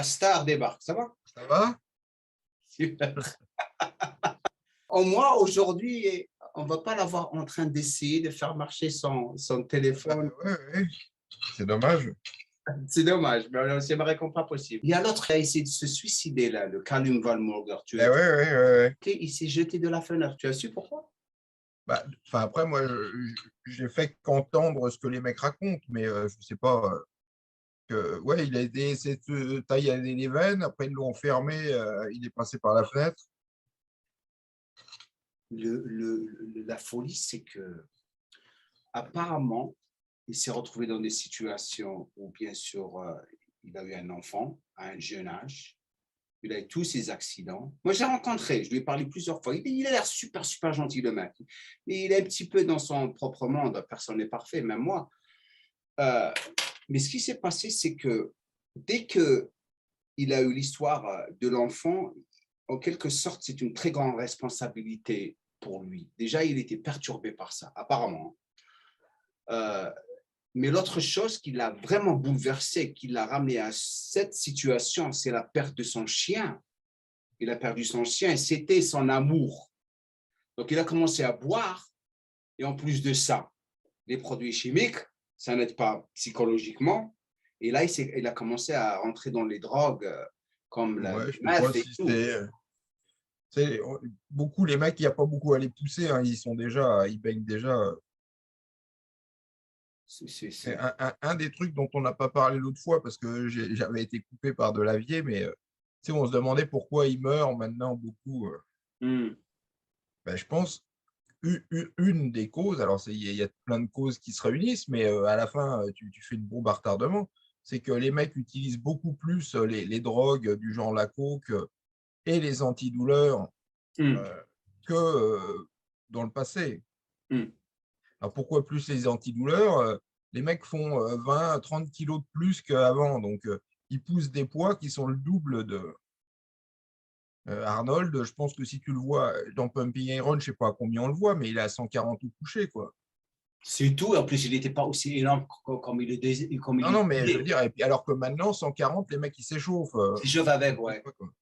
La star débarque, ça va? Ça va? Super. Au moins, aujourd'hui, on ne va pas l'avoir en train d'essayer de faire marcher son Bah, téléphone. ouais, ouais. C'est dommage. C'est dommage, mais j'aimerais qu'on pas possible. Il y a l'autre qui a essayé de se suicider, là, le Callum Van Morger. Eh ouais, ouais, ouais. Il s'est jeté de la fenêtre. Tu as su pourquoi? Bah, enfin, après, moi, j'ai fait qu'entendre ce que les mecs racontent, mais je sais pas. Ouais, il a été essayé de se taillader les veines, après ils l'ont enfermé, il est passé par la fenêtre. La folie, c'est que apparemment, il s'est retrouvé dans des situations où, bien sûr, il a eu un enfant à un jeune âge. Il a eu tous ces accidents. Moi, je l'ai rencontré, je lui ai parlé plusieurs fois. Il a l'air super, super gentil, le mec. Mais il est un petit peu dans son propre monde. Personne n'est parfait, même moi. Mais ce qui s'est passé, c'est que dès qu'il a eu l'histoire de l'enfant, en quelque sorte, c'est une très grande responsabilité pour lui. Déjà, il était perturbé par ça, apparemment. Mais l'autre chose qui l'a vraiment bouleversé, qui l'a ramené à cette situation, c'est la perte de son chien. Il a perdu son chien et c'était son amour. Donc, il a commencé à boire et en plus de ça, les produits chimiques, ça n'aide pas psychologiquement. Et là, il a commencé à rentrer dans les drogues comme la Ouais, je sais pas meth et si tout. beaucoup, les mecs, il n'y a pas beaucoup à les pousser, hein, ils baignent déjà. Et un des trucs dont on n'a pas parlé l'autre fois, parce que j'avais été coupé par de l'avier, mais on se demandait pourquoi ils meurent maintenant beaucoup. Ben, je pense une des causes, alors il y a plein de causes qui se réunissent, mais à la fin, tu fais une bombe à retardement, c'est que les mecs utilisent beaucoup plus les drogues du genre la coke et les antidouleurs que dans le passé. Alors pourquoi plus les antidouleurs? Les mecs font 20, 30 kilos de plus qu'avant, donc ils poussent des poids qui sont le double de Arnold. Je pense que si tu le vois dans Pumping Iron, je sais pas à combien on le voit, mais il est à 140 au couché, quoi. C'est tout. En plus, il n'était pas aussi énorme comme il est. Comme Non, il non, mais je veux est. dire, et puis, alors que maintenant, 140, les mecs, ils s'échauffent. C'est chauve avec, N'importe ouais. quoi, quoi.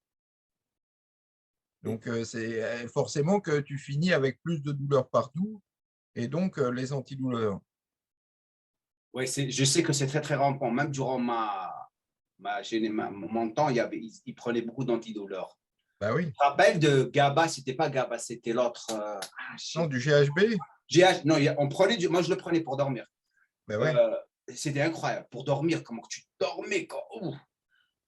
Donc, c'est forcément que tu finis avec plus de douleurs partout, et donc les antidouleurs. Ouais, je sais que c'est très, très rampant. Même durant mon temps, il prenait beaucoup d'antidouleurs. Bah oui. Tu te rappelles de GABA? C'était pas GABA, c'était l'autre. Non, du GHB? Non, moi, je le prenais pour dormir. Bah ouais. Euh, C'était incroyable. Pour dormir, comment tu dormais quand.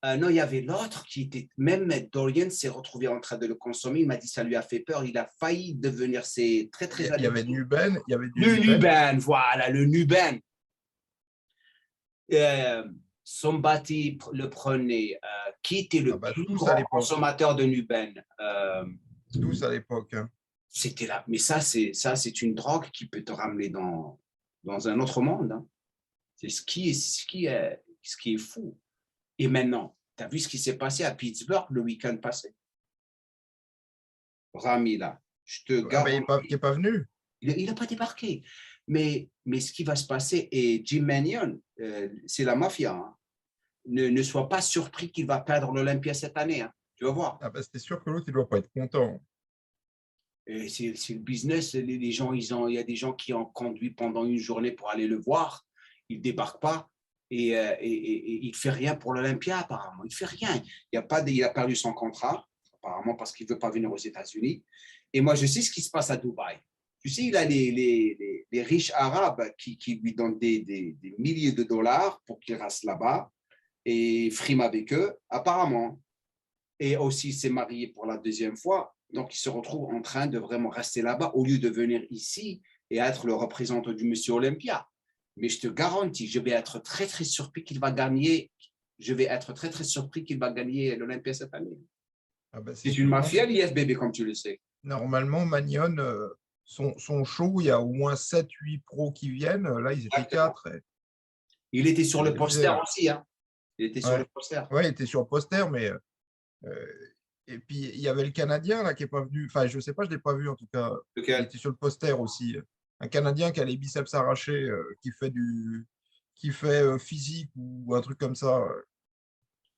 Non, il y avait l'autre qui était. Même Dorian s'est retrouvé en train de le consommer. Il m'a dit ça lui a fait peur. Il a failli devenir. C'est très, très Il y avait addictif. Nuben, il y avait du Le Nuben. Nuben, voilà, le Nuben. Somebody le prenait. Qui était Ah le bah plus tous à grand l'époque. consommateur de Nuben? Tous à l'époque, hein. C'était là. Mais c'est une drogue qui peut te ramener dans un autre monde. Hein. C'est ce qui est fou. Et maintenant, tu as vu ce qui s'est passé à Pittsburgh le week-end passé? Rami, là, je te Ah bah, il garantis, n'est pas venu. il n'a pas débarqué. Mais ce qui va se passer, et Jim Mannion, c'est la mafia, hein. Ne sois pas surpris qu'il va perdre l'Olympia cette année. Hein. Tu vas voir. Ah bah, c'est sûr que l'autre, il ne doit pas être content. C'est le business. Les gens, il y a des gens qui ont conduit pendant une journée pour aller le voir. Il ne débarque pas et il ne fait rien pour l'Olympia, apparemment. Il ne fait rien. Il a perdu son contrat, apparemment, parce qu'il ne veut pas venir aux États-Unis. Et moi, je sais ce qui se passe à Dubaï. Tu sais, il a les riches arabes qui lui donnent des milliers de dollars pour qu'il reste là-bas et frime avec eux, apparemment. Et aussi, il s'est marié pour la deuxième fois. Donc, il se retrouve en train de vraiment rester là-bas au lieu de venir ici et être le représentant du Monsieur Olympia. Mais je te garantis, je vais être très, très surpris qu'il va gagner. Je vais être très, très surpris qu'il va gagner l'Olympia cette année. Ah bah, c'est C'est une sûr. Non, mais mafia, l'IFBB, comme tu le sais. normalement, Magnon, son show, il y a au moins 7-8 pros qui viennent. Là, ils étaient Exactement. 4. Il était sur Et le je disais, poster aussi. Hein. Il était sur le ouais. poster. Ouais, il était sur poster, mais. Et puis, il y avait le Canadien là, qui n'est pas venu. Enfin, je ne sais pas, je ne l'ai pas vu en tout cas. Il Lequel? était sur le poster aussi. Un Canadien qui a les biceps arrachés, qui fait physique ou un truc comme ça.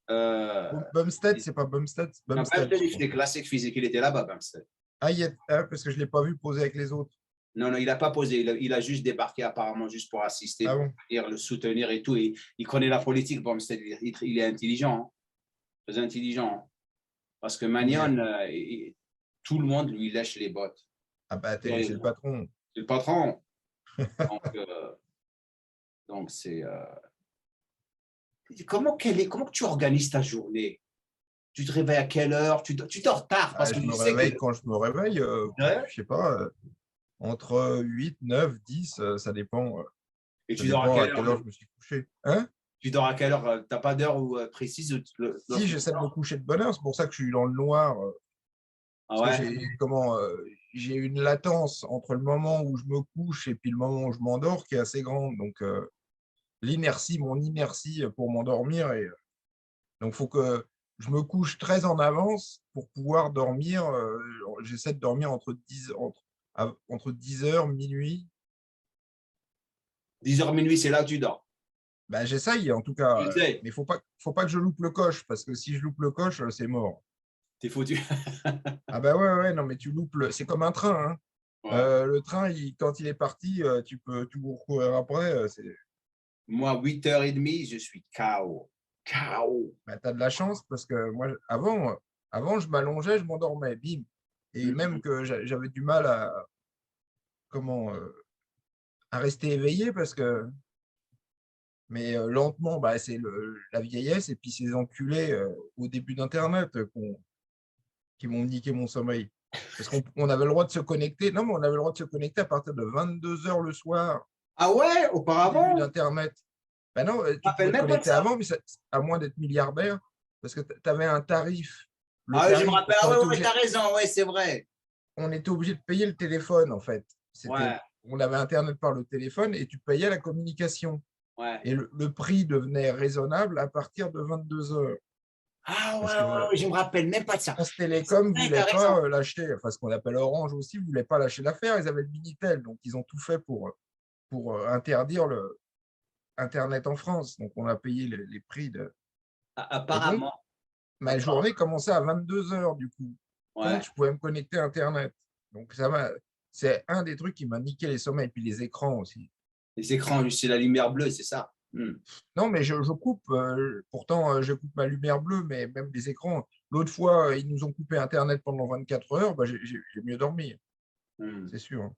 Bumstead, c'est pas Bumstead. Non, Bumstead, Bumstead, il fait des classiques physiques. Il était là-bas, Bumstead. Parce que je ne l'ai pas vu poser avec les autres. Non, non, il n'a pas posé. Il a juste débarqué apparemment juste pour assister, Ah pour bon? venir le soutenir et tout. Et il connaît la politique, Bumstead. Il est intelligent, hein. Très intelligent. Hein. Parce que Magnon, tout le monde lui lèche les bottes. Ah bah, c'est le patron. C'est le patron. Donc c'est... Comment tu organises ta journée? Tu te réveilles à quelle heure? Tu dors tard parce que Je me sais réveille que... quand je me réveille. Ouais. Je sais pas, entre 8, 9, 10, ça dépend. Et Ça tu dors à dépend à quelle quelle heure? heure je me suis couché. Hein? Tu dors à quelle heure? Tu n'as pas d'heure précise? Si, j'essaie de me coucher de bonne heure. C'est pour ça que je suis dans le noir. Ah Parce que ouais? j'ai une latence entre le moment où je me couche et puis le moment où je m'endors qui est assez grande. Donc, mon inertie pour m'endormir. Donc, il faut que je me couche très en avance pour pouvoir dormir. J'essaie de dormir entre 10 heures, minuit. 10h minuit, c'est là où tu dors. Ben, j'essaye en tout cas. Tu sais, Mais faut pas que je loupe le coche parce que si je loupe le coche, c'est mort. t'es foutu. Ah bah ouais, non, mais c'est comme un train, hein. Ouais. Le train, quand il est parti, tu peux tout recourir après. Moi, 8h30, je suis KO. KO. Bah, tu as de la chance parce que moi, avant je m'allongeais, je m'endormais, bim. Et même que j'avais du mal comment, à rester éveillé parce que, mais lentement, bah, c'est la vieillesse et puis ces enculés au début d'Internet qui m'ont niqué mon sommeil. Parce qu'on avait le droit de se connecter. Non, mais on avait le droit de se connecter à partir de 22 heures le soir, Ah ouais, au début auparavant? d'Internet. Ben non, Je me tu rappelle pouvais te même pas de connecter ça. avant, mais à moins d'être milliardaire, parce que tu avais un tarif. Le Ah oui, je me tarif, rappelle. parce Ah qu'on ouais, était ouais, obligé, t'as raison. Ouais, c'est vrai. on était obligé de payer le téléphone, en fait. Ouais, On avait Internet par le téléphone et tu payais la communication. ouais. Et le prix devenait raisonnable à partir de 22 heures. Ah ouais, Parce ouais, que ouais, je me rappelle même pas de ça. France C'est Télécom ne vrai, voulait t'as raison. pas lâcher, enfin ce qu'on appelle Orange aussi, ne voulait pas lâcher l'affaire. Ils avaient le Minitel, donc ils ont tout fait pour interdire le Internet en France. Donc on a payé les prix de. Et donc, Apparemment. ma journée commençait à 22 heures du coup, quand Ouais. je pouvais me connecter à Internet. Donc c'est un des trucs qui m'a niqué les sommeils, et puis les écrans aussi. Les écrans, c'est la lumière bleue, c'est ça. Non, mais je coupe, pourtant je coupe ma lumière bleue, mais même les écrans. L'autre fois, ils nous ont coupé Internet pendant 24 heures, bah, j'ai mieux dormi, c'est sûr. Hein.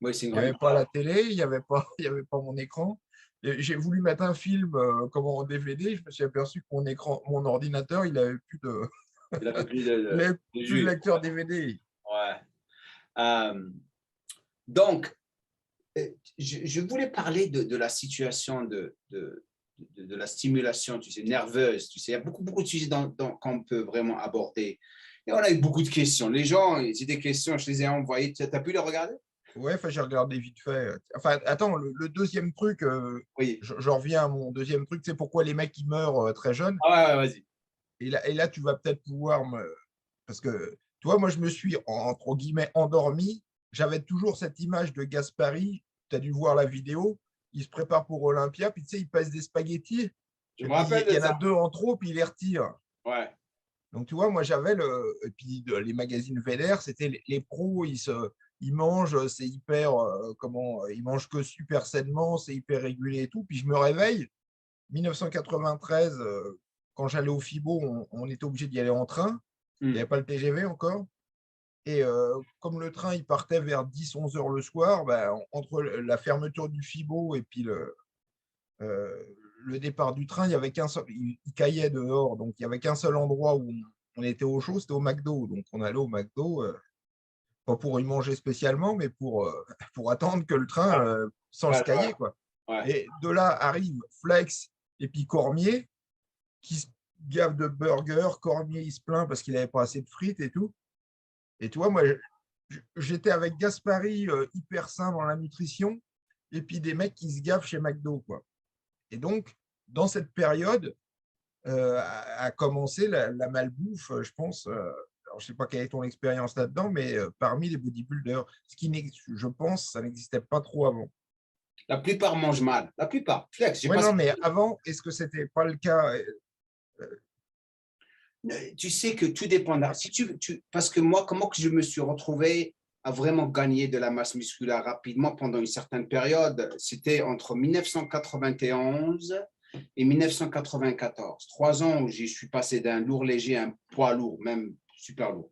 Oui, c'est une Il n'y grande avait pas la erreur. télé, il n'y avait pas, il y avait pas mon écran. J'ai voulu mettre un film comment en DVD, je me suis aperçu que mon ordinateur, il n'avait plus de, Il avait plus il avait de plus de jus. lecteur DVD. Ouais. Donc, je voulais parler de la situation de la stimulation, tu sais, nerveuse. Tu sais, il y a beaucoup de sujets qu'on peut vraiment aborder. Et on a eu beaucoup de questions. Les gens, c'est des questions, je les ai envoyées. Tu as pu les regarder? Ouais, enfin, j'ai regardé vite fait. Enfin, attends, le deuxième truc, Oui. je reviens à mon deuxième truc, c'est pourquoi les mecs ils meurent très jeunes. Ah ouais, vas-y. Et là, tu vas peut-être pouvoir me. Parce que, tu vois, moi, je me suis, entre guillemets, endormi. J'avais toujours cette image de Gaspari. Tu as dû voir la vidéo. Il se prépare pour Olympia. Puis, tu sais, il passe des spaghettis. Je Et me puis, rappelle il de y en a ça. deux en trop. Puis, il les retire. Ouais. Donc, tu vois, moi, j'avais le. Et puis, les magazines Vénère, c'était les pros. Ils mangent. C'est hyper. Ils mangent que super sainement. C'est hyper régulé et tout. Puis, je me réveille. 1993, quand j'allais au FIBO, on était obligé d'y aller en train. Il n'y avait pas le TGV encore. Et comme le train, il partait vers 10-11 heures le soir, ben, entre la fermeture du FIBO et puis le départ du train, il y avait qu'un seul, il caillait dehors, donc il n'y avait qu'un seul endroit où on était au chaud, c'était au McDo. Donc on allait au McDo, pas pour y manger spécialement, mais pour attendre que le train sans se cailler, quoi. Ouais. Et de là arrive Flex et puis Cormier, qui se gave de burgers. Cormier, il se plaint parce qu'il n'avait pas assez de frites et tout. Et tu vois, moi, j'étais avec Gaspari, hyper sain dans la nutrition, et puis des mecs qui se gavent chez McDo, quoi. Et donc, dans cette période, a commencé la malbouffe, je pense. Alors, je ne sais pas quelle est ton expérience là-dedans, mais parmi les bodybuilders, ce qui, je pense, ça n'existait pas trop avant. La plupart mangent mal. La plupart. Flex, j'ai Ouais, passé. non, mais avant, est-ce que c'était pas le cas? Tu sais que tout dépendra. Si parce que moi, comment que je me suis retrouvé à vraiment gagner de la masse musculaire rapidement pendant une certaine période, c'était entre 1991 et 1994. 3 ans où je suis passé d'un lourd léger à un poids lourd, même super lourd.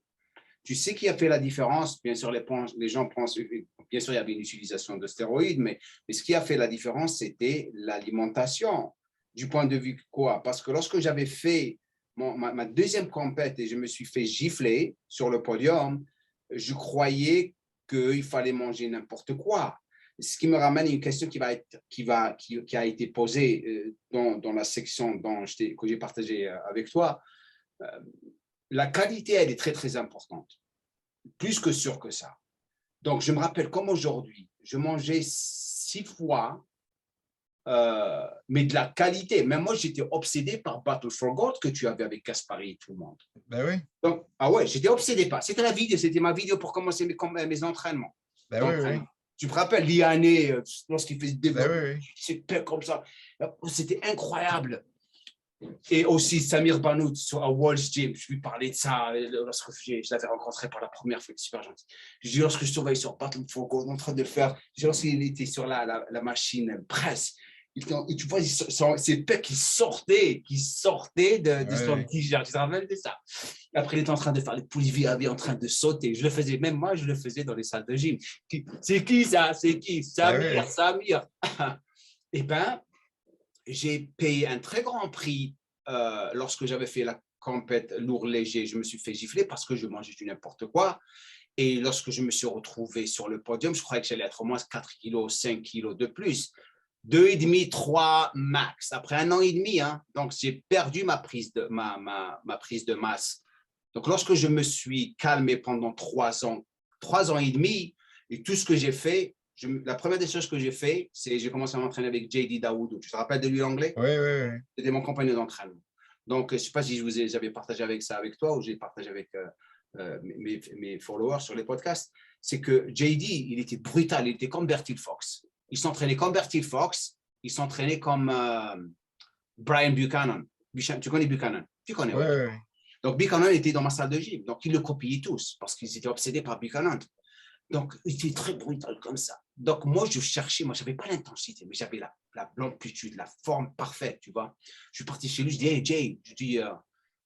Tu sais qui a fait la différence? Bien sûr, les gens pensent, bien sûr, il y avait une utilisation de stéroïdes, mais ce qui a fait la différence, c'était l'alimentation. Du point de vue quoi? Parce que lorsque j'avais fait ma deuxième compète et je me suis fait gifler sur le podium, je croyais qu'il fallait manger n'importe quoi. Ce qui me ramène à une question qui a été posée dans la section que j'ai partagée avec toi. La qualité, elle est très, très importante, plus que sûr que ça. Donc, je me rappelle comme aujourd'hui, je mangeais 6 fois, mais de la qualité. Même moi, j'étais obsédé par Battle for God que tu avais avec Gaspari et tout le monde. Ben oui. Donc, ah ouais, j'étais obsédé par. C'était ma vidéo pour commencer mes entraînements. Ben oui. Tu te rappelles, Liané, lorsqu'il faisait des développement, c'était comme ça. C'était incroyable. Et aussi Samir Banout à Walsh Gym, je lui parlais de ça lorsque je l'avais rencontré pour la première fois, super gentil. Je dis lorsque je surveille sur Battle for God en train de faire, lorsqu'il était sur la machine presse, et tu vois, ses pecs qui sortaient de son t-shirt. Tu te rappelles de ça? Après, il était en train de faire les poulies en train de sauter. Je le faisais, même moi, je le faisais dans les salles de gym. C'est qui ça? C'est qui? Samir. Eh bien, j'ai payé un très grand prix lorsque j'avais fait la compète lourd-léger. Je me suis fait gifler parce que je mangeais du n'importe quoi. Et lorsque je me suis retrouvé sur le podium, je croyais que j'allais être au moins 4 kilos, 5 kilos de plus. 2,5, 3 max. Après 1 an et demi, hein, donc j'ai perdu ma prise de masse. Donc, lorsque je me suis calmé pendant 3 ans et demi, et tout ce que j'ai fait, la première des choses que j'ai fait, c'est j'ai commencé à m'entraîner avec JD Daoudou. Tu te rappelles de lui l'anglais? Oui. C'était mon compagnon d'entraînement. Donc, je ne sais pas si j'avais partagé avec toi ou j'ai partagé avec mes followers sur les podcasts. C'est que JD, il était brutal, il était comme Bertil Fox. Il s'entraînait comme Bertil Fox, il s'entraînait comme Brian Buchanan. Tu connais Buchanan? Tu connais, oui. Donc, Buchanan était dans ma salle de gym. Donc, ils le copiaient tous parce qu'ils étaient obsédés par Buchanan. Donc, il était très brutal comme ça. Donc, moi, je n'avais pas l'intensité, mais j'avais l'amplitude, la forme parfaite, tu vois. Je suis parti chez lui, je dis, hey, Jay,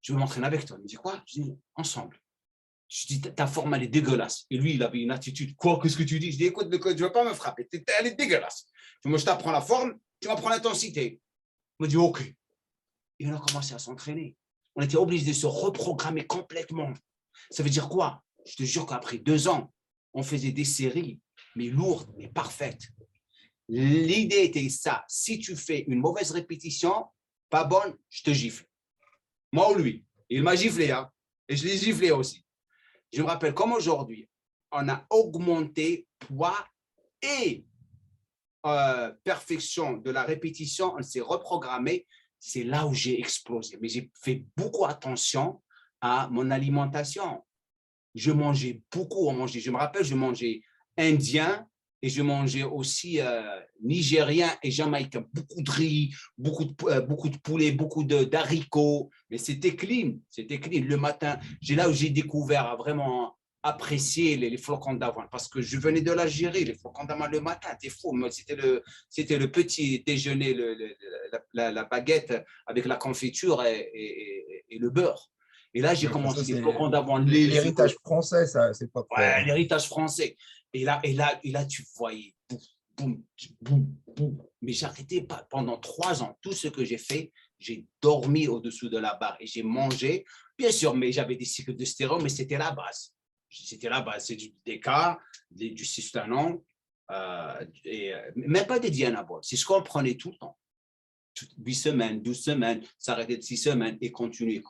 je veux m'entraîner avec toi. Il me dit, quoi? Je dis, ensemble. Je dis, ta forme, elle est dégueulasse. Et lui, il avait une attitude, quoi, qu'est-ce que tu dis? Je dis, écoute, je ne veux pas me frapper, elle est dégueulasse. Moi, je t'apprends la forme, tu m'apprends l'intensité. Il me dit, OK. Et on a commencé à s'entraîner. On était obligé de se reprogrammer complètement. Ça veut dire quoi? Je te jure qu'après 2 ans, on faisait des séries, mais lourdes, mais parfaites. L'idée était ça. Si tu fais une mauvaise répétition, pas bonne, je te gifle. Moi ou lui. Il m'a giflé, hein? Et je l'ai giflé aussi. Je me rappelle comme aujourd'hui, on a augmenté poids et perfection de la répétition. On s'est reprogrammé. C'est là où j'ai explosé. Mais j'ai fait beaucoup attention à mon alimentation. Je mangeais beaucoup. Je me rappelle, je mangeais indien et je mangeais aussi nigérien et jamaïcain. Beaucoup de riz, beaucoup de poulet, beaucoup d'haricots. Mais c'était clean. C'était clean. Le matin, c'est là où j'ai découvert à vraiment apprécier les flocons d'avoine parce que je venais de l'Algérie, les flocons d'avoine le matin, t'es fou. C'était le petit déjeuner, la baguette avec la confiture et le beurre. Et là, j'ai commencé les flocons d'avoine. L'héritage français, ça, c'est pas trop. Ouais, l'héritage français. Et là, tu voyais, boum, boum, boum. Mais j'arrêtais pas. Pendant 3 ans, tout ce que j'ai fait, j'ai dormi au-dessous de la barre et j'ai mangé. Bien sûr, mais j'avais des cycles de stéroïdes, mais c'était la base. C'était la base. C'est du DK, du cystanon, et même pas des dianaboles. C'est ce qu'on prenait tout le temps. 8 semaines, 12 semaines, s'arrêter de 6 semaines et continuer.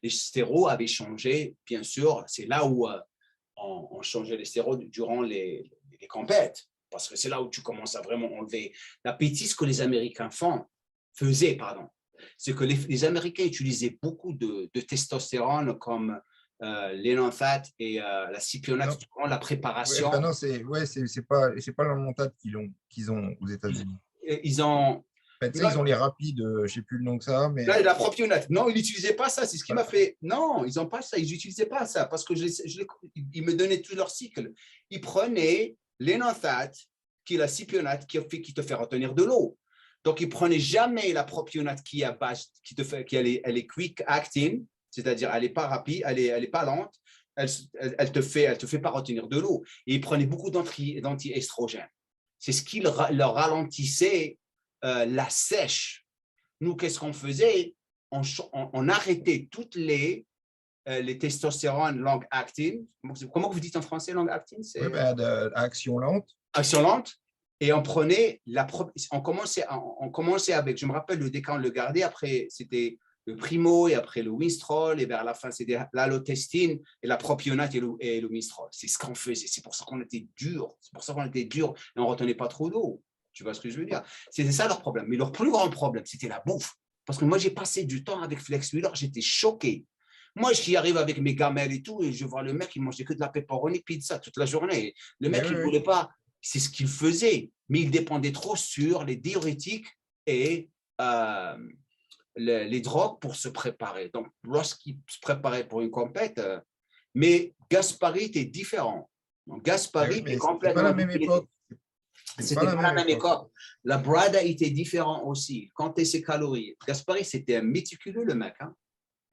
Les stéroïdes avaient changé, bien sûr. C'est là où on changeait les stéroïdes durant les compètes, parce que c'est là où tu commences à vraiment enlever l'appétit. Ce que les Américains faisaient, c'est que les Américains utilisaient beaucoup de testostérone comme l'énanthate et la cypionate durant la préparation. Non, c'est pas l'enanthate qu'ils ont aux États-Unis. Ben, tu sais, ils ont les rapides, je ne sais plus le nom que ça, mais… Là, la propionate. Non, ils n'utilisaient pas ça. C'est ce qui m'a fait. Non, ils n'ont pas ça. Ils n'utilisaient pas ça parce que ils me donnaient tout leur cycle. Ils prenaient l'énothate, qui est la cypionate, qui te fait retenir de l'eau. Donc, ils ne prenaient jamais la propionate qui est à base, elle est quick acting, c'est-à-dire elle n'est pas rapide, elle est pas lente. Elle te fait pas retenir de l'eau. Et ils prenaient beaucoup d'anti-estrogènes. C'est ce qui leur ralentissait la sèche. Nous, qu'est-ce qu'on faisait? On arrêtait toutes les testostérones long acting. Comment vous dites en français long acting? Oui, ben, action lente. Action lente. Et on prenait on commençait avec, je me rappelle le décan, le gardait, après c'était le Primo et après le Winstrol et vers la fin c'était l'allotestine et la propionate et le Winstrol. C'est ce qu'on faisait. C'est pour ça qu'on était dur. C'est pour ça qu'on était dur et on retenait pas trop d'eau. Tu vois ce que je veux dire? C'était ça leur problème. Mais leur plus grand problème, c'était la bouffe. Parce que moi, j'ai passé du temps avec Flex Wheeler, j'étais choqué. Moi, j'y arrive avec mes gamelles et tout, et je vois le mec, il mangeait que de la pepperoni pizza toute la journée. Le mec, il ne voulait pas, c'est ce qu'il faisait, mais il dépendait trop sur les diurétiques et les drogues pour se préparer. Donc, lorsqu'il se préparait pour une compète, mais Gaspari était différent. Donc, Gaspari était complètement. C'est pas la même époque. C'était pas la même époque. La Brada était différent aussi. Compter ses calories. Gaspari, c'était un méticuleux, le mec. Hein.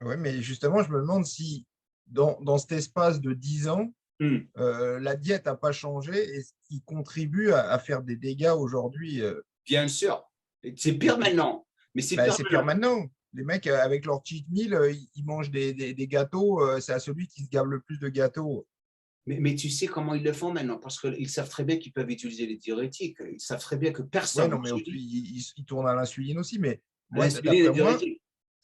Oui, mais justement, je me demande si dans cet espace de 10 ans, la diète n'a pas changé et ce qui contribue à faire des dégâts aujourd'hui. Bien sûr. C'est pire maintenant. Mais c'est pire maintenant. Les mecs, avec leur cheat meal, ils mangent des gâteaux. C'est à celui qui se gave le plus de gâteaux. Mais tu sais comment ils le font maintenant, parce qu'ils savent très bien qu'ils peuvent utiliser les diurétiques. Ils savent très bien que personne… Oui, non, mais ils tournent à l'insuline aussi. Mais moi, d'après moi,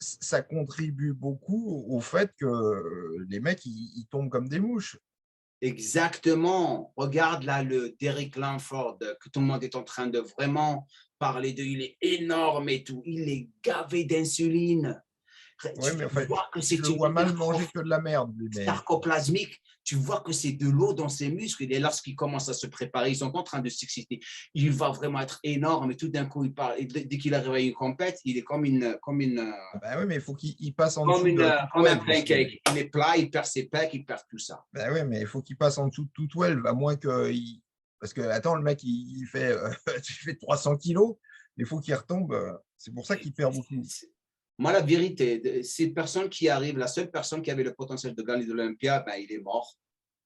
ça contribue beaucoup au fait que les mecs, ils tombent comme des mouches. Exactement. Regarde là le Derek Langford, que tout le monde est en train de vraiment parler de. Il est énorme et tout. Il est gavé d'insuline. Oui, mais en fait, je le vois mal manger que de la merde. Sarcoplasmique, tu vois que c'est de l'eau dans ses muscles. Et lorsqu'il commence à se préparer, ils sont en train de s'exciter. Il va vraiment être énorme. Et tout d'un coup, il parle. Et dès qu'il arrive à une compète, il est comme une. Ben oui, mais il faut qu'il passe en dessous de comme un pancake. Il est plat, il perd ses pecs, il perd tout ça. Ben oui, mais il faut qu'il passe en dessous de tout 12, à moins que. Parce que, attends, le mec, il fait 300 kilos. Il faut qu'il retombe. C'est pour ça qu'il perd beaucoup. Moi, la vérité, cette personne qui arrive, la seule personne qui avait le potentiel de gagner de l'Olympia, ben, il est mort.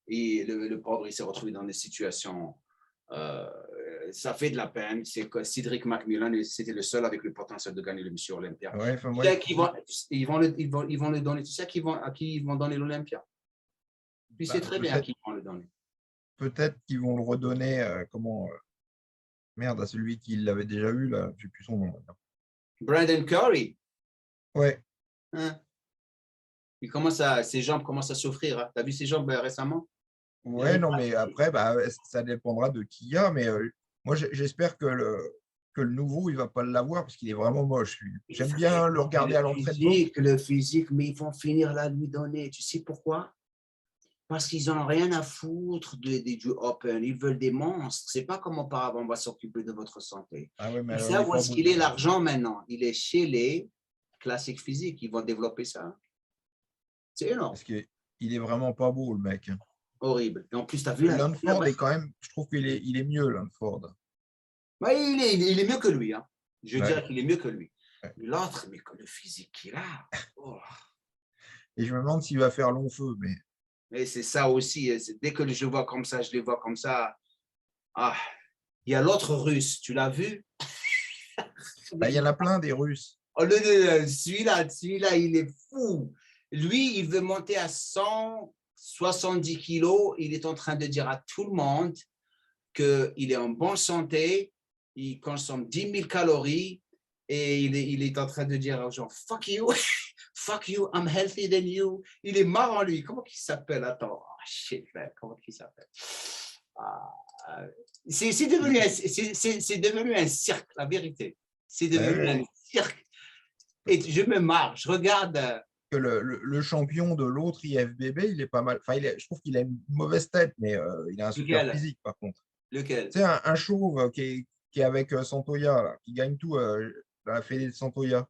Et le pauvre, il s'est retrouvé dans des situations. Ça fait de la peine. C'est que Cedric McMillan, c'était le seul avec le potentiel de gagner le Monsieur Olympia. Ouais, ils vont le donner. Tu sais à qui ils vont donner l'Olympia? Puis c'est très bien à qui ils vont le donner. Peut-être qu'ils vont le redonner, merde, à celui qui l'avait déjà eu, là, je n'ai plus son nom. Brandon Curry. Ouais. Hein? Ses jambes commencent à souffrir. Hein? Tu as vu ses jambes récemment? Ouais, non, mais après, ça dépendra de qui il y a. Mais moi, j'espère que le nouveau, il ne va pas l'avoir parce qu'il est vraiment moche. J'aime bien le regarder à l'entraînement. Le physique, mais ils vont finir là lui donner. Tu sais pourquoi? Parce qu'ils n'ont rien à foutre du Open. Ils veulent des monstres. Ce n'est pas comme auparavant, on va s'occuper de votre santé. Ah ouais, mais ils savent où est-ce qu'il est l'argent maintenant. Il est chez les classiques physiques. Ils vont développer ça. C'est énorme. Parce qu'il est vraiment pas beau, le mec. Horrible. Et en plus, tu as vu… Langford est quand même… Je trouve qu'il est mieux, Langford. Ouais, il est mieux que lui. Hein. Je dirais qu'il est mieux que lui. Ouais. L'autre, mais que le physique qu'il a. Oh. Et je me demande s'il va faire long feu. Mais c'est ça aussi. Dès que je vois comme ça, je les vois comme ça. Ah, il y a l'autre Russe. Tu l'as vu? Il y en a plein des Russes. Oh, celui-là, il est fou. Lui, il veut monter à 170 kilos. Il est en train de dire à tout le monde qu'il est en bonne santé. Il consomme 10 000 calories. Et il est en train de dire aux gens, fuck you, fuck you, I'm healthy than you. Il est marrant, lui. Comment il s'appelle? Attends, oh, shit, man. Comment il s'appelle? C'est devenu un cirque, la vérité. C'est devenu un cirque. Et je me marre, je regarde… Que le champion de l'autre IFBB, il est pas mal. Enfin, je trouve qu'il a une mauvaise tête, mais il a un super physique, par contre. Lequel? C'est un chauve qui est avec Santoya, là, qui gagne tout. dans la Fédé de Santoya.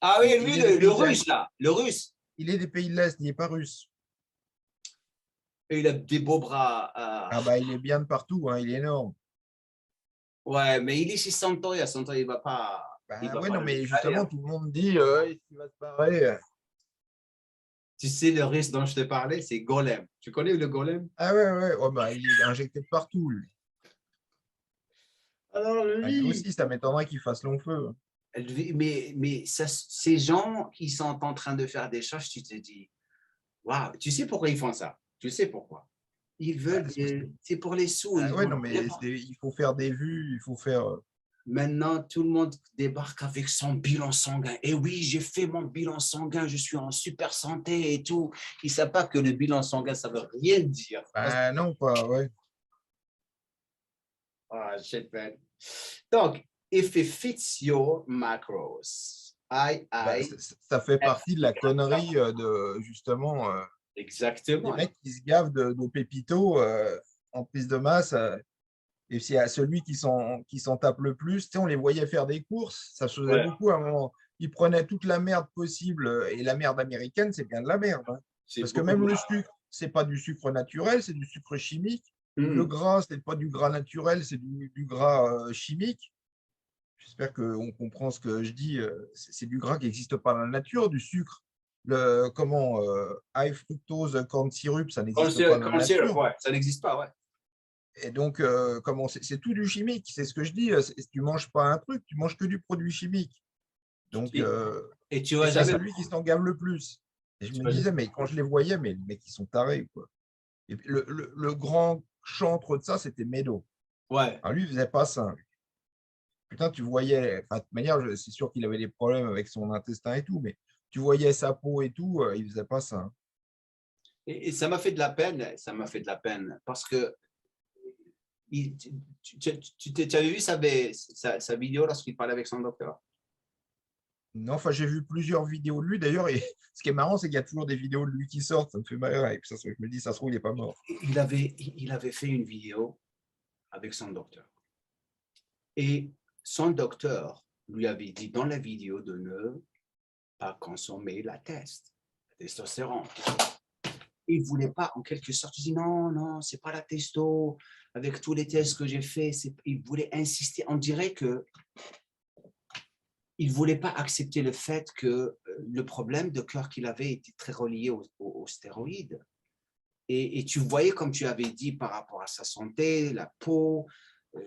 Ah oui, lui, le russe, là, le russe. Il est des pays de l'Est, il n'est pas russe. Et il a des beaux bras. Ah bah, il est bien de partout, hein, il est énorme. Ouais, mais il est chez Santoya. Santoya, il ne va pas. Il Bah va ouais, pas non, le mais laisser justement, aller. tout le monde dit il va se barrer. Tu sais, le russe dont je te parlais, c'est Golem. Tu connais le Golem? Ah ouais, ouais, oh, bah, il est injecté de partout, lui. Alors, Ah, lui lui, aussi, ça m'étonnerait qu'il fasse long feu. mais ces gens qui sont en train de faire des choses, tu te dis, waouh, tu sais pourquoi ils font ça? Tu sais pourquoi? Ils Bah, veulent, c'est pour les sous. ah Ils ouais, vont non, mais il faut faire des vues, il faut faire. Maintenant, tout le monde débarque avec son bilan sanguin. Et oui, j'ai fait mon bilan sanguin, je suis en super santé et tout. Ils ne savent pas que le bilan sanguin, ça ne veut rien dire. Bah non, pas, ouais. Ah, donc, if it fits your macros, Bah, ça fait partie de la connerie de justement des Exactement. mecs qui se gavent de pépitos en prise de masse. Et c'est à celui qui s'en tape le plus. Tu sais, on les voyait faire des courses, ça se faisait Ouais, beaucoup à un moment. Ils prenaient toute la merde possible et la merde américaine, c'est bien de la merde, hein. c'est Parce que beaucoup même de le sucre, c'est pas du sucre naturel, c'est du sucre chimique. Le Hmm. gras, c'est pas du gras naturel, c'est du gras chimique. J'espère qu'on comprend ce que je dis. C'est du gras qui n'existe pas dans la nature, du sucre. Comment high fructose corn syrup, ça n'existe pas dans la Comme le syrup, nature. ouais, ça n'existe pas, ouais. Et donc, comment c'est tout du chimique, c'est ce que je dis. Tu manges pas un truc, tu manges que du produit chimique. Donc, Et, et tu et vas c'est à jamais. celui qui s'en gave le plus. Et je me disais, mais quand je les voyais, mais les mecs, ils sont tarés, quoi. Et puis, le grand chantre de ça, c'était Meadow. Ouais. Alors, lui, il faisait pas ça. Putain, tu voyais, enfin, de toute manière, c'est sûr qu'il avait des problèmes avec son intestin et tout, mais tu voyais sa peau et tout, il faisait pas ça, hein. Et ça m'a fait de la peine, ça m'a fait de la peine parce que tu avais vu sa vidéo lorsqu'il parlait avec son docteur? Non, enfin, j'ai vu plusieurs vidéos de lui d'ailleurs, et ce qui est marrant, c'est qu'il y a toujours des vidéos de lui qui sortent, ça me fait marrer, et puis ça, je me dis, ça se trouve, il n'est pas mort. Il avait fait une vidéo avec son docteur. Et son docteur lui avait dit dans la vidéo de ne pas consommer la testostérone. Il ne voulait pas, en quelque sorte, il dit non, non, c'est pas la testo. Avec tous les tests que j'ai faits, il voulait insister. On dirait que il ne voulait pas accepter le fait que le problème de cœur qu'il avait était très relié aux stéroïdes. Et tu voyais, comme tu avais dit, par rapport à sa santé, la peau, J'ai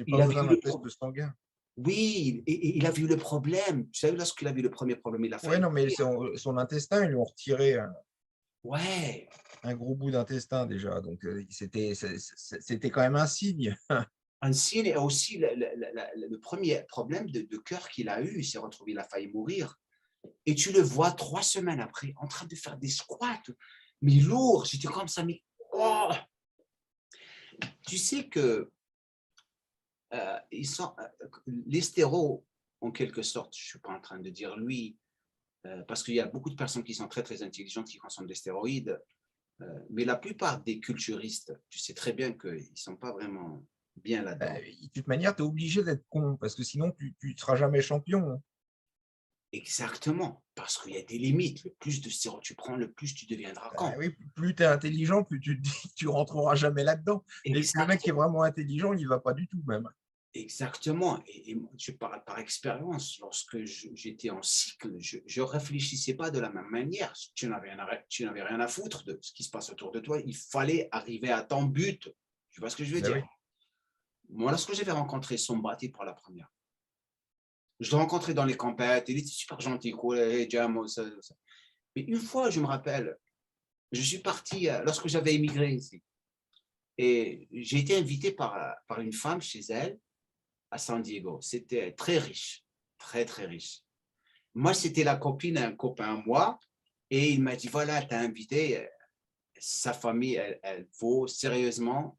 pas il a besoin vu d'un test sanguin. oui, il a vu le problème. Tu sais, lorsqu'il a vu le premier problème, il a Ouais, failli non, mais mourir. son intestin, ils lui ont retiré Ouais, un gros bout d'intestin déjà, donc c'était quand même un signe. un signe et aussi le premier problème de cœur qu'il a eu, il s'est retrouvé, il a failli mourir. Et tu le vois 3 semaines après en train de faire des squats, mais lourd. J'étais comme ça, mais oh! Tu sais que les stéros, en quelque sorte, je ne suis pas en train de dire lui, parce qu'il y a beaucoup de personnes qui sont très, très intelligentes qui consomment des stéroïdes, mais la plupart des culturistes, tu sais très bien qu'ils ne sont pas vraiment bien là-dedans. De toute manière, tu es obligé d'être con, parce que sinon, tu ne seras jamais champion, hein. Exactement, parce qu'il y a des limites. Le plus de stéroïdes tu prends, le plus tu deviendras con. Oui, plus tu es intelligent, plus tu te dis que tu rentreras jamais là-dedans. Et le mec qui est vraiment intelligent, il ne va pas du tout même. Exactement. Et je parle par expérience. Lorsque j'étais en cycle, je ne réfléchissais pas de la même manière. Tu n'avais rien à foutre de ce qui se passe autour de toi. Il fallait arriver à ton but. Tu vois ce que je veux Ben dire? oui. Moi, lorsque j'avais rencontré Sombati pour la première, je l'ai rencontré dans les campagnes. Il était super gentil, cool, hey, jam, ça. Mais une fois, je me rappelle, je suis parti lorsque j'avais émigré ici. Et j'ai été invité par une femme chez elle à San Diego. C'était très riche, très, très riche. Moi, c'était la copine d'un copain à moi. Et il m'a dit, voilà, tu as invité, sa famille, elle vaut sérieusement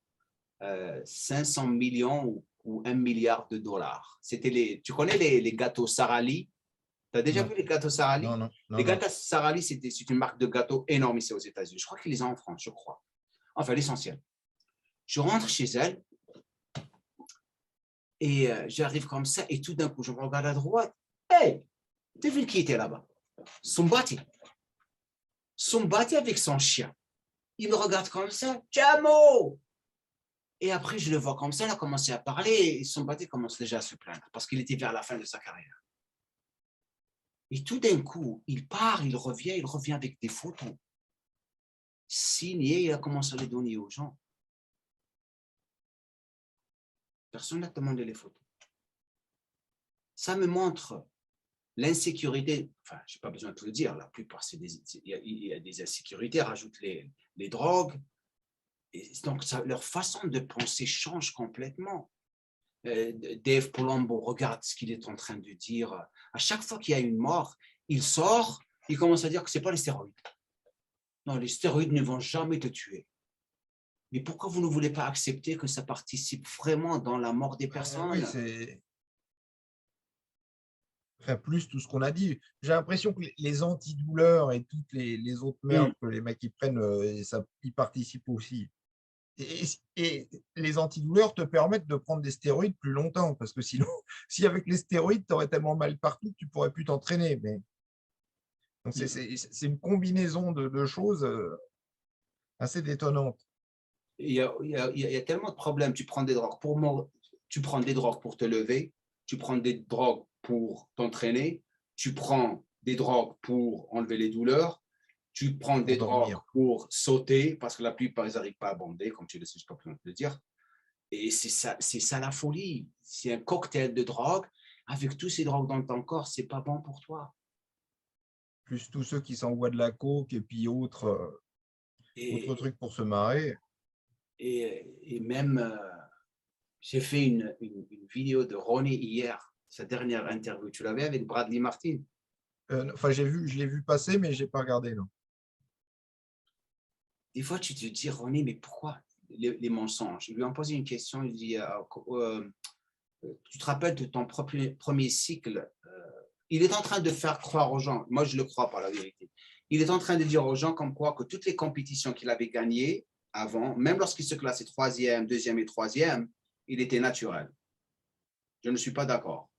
500 millions ou 1 milliard de dollars. Tu connais les gâteaux Sarali? Tu as déjà Non, vu les gâteaux non, Sarali? non, non, Les non. gâteaux Sarali, c'est une marque de gâteaux énorme ici aux États-Unis. Je crois qu'ils les ont en France, je crois. Enfin, l'essentiel. Je rentre chez elle. Et j'arrive comme ça, et tout d'un coup, je me regarde à droite. Hey, devine qui était là-bas? Somebody avec son chien. Il me regarde comme ça. Jamo! Et après, je le vois comme ça, il a commencé à parler, et Somebody commence déjà à se plaindre, parce qu'il était vers la fin de sa carrière. Et tout d'un coup, il part, il revient avec des photos signées, il a commencé à les donner aux gens. Personne n'a demandé les photos. Ça me montre l'insécurité, enfin, je n'ai pas besoin de te le dire, la plupart, il y a des insécurités, rajoute les drogues. Et donc, leur façon de penser change complètement. Dave Palumbo, regarde ce qu'il est en train de dire. À chaque fois qu'il y a une mort, il sort, il commence à dire que ce n'est pas les stéroïdes. Non, les stéroïdes ne vont jamais te tuer. Mais pourquoi vous ne voulez pas accepter que ça participe vraiment dans la mort des personnes? Oui, c'est... Enfin, plus tout ce qu'on a dit. J'ai l'impression que les antidouleurs et toutes les autres merdes que les mecs ils prennent, ça y participe aussi. Et les antidouleurs te permettent de prendre des stéroïdes plus longtemps, parce que sinon, si avec les stéroïdes, tu aurais tellement mal partout que tu ne pourrais plus t'entraîner. Mais... Donc, c'est une combinaison de choses assez détonnantes. Il y a tellement de problèmes. Tu prends des drogues pour te lever, tu prends des drogues pour t'entraîner, tu prends des drogues pour enlever les douleurs, tu prends des drogues pour sauter, parce que la plupart, ils n'arrivent pas à bander, comme tu le sais, je ne sais pas besoin de le dire. Et c'est ça la folie. C'est un cocktail de drogue. Avec tous ces drogues dans ton corps, ce n'est pas bon pour toi. Plus tous ceux qui s'envoient de la coke et puis autres trucs pour se marrer. Et même, j'ai fait une vidéo de Ronnie hier, sa dernière interview. Tu l'avais avec Bradley Martin? Enfin, je l'ai vu passer, mais je n'ai pas regardé, non. Des fois, tu te dis, Ronnie, mais pourquoi les mensonges? Ils lui ont posé une question, il dit, tu te rappelles de ton premier cycle? Il est en train de faire croire aux gens, moi je le crois par la vérité, il est en train de dire aux gens comme quoi que toutes les compétitions qu'il avait gagnées avant, même lorsqu'il se classait 3e, 2e et 3e, il était naturel. Je ne suis pas d'accord.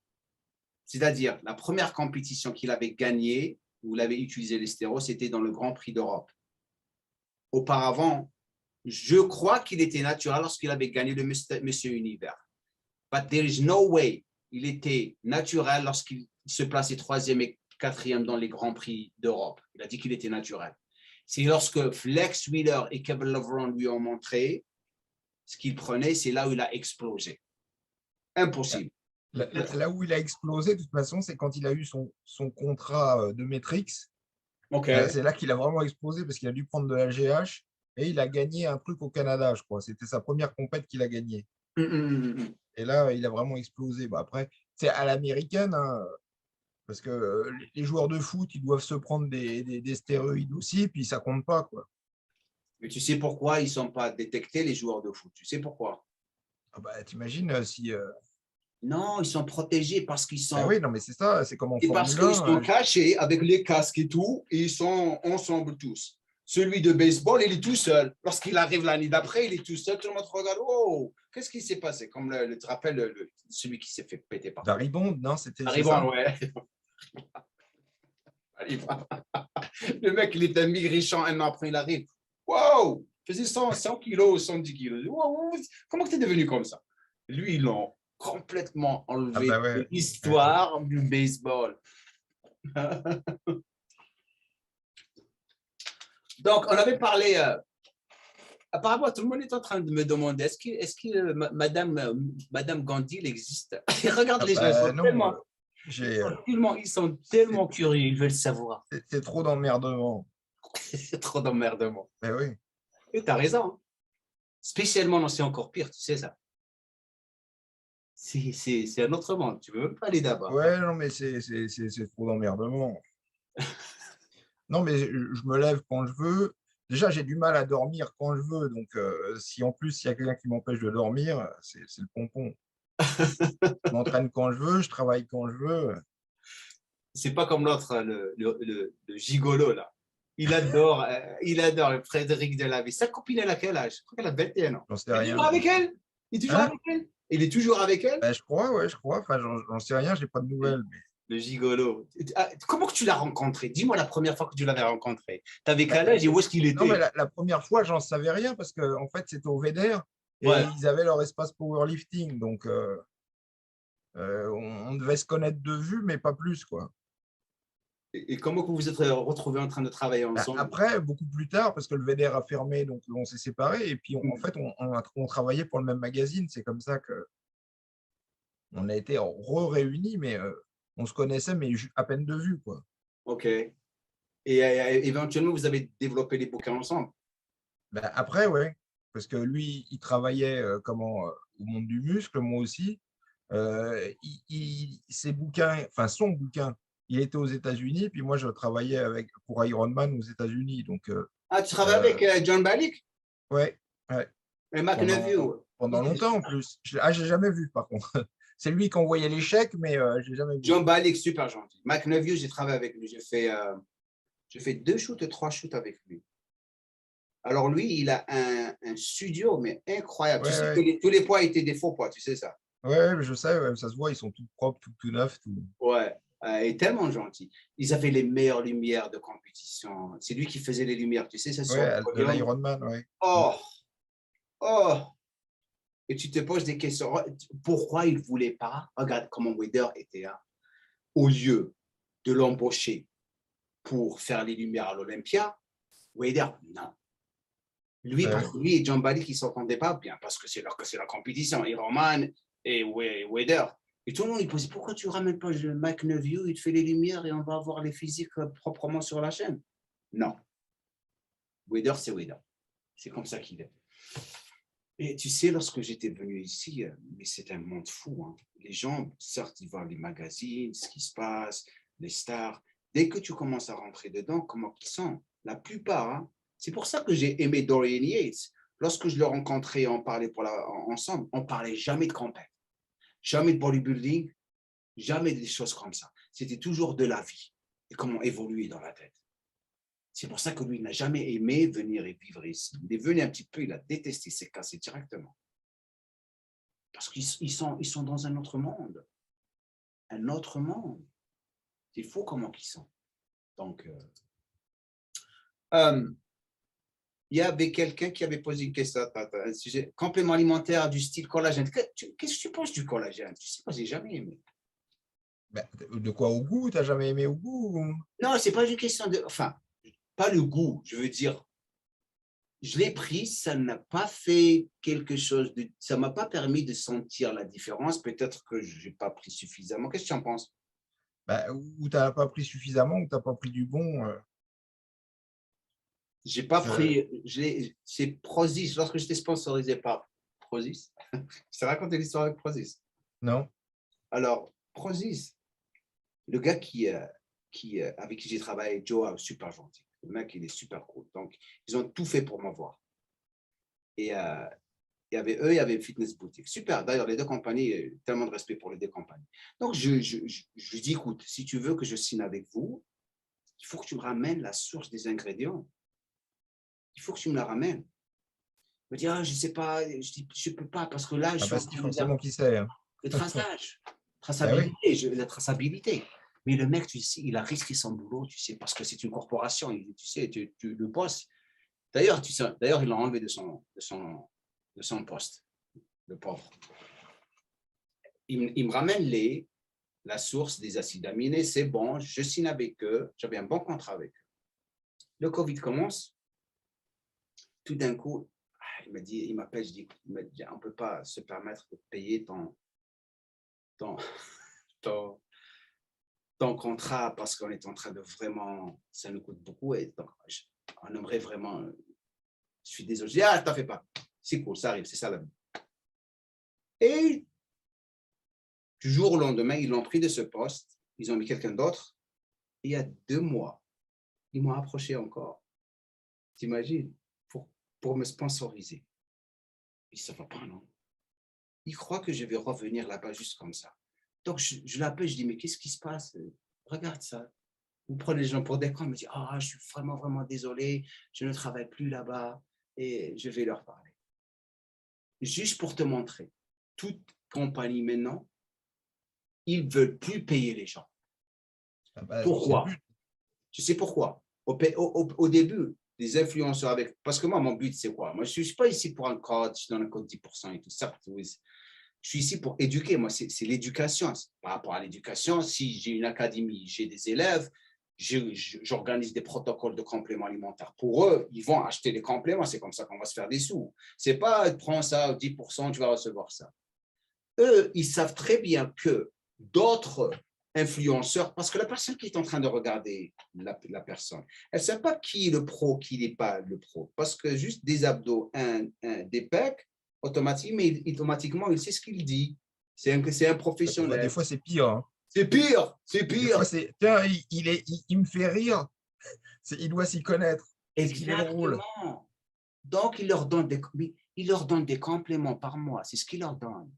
C'est-à-dire, la première compétition qu'il avait gagnée, où il avait utilisé les stéroïdes, c'était dans le Grand Prix d'Europe. Auparavant, je crois qu'il était naturel lorsqu'il avait gagné le Monsieur Univers. But there is no way il était naturel lorsqu'il se plaçait 3e et 4e dans les Grands Prix d'Europe. Il a dit qu'il était naturel. C'est lorsque Flex Wheeler et Kevin Loveron lui ont montré ce qu'il prenait, c'est là où il a explosé. Impossible. Là où il a explosé, de toute façon, c'est quand il a eu son contrat de Matrix. Okay. C'est là qu'il a vraiment explosé parce qu'il a dû prendre de la GH et il a gagné un truc au Canada, je crois. C'était sa première compète qu'il a gagnée. Et là, il a vraiment explosé. Bon, après, c'est à l'américaine, hein, parce que les joueurs de foot, ils doivent se prendre des stéroïdes aussi, puis ça compte pas, quoi. Mais tu sais pourquoi ils ne sont pas détectés, les joueurs de foot? Tu sais pourquoi? Ah bah, t'imagines si... Non, ils sont protégés parce qu'ils sont... Ah oui, non, mais c'est ça, c'est comme en Et parce Formule qu'ils 1. sont cachés avec les casques et tout, et ils sont ensemble tous. Celui de baseball, il est tout seul. Lorsqu'il arrive l'année d'après, il est tout seul. Tout le monde regarde. Oh, qu'est-ce qui s'est passé? Comme tu te rappelles celui qui s'est fait péter par Barry Bond, non? C'était Barry Bond, ouais. Le mec, il était maigrichon. Un an après, il arrive. Wow! Il faisait 100 kilos, 110 kilos. Wow, comment tu es devenu comme ça? Lui, ils l'ont complètement enlevé de l'histoire du baseball. Donc, on avait parlé, apparemment, tout le monde est en train de me demander, est-ce que Madame Gandhi existe? Regarde les gens, ils sont tellement curieux, ils veulent savoir. C'est trop d'emmerdement. C'est trop d'emmerdement. Mais oui. Et tu as raison. Spécialement, non, c'est encore pire, tu sais ça. C'est un autre monde, tu ne veux même pas aller d'abord. Ouais, non, mais c'est trop d'emmerdement. Non, mais je me lève quand je veux. Déjà, j'ai du mal à dormir quand je veux. Donc, si en plus, il y a quelqu'un qui m'empêche de dormir, c'est le pompon. Je m'entraîne quand je veux, je travaille quand je veux. C'est pas comme l'autre, le gigolo, là. Il adore Frédéric Delavier. Sa copine, elle a quel âge? Je crois qu'elle a 21 ans. J'en sais rien. Il est toujours avec elle? Il est toujours avec elle? Il est toujours avec elle? Ben, je crois, ouais, je crois. Enfin, j'en sais rien, je n'ai pas de nouvelles. Mais... Le gigolo. Ah, comment que tu l'as rencontré? Dis-moi la première fois que tu l'avais rencontré. Tu avais Ben, quel âge et où est-ce qu'il non, mais était? la première fois, j'en savais rien parce que en fait, c'était au VEDER et Ouais. ils avaient leur espace powerlifting. Donc, on devait se connaître de vue, mais pas plus, quoi. Et comment que vous vous êtes retrouvés en train de travailler Ben, ensemble? après, beaucoup plus tard, parce que le VEDER a fermé, donc on s'est séparés. Et puis, en fait, on travaillait pour le même magazine. C'est comme ça que on a été réunis, mais on se connaissait, mais à peine de vue, quoi. OK. Et éventuellement, vous avez développé les bouquins ensemble? Ben, après, ouais, parce que lui, il travaillait au monde du muscle, moi aussi. Ses bouquins, enfin son bouquin, il était aux États-Unis, puis moi, je travaillais pour Ironman aux États-Unis. Donc, Ah, tu travailles euh, avec John Balik ouais, ouais, et Mac pendant, Neville. pendant longtemps en plus. J'ai jamais vu, par contre. C'est lui qui envoyait les chèques, mais j'ai jamais vu. John Balik, super gentil. Mac Neville, j'ai travaillé avec lui. J'ai fait 2 shoots, 3 shoots avec lui. Alors lui, il a un studio, mais incroyable. Tu Ouais, sais que ouais, tous les poids étaient des faux poids, tu sais ça? ouais, je sais, ouais, ça se voit, ils sont tout propres, tout neufs, tout. Ouais, et tellement gentil. Ils avaient les meilleures lumières de compétition. C'est lui qui faisait les lumières, tu sais, ça sur le Ouais, de podium. l'Ironman, ouais. Oh, oh. Et tu te poses des questions. Pourquoi il ne voulait pas? Regarde comment Weder était là. Au lieu de l'embaucher pour faire les lumières à l'Olympia, Weder, non. Lui, parce Ouais. que lui et John Bally qui ne s'entendaient pas bien, parce que c'est la compétition. Et Roman et Weder. Et tout le monde, il posait, pourquoi tu ne ramènes pas Mike Neville, il te fait les lumières et on va avoir les physiques proprement sur la chaîne? Non. Weder, c'est Weder. C'est comme ça qu'il est. Et tu sais, lorsque j'étais venu ici, mais c'est un monde fou. Hein. Les gens, certes, ils voient les magazines, ce qui se passe, les stars. Dès que tu commences à rentrer dedans, comment ils sont? La plupart. Hein. C'est pour ça que j'ai aimé Dorian Yates. Lorsque je le rencontrais, on parlait ensemble, on parlait jamais de compète, jamais de bodybuilding, jamais des choses comme ça. C'était toujours de la vie et comment évoluer dans la tête. C'est pour ça que lui n'a jamais aimé venir et vivre ici. Il est venu un petit peu, il a détesté, il s'est cassé directement. Parce qu'ils sont dans un autre monde. Un autre monde. C'est fou comment ils sont. Donc, il y avait quelqu'un qui avait posé une question, un sujet, complément alimentaire du style collagène. Qu'est-ce que tu penses du collagène? Tu sais pas, j'ai jamais aimé. Ben, de quoi au goût? T'as jamais aimé au goût? Non, c'est pas une question de... Enfin, pas le goût, je veux dire, je l'ai pris, ça n'a pas fait quelque chose de... Ça ne m'a pas permis de sentir la différence. Peut-être que je n'ai pas pris suffisamment. Qu'est-ce que tu en penses? Ben, ou t'as pas pris suffisamment, ou t'as pas pris du bon. J'ai pas pris... C'est Prozis. Lorsque j'étais sponsorisé par Prozis, je t'ai raconté l'histoire avec Prozis. Non? Alors, Prozis, le gars avec qui j'ai travaillé, Joe, super gentil. Le mec, il est super cool. Donc, ils ont tout fait pour m'avoir. Et il y avait une fitness boutique. Super. D'ailleurs, les deux compagnies, tellement de respect pour les deux compagnies. Donc, je lui dis, écoute, si tu veux que je signe avec vous, il faut que tu me ramènes la source des ingrédients. Il faut que tu me la ramènes. Il me dit, ah, je ne sais pas. Je dis, je ne peux pas parce que là, je Ah suis bah en si, train de faire forcément qui sait. Hein. le traçage. Ben oui. La traçabilité. Mais le mec, tu sais, il a risqué son boulot, tu sais, parce que c'est une corporation. Tu sais, le boss. D'ailleurs, il l'a enlevé de son poste, le pauvre. Il me ramène la source des acides aminés, c'est bon, je signe avec eux, j'avais un bon contrat avec eux. Le Covid commence, tout d'un coup, il m'appelle, je dis, on ne peut pas se permettre de payer ton, ton contrat parce qu'on est en train de vraiment, ça nous coûte beaucoup et donc, on aimerait vraiment, je suis désolé, je dis, ah, t'en fais pas, c'est cool, ça arrive, c'est ça la vie. Et du jour au lendemain, ils l'ont pris de ce poste, ils ont mis quelqu'un d'autre. Et il y a 2 mois, ils m'ont approché encore. T'imagines? Pour me sponsoriser. Et ça ne va pas, non? Ils croient que je vais revenir là-bas juste comme ça. Donc, je l'appelle, je dis, mais qu'est-ce qui se passe? Regarde ça. Vous prenez les gens pour des cons, me dit, ah, je suis vraiment, vraiment désolé, je ne travaille plus là-bas et je vais leur parler. Juste pour te montrer, tout compagnies maintenant, ils ne veulent plus payer les gens. Bah, Pourquoi? Tu sais pourquoi? Au début, les influenceurs parce que moi, mon but, c'est quoi? Moi, je ne suis pas ici pour un code, je donne un code 10% et tout ça. Je suis ici pour éduquer. Moi, c'est l'éducation. Par rapport à l'éducation, si j'ai une académie, j'ai des élèves, j'organise des protocoles de compléments alimentaires. Pour eux, ils vont acheter des compléments. C'est comme ça qu'on va se faire des sous. Ce n'est pas, prends ça, 10%, tu vas recevoir ça. Eux, ils savent très bien que d'autres influenceurs, parce que la personne qui est en train de regarder la personne, elle ne sait pas qui est le pro, qui n'est pas le pro. Parce que juste des abdos, des pecs, automatiquement, il sait ce qu'il dit. C'est un professionnel. Des fois, c'est pire. Hein. C'est pire, c'est pire. Des fois, tiens, il me fait rire. Il doit s'y connaître. Exactement. Donc, il leur donne des compléments par mois. C'est ce qu'il leur donne.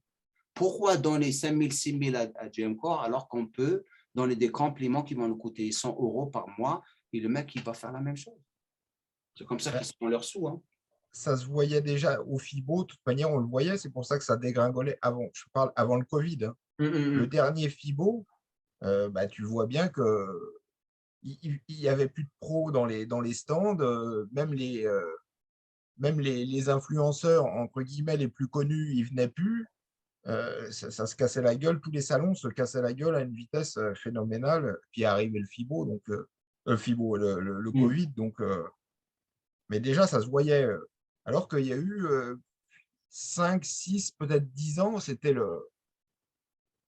Pourquoi donner 5 000, 6 000 à GMCore alors qu'on peut donner des compléments qui vont nous coûter 100 € par mois et le mec, il va faire la même chose. C'est comme ça qu'ils se font leurs sous. Hein. Ça se voyait déjà au FIBO, de toute manière, on le voyait, c'est pour ça que ça dégringolait avant. Je parle avant le Covid. Hein. Le dernier FIBO, tu vois bien que il y avait plus de pros dans les stands, même les influenceurs, entre guillemets, les plus connus, ils venaient plus. Ça se cassait la gueule, tous les salons se cassaient la gueule à une vitesse phénoménale. Puis arrivait le FIBO, donc le Covid, donc mais déjà ça se voyait. Alors qu'il y a eu 5, 6, peut-être 10 ans, c'était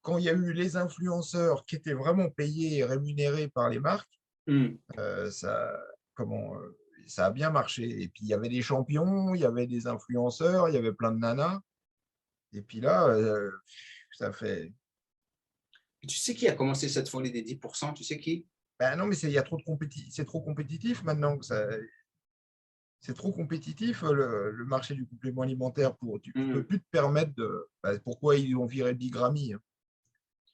quand il y a eu les influenceurs qui étaient vraiment payés et rémunérés par les marques, ça, ça a bien marché. Et puis il y avait des champions, il y avait des influenceurs, il y avait plein de nanas. Et puis là, ça fait. Tu sais qui a commencé cette folie des 10%? Tu sais qui? Ben non, mais il y a trop de c'est trop compétitif maintenant. C'est trop compétitif, le marché du complément alimentaire. Tu ne peux plus te permettre de. Pourquoi ils ont viré Bigrami? Hein.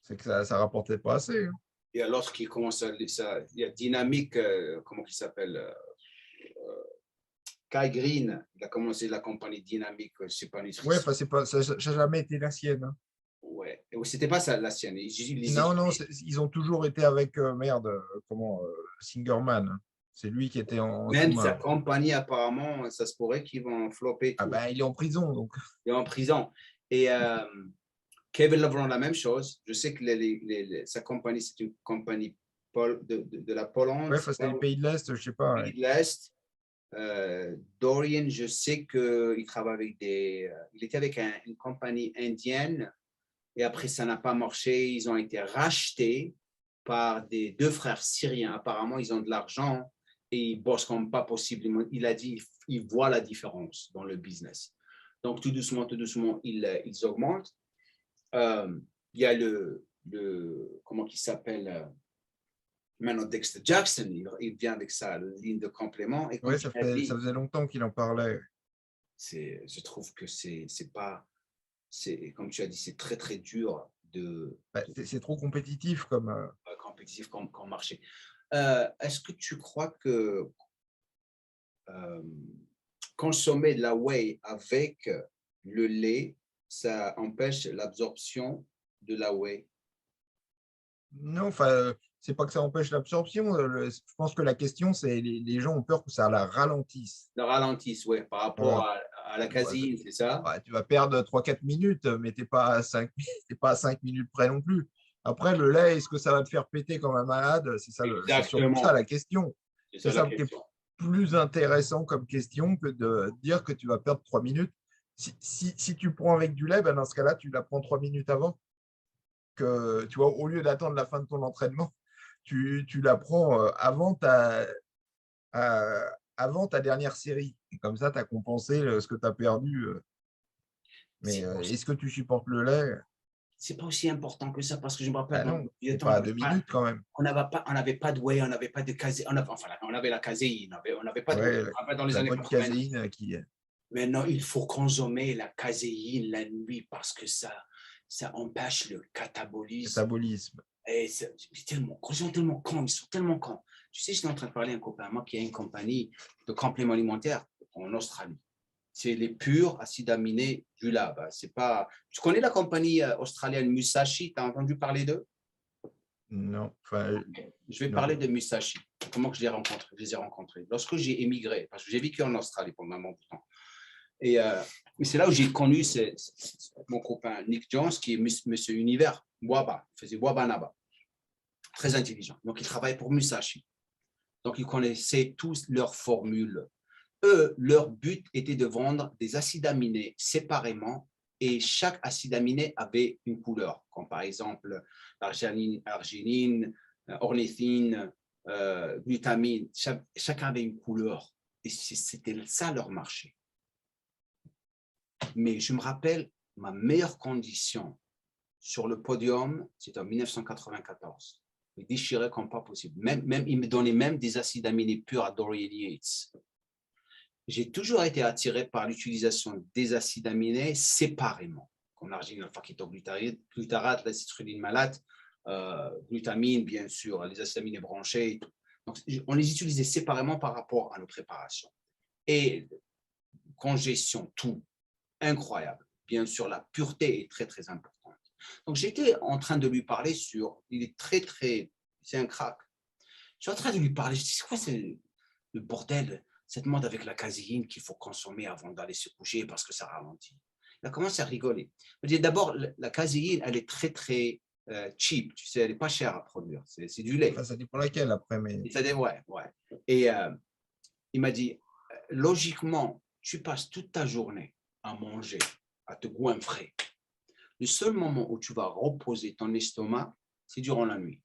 C'est que ça ne rapportait pas assez. Hein. Et alors qu'il commence il y a Dynamique, comment il s'appelle? Kai Green, il a commencé la compagnie Dynamique, je ne sais pas. Ouais, ça n'a jamais été la sienne. Hein. Ouais, c'était pas ça la sienne. Non, ils ont toujours été avec, Singerman. Hein. C'est lui qui était en même sa compagnie, apparemment, ça se pourrait qu'ils vont flopper. Ah ben, il est en prison, donc. Il est en prison. Et Kevin Love, la même chose. Je sais que sa compagnie, c'est une compagnie de la Pologne. Ouais, c'est les pays de l'Est, je ne sais pas. Pays de l'Est. Dorian, je sais qu'il travaille avec il était avec une compagnie indienne et après ça n'a pas marché. Ils ont été rachetés par deux frères syriens. Apparemment, ils ont de l'argent et ils bossent comme pas possible. Il a dit il voit la différence dans le business. Donc tout doucement, ils augmentent. Il y a comment il s'appelle maintenant Dexter Jackson, il vient avec sa ligne de complément. Oui, ça faisait longtemps qu'il en parlait. Je trouve que c'est pas, comme tu as dit, c'est très, très dur de... c'est trop compétitif comme... compétitif comme marché. Est-ce que tu crois que consommer de la whey avec le lait, ça empêche l'absorption de la whey? Non, c'est pas que ça empêche l'absorption. Je pense que la question, c'est les gens ont peur que ça la ralentisse. La ralentisse, oui, par rapport à la caséine, c'est ça? Tu vas perdre 3-4 minutes, mais tu n'es pas à 5 minutes près non plus. Après, le lait, est-ce que ça va te faire péter comme un malade? C'est surtout ça la question. C'est ça qui est plus intéressant comme question que de dire que tu vas perdre 3 minutes. Si tu prends avec du lait, dans ce cas-là, tu la prends 3 minutes avant. Que, tu vois, au lieu d'attendre la fin de ton entraînement, tu la prends avant ta dernière série. Et comme ça, tu as compensé ce que tu as perdu. Mais est-ce que tu supportes le lait? C'est pas aussi important que ça parce que je me rappelle. Non, pas à 2 minutes quand même. On n'avait pas de whey, on n'avait pas de caséine. On avait la caséine, on n'avait pas de whey. Dans les années 80. Caséine Maintenant, il faut consommer la caséine la nuit parce que ça empêche le catabolisme. Et ils sont tellement cons. Tu sais, je suis en train de parler à un copain à moi qui a une compagnie de compléments alimentaires en Australie. C'est les purs acides aminés du lab. C'est pas... Tu connais la compagnie australienne Musashi? Tu as entendu parler d'eux? Non, je vais non. parler de Musashi. Comment je les ai rencontrés lorsque j'ai émigré, parce que j'ai vécu en Australie pendant un moment de temps. Et c'est là où j'ai connu mon copain Nick Jones, qui est Monsieur Univers, Waba. Il faisait Wabanaba. Très intelligent. Donc, il travaille pour Musashi. Donc, ils connaissaient tous leurs formules. Eux, leur but était de vendre des acides aminés séparément et chaque acide aminé avait une couleur, comme par exemple arginine, ornithine, glutamine. Chacun avait une couleur et c'était ça leur marché. Mais je me rappelle, ma meilleure condition sur le podium, c'était en 1994. Il déchirait comme pas possible. Il me donnait même des acides aminés purs à Dorian Yates. J'ai toujours été attiré par l'utilisation des acides aminés séparément, comme l'arginine alpha-kétoglutarate, l'acétyline malate, glutamine, bien sûr, les acides aminés branchés. Et tout. Donc, on les utilisait séparément par rapport à nos préparations. Et congestion, tout, incroyable. Bien sûr, la pureté est très, très importante. Donc, j'étais en train de lui parler il est très, très, c'est un crack. Je suis en train de lui parler, je dis, c'est quoi le bordel, cette mode avec la caséine qu'il faut consommer avant d'aller se coucher parce que ça ralentit. Il a commencé à rigoler. Je dis, d'abord, la caséine, elle est très, très cheap, tu sais, elle n'est pas chère à produire, c'est du lait. Enfin, ça dépend laquelle après, mais... Ouais. Et il m'a dit, logiquement, tu passes toute ta journée à manger, à te goinfrer. Le seul moment où tu vas reposer ton estomac, c'est durant la nuit.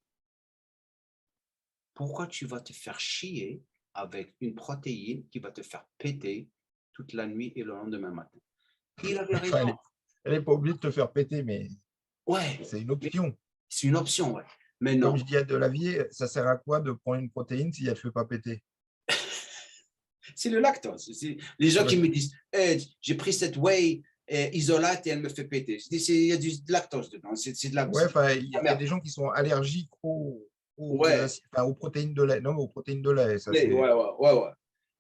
Pourquoi tu vas te faire chier avec une protéine qui va te faire péter toute la nuit et le lendemain matin? Il avait raison. Enfin, elle n'est pas obligée de te faire péter, mais ouais, c'est une option. C'est une option, ouais. Mais non. Comme je dis à Delavier, ça sert à quoi de prendre une protéine si elle ne te fait pas péter? C'est le lactose. Les gens qui me disent hey, j'ai pris cette whey isolate et elle me fait péter. Je dis il y a du lactose dedans. C'est de la. Ouais, il y a des gens qui sont allergiques aux protéines de lait. Non, mais aux protéines de lait. Ça, ouais.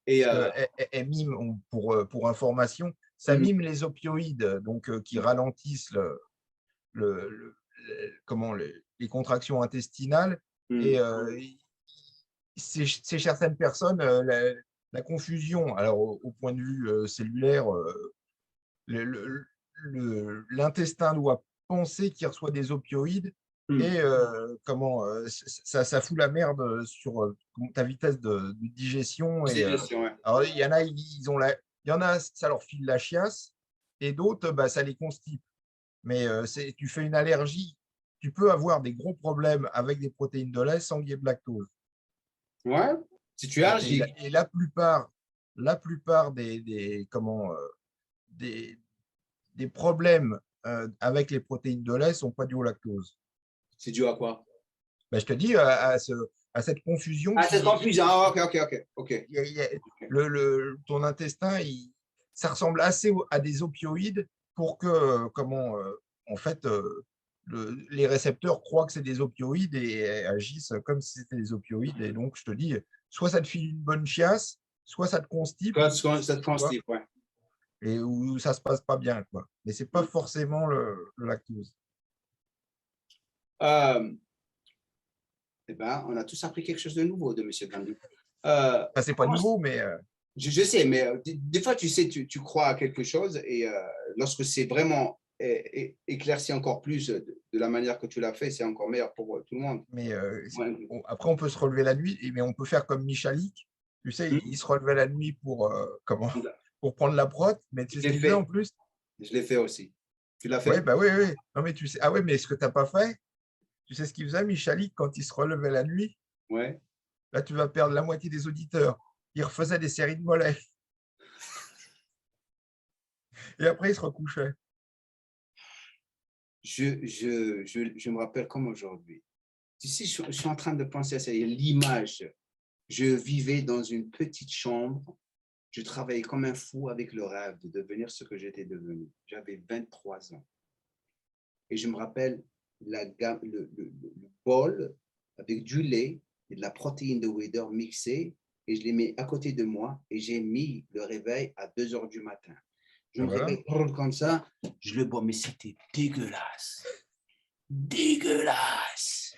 Et elle mime, pour information, ça mime les opioïdes, donc qui ralentissent les contractions intestinales. Et chez certaines personnes, la confusion, alors au point de vue cellulaire, l'intestin doit penser qu'il reçoit des opioïdes et ça fout la merde sur ta vitesse de digestion. Et, alors, il y en a, il y en a, ça leur file la chiasse et d'autres, ça les constipe. Mais tu fais une allergie, tu peux avoir des gros problèmes avec des protéines de lait sans qu'il y ait de lactose. Ouais, si tu es allergique. Et la plupart des problèmes avec les protéines de lait ne sont pas dus au lactose. C'est dû à quoi? Je te dis à cette confusion. Cette confusion, ok. Ton intestin, ça ressemble assez à des opioïdes pour que, en fait, les récepteurs croient que c'est des opioïdes et agissent comme si c'était des opioïdes. Et donc, je te dis, soit ça te file une bonne chiasse, soit ça te constipe. Ça te constipe, ouais. Et où ça se passe pas bien, quoi. Mais c'est pas forcément le lactose. On a tous appris quelque chose de nouveau de M. Gandhi. C'est pas nouveau, mais... Je sais, mais des fois, tu sais, tu crois à quelque chose et lorsque c'est vraiment éclairci encore plus de la manière que tu l'as fait, c'est encore meilleur pour tout le monde. Mais après, on peut se relever la nuit, mais on peut faire comme Michalik. Tu sais, il se relevait la nuit pour prendre la prot, mais tu sais ce qu'il fait en plus? Je l'ai fait aussi. Tu l'as fait? Oui. Non, mais tu sais, ah ouais, mais ce que tu n'as pas fait, tu sais ce qu'il faisait, Michalik, quand il se relevait la nuit? Ouais. Là, tu vas perdre la moitié des auditeurs. Il refaisait des séries de mollets. Et après, il se recouchait. Je me rappelle comme aujourd'hui. Tu sais, je suis en train de penser à ça. Il y a l'image. Je vivais dans une petite chambre. Je travaillais comme un fou avec le rêve de devenir ce que j'étais devenu. J'avais 23 ans. Et je me rappelle le bol avec du lait et de la protéine de Weider mixée et je les mets à côté de moi et j'ai mis le réveil à 2 heures du matin. Je me Voilà. réveille comme ça, je le bois, mais c'était dégueulasse. Dégueulasse.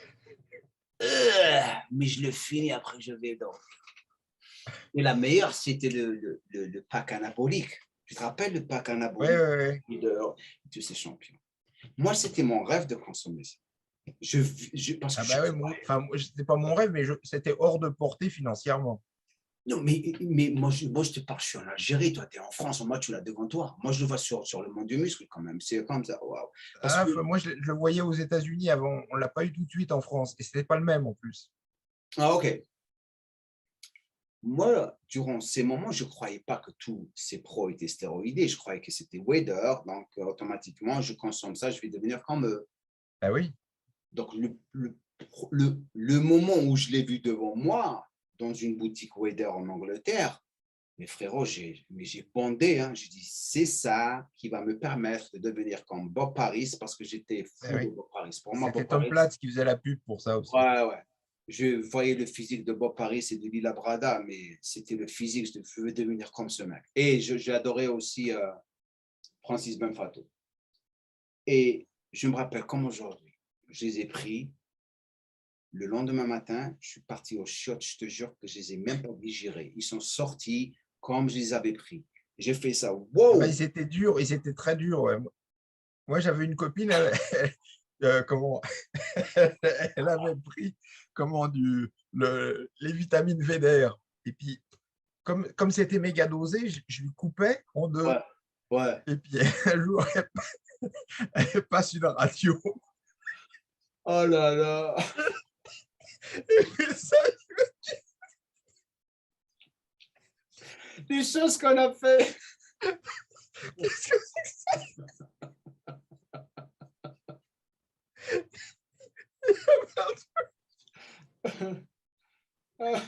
Mais je le finis après, je vais dormir. Et la meilleure, c'était le pack anabolique. Tu te rappelles le pack anabolique? Ouais. Tous ces champions. Moi, c'était mon rêve de consommer ça. Parce que Ah bah ouais, enfin, c'était pas mon rêve, mais c'était hors de portée financièrement. Non, mais moi, je te parle, je suis en Algérie, toi, tu es en France, moi, tu l'as devant toi. Moi, je le vois sur le monde du muscle quand même. C'est comme ça, waouh. Ah, moi, je le voyais aux États-Unis avant. On ne l'a pas eu tout de suite en France. Et ce n'était pas le même en plus. Ah, ok. Moi, durant ces moments, je ne croyais pas que tous ces pros étaient stéroïdés. Je croyais que c'était Wader. Donc, automatiquement, je consomme ça, je vais devenir comme eux. Ah oui. Donc, le moment où je l'ai vu devant moi, dans une boutique Wader en Angleterre, mes frérots, j'ai bondé. Hein. J'ai dit, c'est ça qui va me permettre de devenir comme Bob Paris parce que j'étais fou de Bob Paris. Pour moi, C'était Bob Tom Paris. Platz qui faisait la pub pour ça aussi. Ouais. Je voyais le physique de Bob Paris et de Lila Brada, mais c'était le physique, je veux devenir comme ce mec. Et j'ai adoré aussi Francis Benfato. Et je me rappelle comme aujourd'hui, je les ai pris. Le lendemain matin, je suis parti au shot, je te jure que je les ai même pas digérés. Ils sont sortis comme je les avais pris. J'ai fait ça. Ah bah, Wow! ils étaient durs, ils étaient très durs. Ouais. Moi, j'avais une copine, comment, elle avait pris les vitamines VDR. Et puis, comme c'était méga dosé, je lui coupais en deux. Ouais. Et puis, un jour, elle passe une radio. Oh là là! Et puis ça, Les choses qu'on a fait! qu'est-ce que c'est que ça?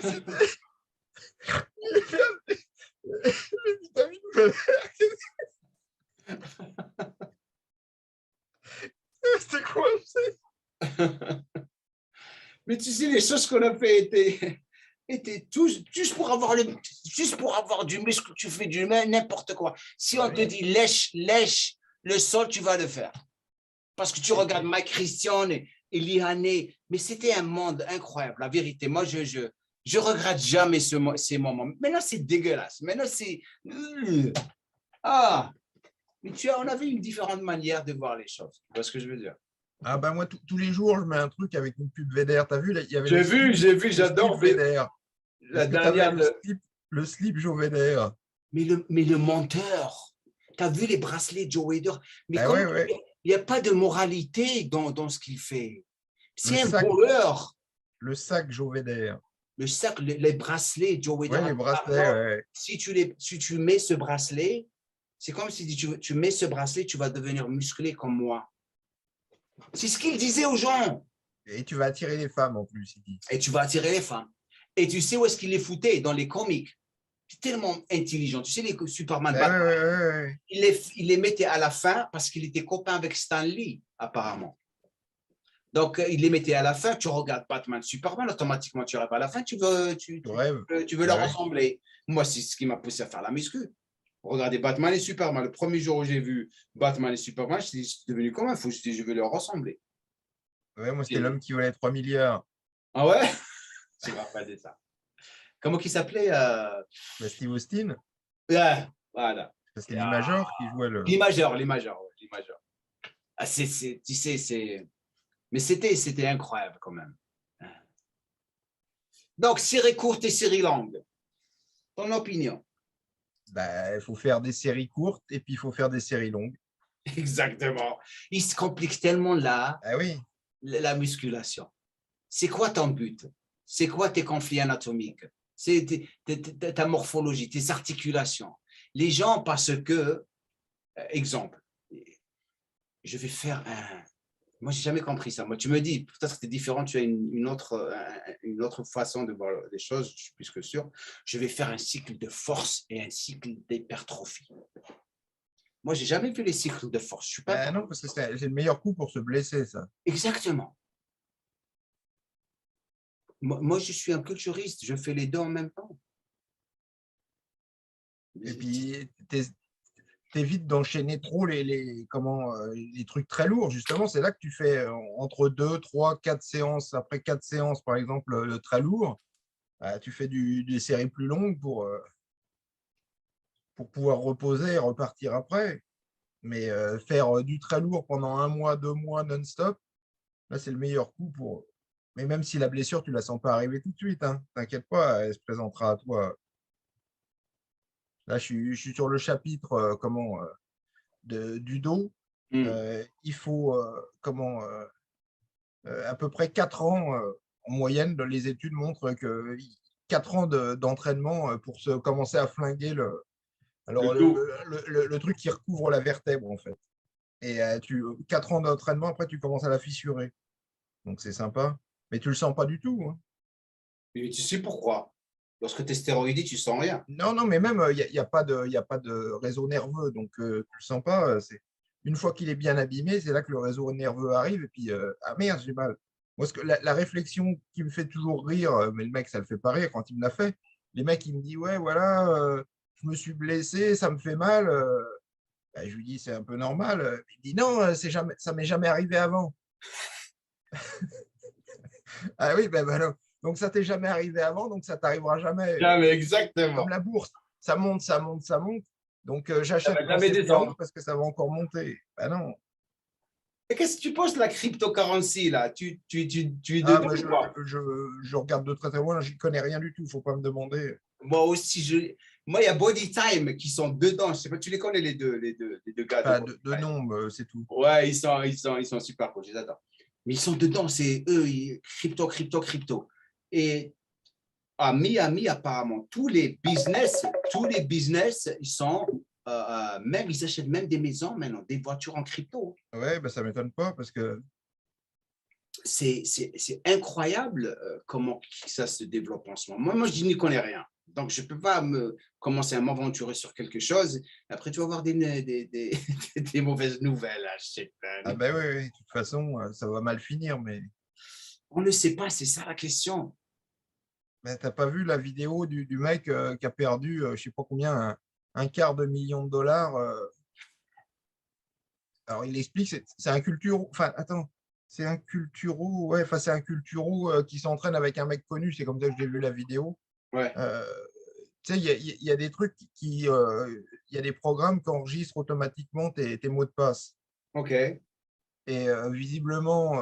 C'était les vitamines VDR. C'était quoi? Mais tu sais, les choses qu'on a fait étaient juste pour avoir du muscle, tu fais du n'importe quoi. Si on te dit lèche le sol, tu vas le faire. Parce que tu regardes Mike Christian et Lihané, mais c'était un monde incroyable, la vérité. Moi, je regrette jamais ces moments. Maintenant, c'est dégueulasse. Maintenant, c'est... Ah, mais on avait une différente manière de voir les choses. Tu vois ce que je veux dire? Ah bah moi, tous les jours, je mets un truc avec une pub VDR. T'as vu, il y avait J'ai vu, j'adore VDR. la Est-ce que tu avais dernière. le slip Joe VDR? Mais le menteur, tu as vu les bracelets Joe Wader? Mais Ah comme ouais. il n'y a pas de moralité dans ce qu'il fait. Le C'est un sac, voleur. le sac Joe VDR. Le sac, les bracelets Joe Wader. Ouais, les bracelets, ouais. Si tu mets ce bracelet, c'est comme si tu mets ce bracelet, tu vas devenir musclé comme moi. C'est ce qu'il disait aux gens. Et tu vas attirer les femmes en plus, il dit. Et tu vas attirer les femmes. Et tu sais où est-ce qu'il les foutait? Dans les comics. C'est tellement intelligent. Tu sais, les Superman, Ouais. il les mettait à la fin parce qu'il était copain avec Stan Lee, apparemment. Donc, il les mettait à la fin. Tu regardes Batman, Superman, automatiquement, tu rêves à la fin, tu veux leur ressembler. Moi, c'est ce qui m'a poussé à faire la muscu. Regardez Batman et Superman. Le premier jour où j'ai vu Batman et Superman, je suis devenu comme un fou. Je veux leur ressembler. Ouais, moi, c'était l'homme qui valait 3 milliards. Ah ouais? Je ne me rappelle de ça. Comment il s'appelait Steve Austin. Yeah, voilà. C'est l'imageur qui jouait le. L'imageur. Ah, tu sais, c'est. Mais c'était incroyable quand même. Donc, série courte et série longue. Ton opinion? Bah, il faut faire des séries courtes et puis il faut faire des séries longues. Exactement. Il se complique tellement là, Ah oui. la musculation. C'est quoi ton but? C'est quoi tes conflits anatomiques? C'est ta morphologie, tes articulations. Les gens, parce que, exemple, je vais faire un. Moi, j'ai jamais compris ça. Moi, tu me dis, peut-être que tu es différent, tu as une autre façon de voir les choses, je suis plus que sûr. Je vais faire un cycle de force et un cycle d'hypertrophie. Moi, j'ai jamais vu les cycles de force. Je suis pas. Non, parce que c'est le meilleur coup pour se blesser, ça. Exactement. Moi, je suis un culturiste. Je fais les deux en même temps. Et puis, t'évites d'enchaîner trop les trucs très lourds. Justement, c'est là que tu fais entre 2, 3, 4 séances. Après 4 séances, par exemple, le très lourd, tu fais des séries plus longues pour pouvoir reposer et repartir après. Mais faire du très lourd pendant 1 mois, 2 mois non-stop, là, c'est le meilleur coup pour. Mais même si la blessure, tu ne la sens pas arriver tout de suite, hein, t'inquiète pas, elle se présentera à toi. Là, je suis sur le chapitre du dos. Il faut à peu près 4 ans en moyenne. Les études montrent que 4 ans d'entraînement pour commencer à flinguer Le dos. le truc qui recouvre la vertèbre, en fait. Et 4 ans d'entraînement, après, tu commences à la fissurer. Donc, c'est sympa. Mais tu ne le sens pas du tout, hein. Mais tu sais pourquoi? Lorsque tu es stéroïdé, tu sens rien. Non, non, mais même, il n'y a pas de réseau nerveux. Donc, tu ne le sens pas. Une fois qu'il est bien abîmé, c'est là que le réseau nerveux arrive. Et puis, ah merde, j'ai mal. Moi, la réflexion qui me fait toujours rire, mais le mec, ça ne le fait pas rire quand il me l'a fait. Les mecs, ils me disent, ouais, voilà, je me suis blessé, ça me fait mal. Ben, je lui dis, c'est un peu normal. Il dit, non, ça m'est jamais arrivé avant. Ah oui, ben voilà. Donc ça t'est jamais arrivé avant, donc ça t'arrivera jamais. Jamais, Comme exactement. la bourse, ça monte, ça monte, ça monte. Donc Ça j'achète va quand jamais c'est bien haut descendre. parce que ça va encore monter. Ben non. Et qu'est-ce que tu penses de la cryptocurrency, là? Tu es Ah, dedans moi, ou pas? je regarde de très très loin, j'y connais rien du tout, faut pas me demander. Moi aussi, moi, il y a Body Time qui sont dedans. Je sais pas, tu les connais, les deux gars de Enfin, Body de Time. nom, c'est tout. Ouais, ils sont super cool, je les adore. Mais ils sont dedans, c'est eux, crypto. Et à Miami, apparemment, tous les business, ils sont, même, ils achètent même des maisons maintenant, des voitures en crypto. Ouais, ben ça m'étonne pas parce que C'est incroyable comment ça se développe en ce moment. Moi, je n'y connais rien. Donc, je ne peux pas commencer à m'aventurer sur quelque chose. Après, tu vas avoir des mauvaises nouvelles. Hein, je sais pas. ah ben oui, de toute façon, ça va mal finir, mais On ne sait pas, c'est ça la question. t'as pas vu la vidéo du mec qui a perdu, je sais pas combien, un quart de million de dollars. Alors, il explique, c'est un culturo. Enfin, attends, c'est un culturo. Ouais, enfin, c'est un culturo qui s'entraîne avec un mec connu. C'est comme ça que j'ai vu la vidéo. Ouais, Euh, Tu sais, il y a des trucs il y a des programmes qui enregistrent automatiquement tes mots de passe. ok. Et visiblement,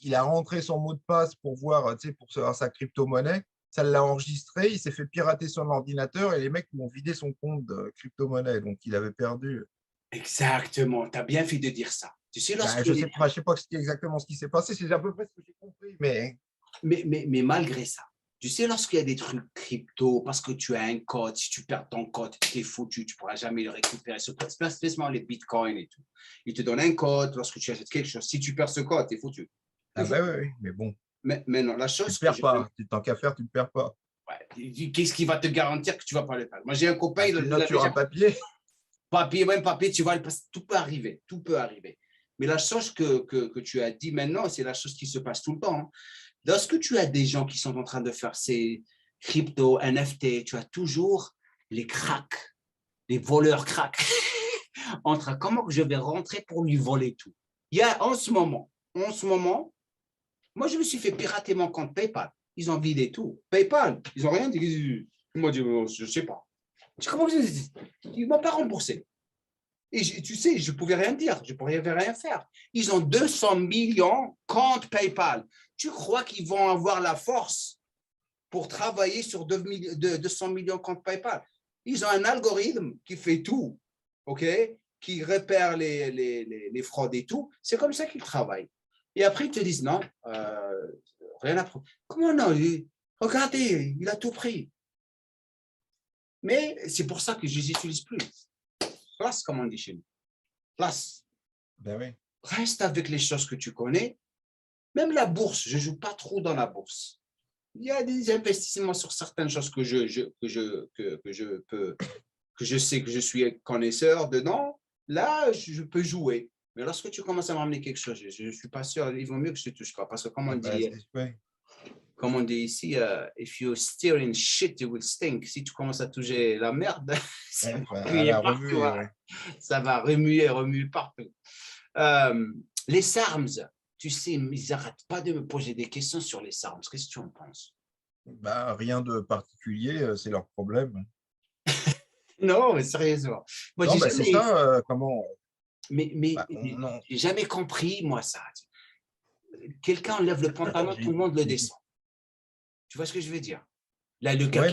il a rentré son mot de passe pour voir, tu sais, pour savoir sa crypto-monnaie. Ça l'a enregistré, il s'est fait pirater son ordinateur et les mecs lui ont vidé son compte de crypto-monnaie. Donc, il avait perdu. Exactement. Tu as bien fait de dire ça. Tu sais, Ben, lorsque je sais pas exactement ce qui s'est passé, c'est à peu près ce que j'ai compris, mais mais malgré ça, tu sais, lorsqu'il y a des trucs crypto, parce que tu as un code, si tu perds ton code, tu es foutu, tu ne pourras jamais le récupérer, spécialement les bitcoins et tout. Ils te donnent un code lorsque tu achètes quelque chose. Si tu perds ce code, tu es foutu. ah ben oui, oui, mais bon, Mais non, la tu le chose que perds je pas. Tant qu'à faire, tu le perds pas. ouais, qu'est-ce qui va te garantir que tu ne vas pas le perdre? Moi, j'ai un copain, Ah, il tu le a notes sur déjà un papier. papier, même papier, tu vas le passer. Tout peut arriver, tout peut arriver. Mais la chose que tu as dit maintenant, c'est la chose qui se passe tout le temps. Hein. Lorsque tu as des gens qui sont en train de faire ces crypto, NFT, tu as toujours les cracks, les voleurs cracks. Entre comment je vais rentrer pour lui voler tout. Il y a en ce moment, moi je me suis fait pirater mon compte PayPal. Ils ont vidé tout. PayPal, ils n'ont rien dit. Ils m'ont dit, je ne sais pas. Ils ne m'ont pas remboursé. Et tu sais, je ne pouvais rien dire, je ne pouvais rien faire. Ils ont 200 millions compte PayPal. Tu crois qu'ils vont avoir la force pour travailler sur 200 millions compte PayPal? Ils ont un algorithme qui fait tout, OK? Qui repère les fraudes et tout. C'est comme ça qu'ils travaillent. Et après, ils te disent non, rien à prendre. Comment non? Regardez, il a tout pris. Mais c'est pour ça que je ne les utilise plus. Place, comme on dit chez nous. Place. Ben oui. Reste avec les choses que tu connais. Même la bourse, je ne joue pas trop dans la bourse. Il y a des investissements sur certaines choses que je sais que je suis connaisseur dedans. Là, je peux jouer. Mais lorsque tu commences à m'amener quelque chose, je ne suis pas sûr. Il vaut mieux que je ne touche pas. Parce que, comme on Ah ben, dit, ouais. comme on dit ici, if you steer in shit, you will stink. Si tu commences à toucher la merde, ça va remuer partout. Ouais. Ça va remuer partout. Les SARMs, tu sais, ils n'arrêtent pas de me poser des questions sur les SARMs. Qu'est-ce que tu en penses? Bah, rien de particulier, c'est leur problème. Non, mais sérieusement. Moi, non, bah, c'est ça, comment... Mais bah, j'ai jamais compris, moi, ça. Quelqu'un lève le pantalon, tout le monde le descend. Tu vois ce que je veux dire? Là, le gars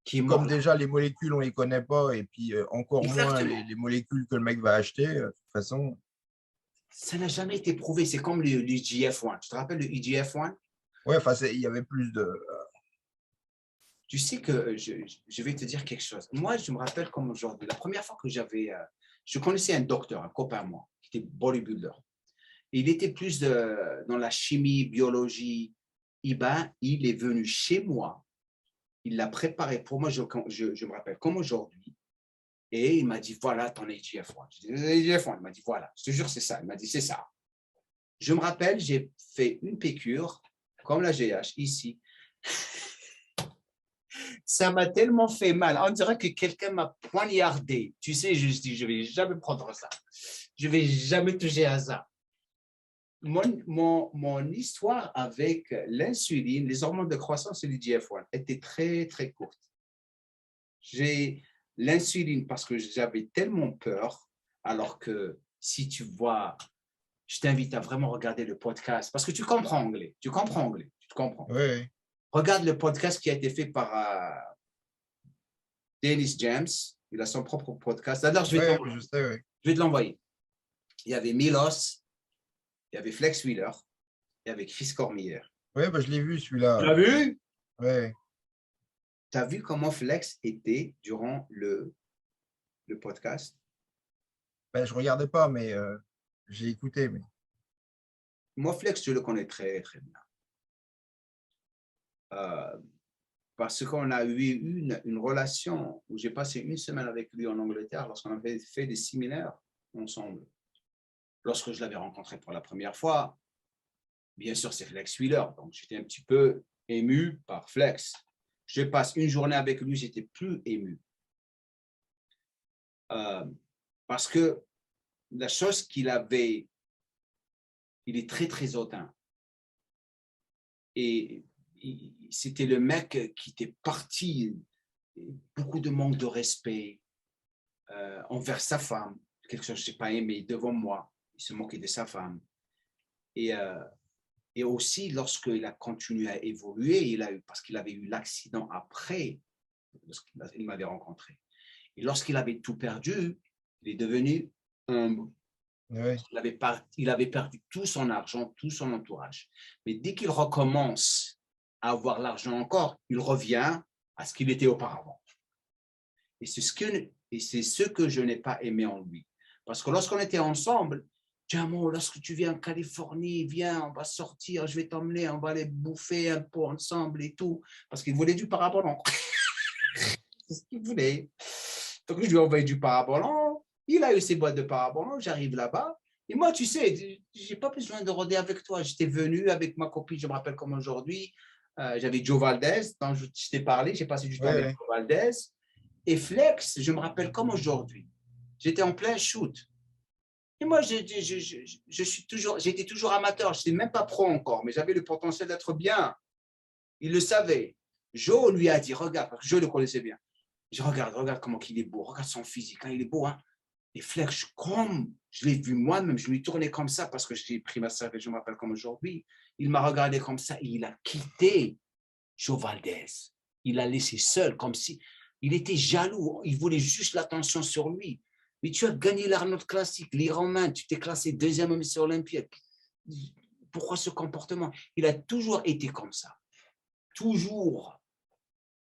qui est mort. Comme déjà, les molécules, on ne les connaît pas, et puis encore moins les molécules que le mec va acheter, de toute façon. Ça n'a jamais été prouvé. C'est comme le IGF-1. Tu te rappelles le IGF-1? Ouais, enfin, il y avait plus de... Tu sais que je vais te dire quelque chose. Moi, je me rappelle comme aujourd'hui, la première fois que je connaissais un docteur, un copain à moi, qui était bodybuilder. Il était plus dans la chimie, biologie. Il est venu chez moi. Il l'a préparé pour moi, je me rappelle comme aujourd'hui. Et il m'a dit, voilà ton IGF-1. Je dis, IGF-1. Il m'a dit, voilà. Je te jure, c'est ça. Il m'a dit, c'est ça. Je me rappelle, j'ai fait une piqûre, comme la GH, ici. Ça m'a tellement fait mal. On dirait que quelqu'un m'a poignardé. Tu sais, je dis, je ne vais jamais prendre ça. Je ne vais jamais toucher à ça. Mon histoire avec l'insuline, les hormones de croissance et l'IGF-1 était très, très courte. J'ai l'insuline parce que j'avais tellement peur, alors que si tu vois, je t'invite à vraiment regarder le podcast parce que tu comprends anglais. Tu comprends anglais. Tu te comprends. Oui. Regarde le podcast qui a été fait par Dennis James. Il a son propre podcast. Alors, je vais te l'envoyer. Il y avait Milos, il y avait Flex Wheeler, il y avait Chris Cormier. Oui, bah, je l'ai vu celui-là. Tu l'as vu? Oui. Tu as vu comment Flex était durant le podcast? Ben, je ne regardais pas, mais j'ai écouté. Mais... Moi, Flex, je le connais très, très bien. Parce qu'on a eu une relation où j'ai passé une semaine avec lui en Angleterre lorsqu'on avait fait des séminaires ensemble. Lorsque je l'avais rencontré pour la première fois, bien sûr, c'est Flex Wheeler. Donc, j'étais un petit peu ému par Flex. Je passe une journée avec lui, j'étais plus ému. Parce que la chose qu'il avait, il est très, très hautain. Et c'était le mec qui était parti, beaucoup de manque de respect envers sa femme, quelque chose que je n'ai pas aimé devant moi. Il se moquait de sa femme. Et aussi, lorsqu'il a continué à évoluer, parce qu'il avait eu l'accident après, lorsqu'il m'avait rencontré. Et lorsqu'il avait tout perdu, il est devenu humble. Oui. Il avait perdu tout son argent, tout son entourage. Mais dès qu'il recommence à avoir l'argent encore, il revient à ce qu'il était auparavant. Et c'est ce que je n'ai pas aimé en lui. Parce que lorsqu'on était ensemble, Jamo, lorsque tu viens en Californie, viens, on va sortir, je vais t'emmener, on va aller bouffer un pot ensemble et tout. Parce qu'il voulait du parabolant. C'est ce qu'il voulait. Donc, je lui ai envoyé du parabolant. Il a eu ses boîtes de parabolant. J'arrive là-bas. Et moi, tu sais, je n'ai pas besoin de rôder avec toi. J'étais venu avec ma copine, je me rappelle comme aujourd'hui. J'avais Joe Valdez, dont je t'ai parlé. J'ai passé du temps avec Joe Valdez. Et Flex, je me rappelle comme aujourd'hui. J'étais en plein shoot. Et moi, j'étais toujours amateur. Je n'étais même pas pro encore, mais j'avais le potentiel d'être bien. Il le savait. Joe lui a dit, regarde, parce que Joe le connaissait bien. Je regarde comment il est beau. Regarde son physique, hein, il est beau. Hein. Et Flex, comme je l'ai vu moi-même, je lui tournais comme ça parce que j'ai pris ma cervelle, je me rappelle comme aujourd'hui. Il m'a regardé comme ça et il a quitté Joe Valdez. Il a laissé seul, comme si il était jaloux. Il voulait juste l'attention sur lui. Mais tu as gagné l'Arnold Classic, l'Ironman, tu t'es classé deuxième Miss Olympia. Pourquoi ce comportement? Il a toujours été comme ça. Toujours.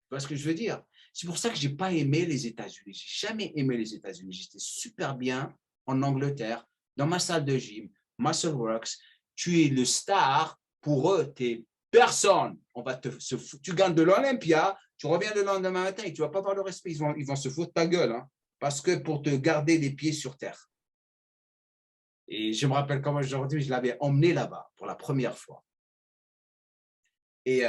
Tu vois ce que je veux dire? C'est pour ça que je n'ai pas aimé les États-Unis. Je n'ai jamais aimé les États-Unis. J'étais super bien en Angleterre, dans ma salle de gym, Muscleworks. Tu es le star. Pour eux, tu es personne. Tu gagnes de l'Olympia, tu reviens le lendemain matin et tu ne vas pas avoir le respect. Ils vont se foutre de ta gueule. Hein, parce que pour te garder les pieds sur terre. Et je me rappelle comme aujourd'hui, je l'avais emmené là-bas pour la première fois. Et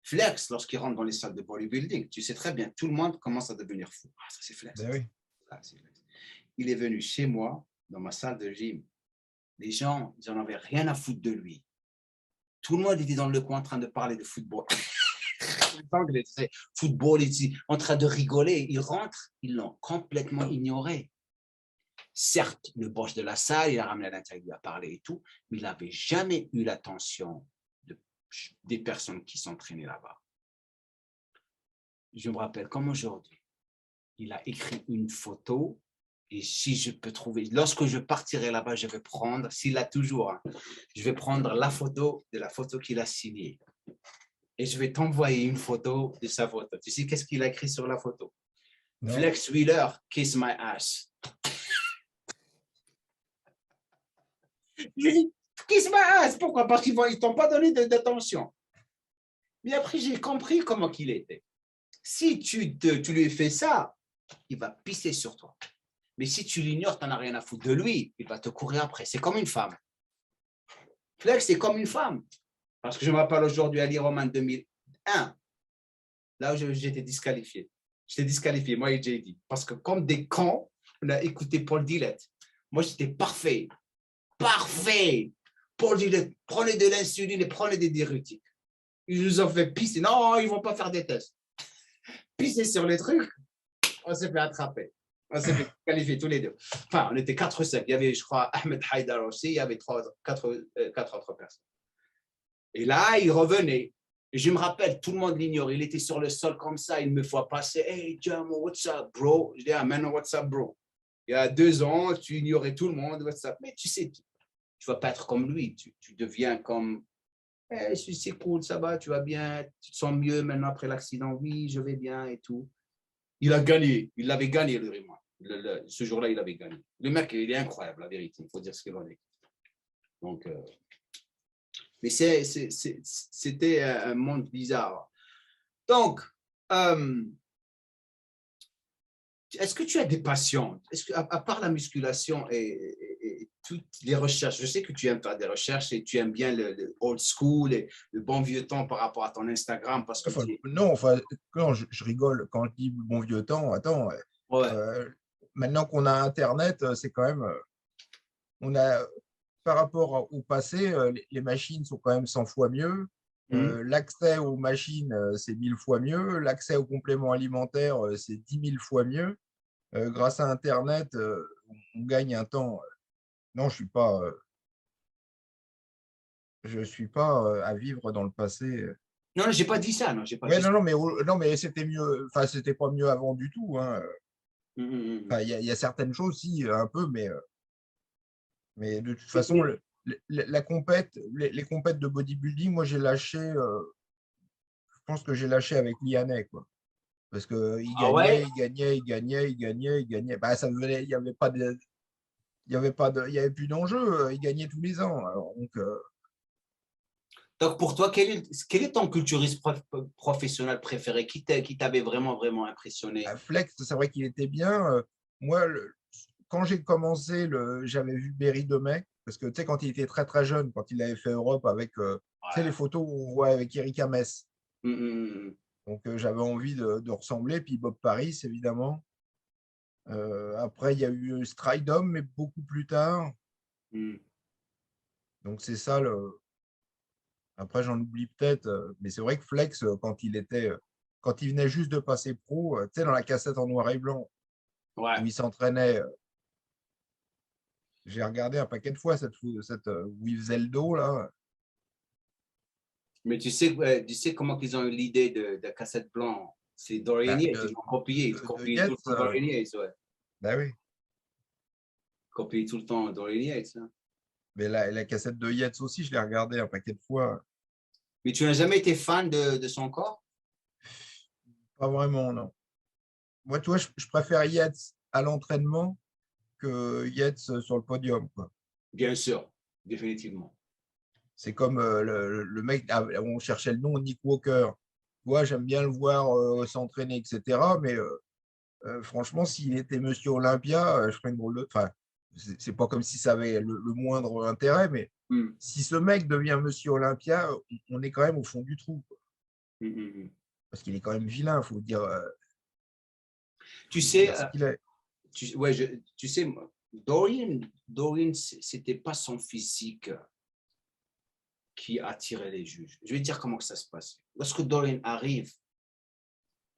Flex, lorsqu'il rentre dans les salles de bodybuilding, tu sais très bien, tout le monde commence à devenir fou. Ah, ça, c'est Flex. Ben oui. Ah, c'est Flex. Il est venu chez moi, dans ma salle de gym. Les gens, ils n'en avaient rien à foutre de lui. Tout le monde était dans le coin en train de parler de football. Football, en train de rigoler. Ils rentrent, ils l'ont complètement ignoré. Certes, le boss de la salle, il a ramené à l'intérieur, il a parlé et tout, mais il n'avait jamais eu l'attention des personnes qui s'entraînaient là-bas. Je me rappelle comme aujourd'hui, il a écrit une photo et si je peux trouver, lorsque je partirai là-bas, je vais prendre, s'il a toujours, hein, je vais prendre la photo de la photo qu'il a signée et je vais t'envoyer une photo de sa photo. Tu sais qu'est-ce qu'il a écrit sur la photo? Non. Flex Wheeler, kiss my ass. Je dis, kiss my ass, pourquoi? Parce qu'ils ne t'ont pas donné d'attention. Mais après, j'ai compris comment qu'il était. Si tu lui fais ça, il va pisser sur toi. Mais si tu l'ignores, tu n'en as rien à foutre de lui, il va te courir après. C'est comme une femme. Flex, c'est comme une femme. Parce que je me rappelle aujourd'hui à l'Ironman 2001, là où j'étais disqualifié. J'étais disqualifié, moi et JD. Parce que comme des cons, on a écouté Paul Dillett. Moi, j'étais parfait. Parfait. Paul Dillett, prenez de l'insuline et prenez des diurétiques. Ils nous ont fait pisser. Non, ils ne vont pas faire des tests. Pisser sur les trucs, on s'est fait attraper. On s'est fait qualifier tous les deux. Enfin, on était 4-5. Il y avait, je crois, Ahmed Haïdar aussi. Il y avait 4 autres personnes. Et là, il revenait. Et je me rappelle, tout le monde l'ignore. Il était sur le sol comme ça. Il me faut passer. Hey, Jamo, what's up, bro? Je dis, ah, man, what's up, bro? Il y a 2 ans, tu ignorais tout le monde. What's up? Mais tu sais, tu ne vas pas être comme lui. Tu deviens comme, hey, c'est cool, ça va, tu vas bien. Tu te sens mieux maintenant après l'accident. Oui, je vais bien et tout. Il a gagné. Il l'avait gagné, le Rima. Ce jour-là, il avait gagné. Le mec, il est incroyable, la vérité. Il faut dire ce qu'il en est. Donc, mais c'était un monde bizarre. Donc, est-ce que tu as des passions? Est-ce que, à part la musculation et toutes les recherches, je sais que tu aimes faire des recherches et tu aimes bien le old school et le bon vieux temps par rapport à ton Instagram. Parce que non, je rigole quand je dis bon vieux temps. Attends, ouais. Maintenant qu'on a Internet, c'est quand même, on a, par rapport au passé, les machines sont quand même 100 fois mieux. L'accès aux machines, c'est 1000 fois mieux. L'accès aux compléments alimentaires, c'est 10 000 fois mieux. Grâce à Internet, on gagne un temps. Non, je suis pas à vivre dans le passé. Non, j'ai pas dit ça. Non, j'ai pas ouais, dit non, mais c'était mieux. Enfin, c'était pas mieux avant du tout. Hein. Enfin, il y a certaines choses, si, un peu, mais de toute façon, la compète, les compètes de bodybuilding, moi, j'ai lâché. Je pense que j'ai lâché avec Lianet, quoi. Parce qu'il gagnait, il gagnait. Bah, ça venait, il n'y avait pas de. Il y avait plus d'enjeu. Il gagnait tous les ans. Alors, donc, pour toi, quel est ton culturiste professionnel préféré? Qui t'avait vraiment, vraiment impressionné? Flex, c'est vrai qu'il était bien. Moi, quand j'ai commencé, j'avais vu Berry Domecq, parce que tu sais, quand il était très, très jeune, quand il avait fait Europe avec tu sais, les photos où on voit avec Eric Hamès. Donc, j'avais envie de ressembler. Puis Bob Paris, évidemment. Après, il y a eu Stridom, mais beaucoup plus tard. Donc, c'est ça. Après, j'en oublie peut-être. Mais c'est vrai que Flex, quand il venait juste de passer pro, tu sais, dans la cassette en noir et blanc, où il s'entraînait. J'ai regardé un paquet de fois où il faisait le dos, là. Mais tu sais comment ils ont eu l'idée de cassette blanc? C'est Dorian Yates, ils ont copié. Ils copient tout le temps Dorian Yates, ouais. Ben oui. Copie tout le temps Dorian Yates. Hein. Mais la cassette de Yates aussi, je l'ai regardé un paquet de fois. Mais tu n'as jamais été fan de son corps? Pas vraiment, non. Moi, tu vois, je préfère Yates à l'entraînement que Yates sur le podium, quoi. Bien sûr, définitivement. C'est comme le mec, on cherchait le nom, Nick Walker. Moi, j'aime bien le voir s'entraîner, etc. Mais franchement, s'il était Monsieur Olympia, je ferais une drôle de. Enfin, c'est pas comme si ça avait le moindre intérêt, mais si ce mec devient Monsieur Olympia, on est quand même au fond du trou, quoi. Parce qu'il est quand même vilain, il faut dire. Tu sais, ce qu'il est. tu sais, Dorian, c'était pas son physique qui attirait les juges. Je vais dire comment ça se passe. Lorsque Dorian arrive,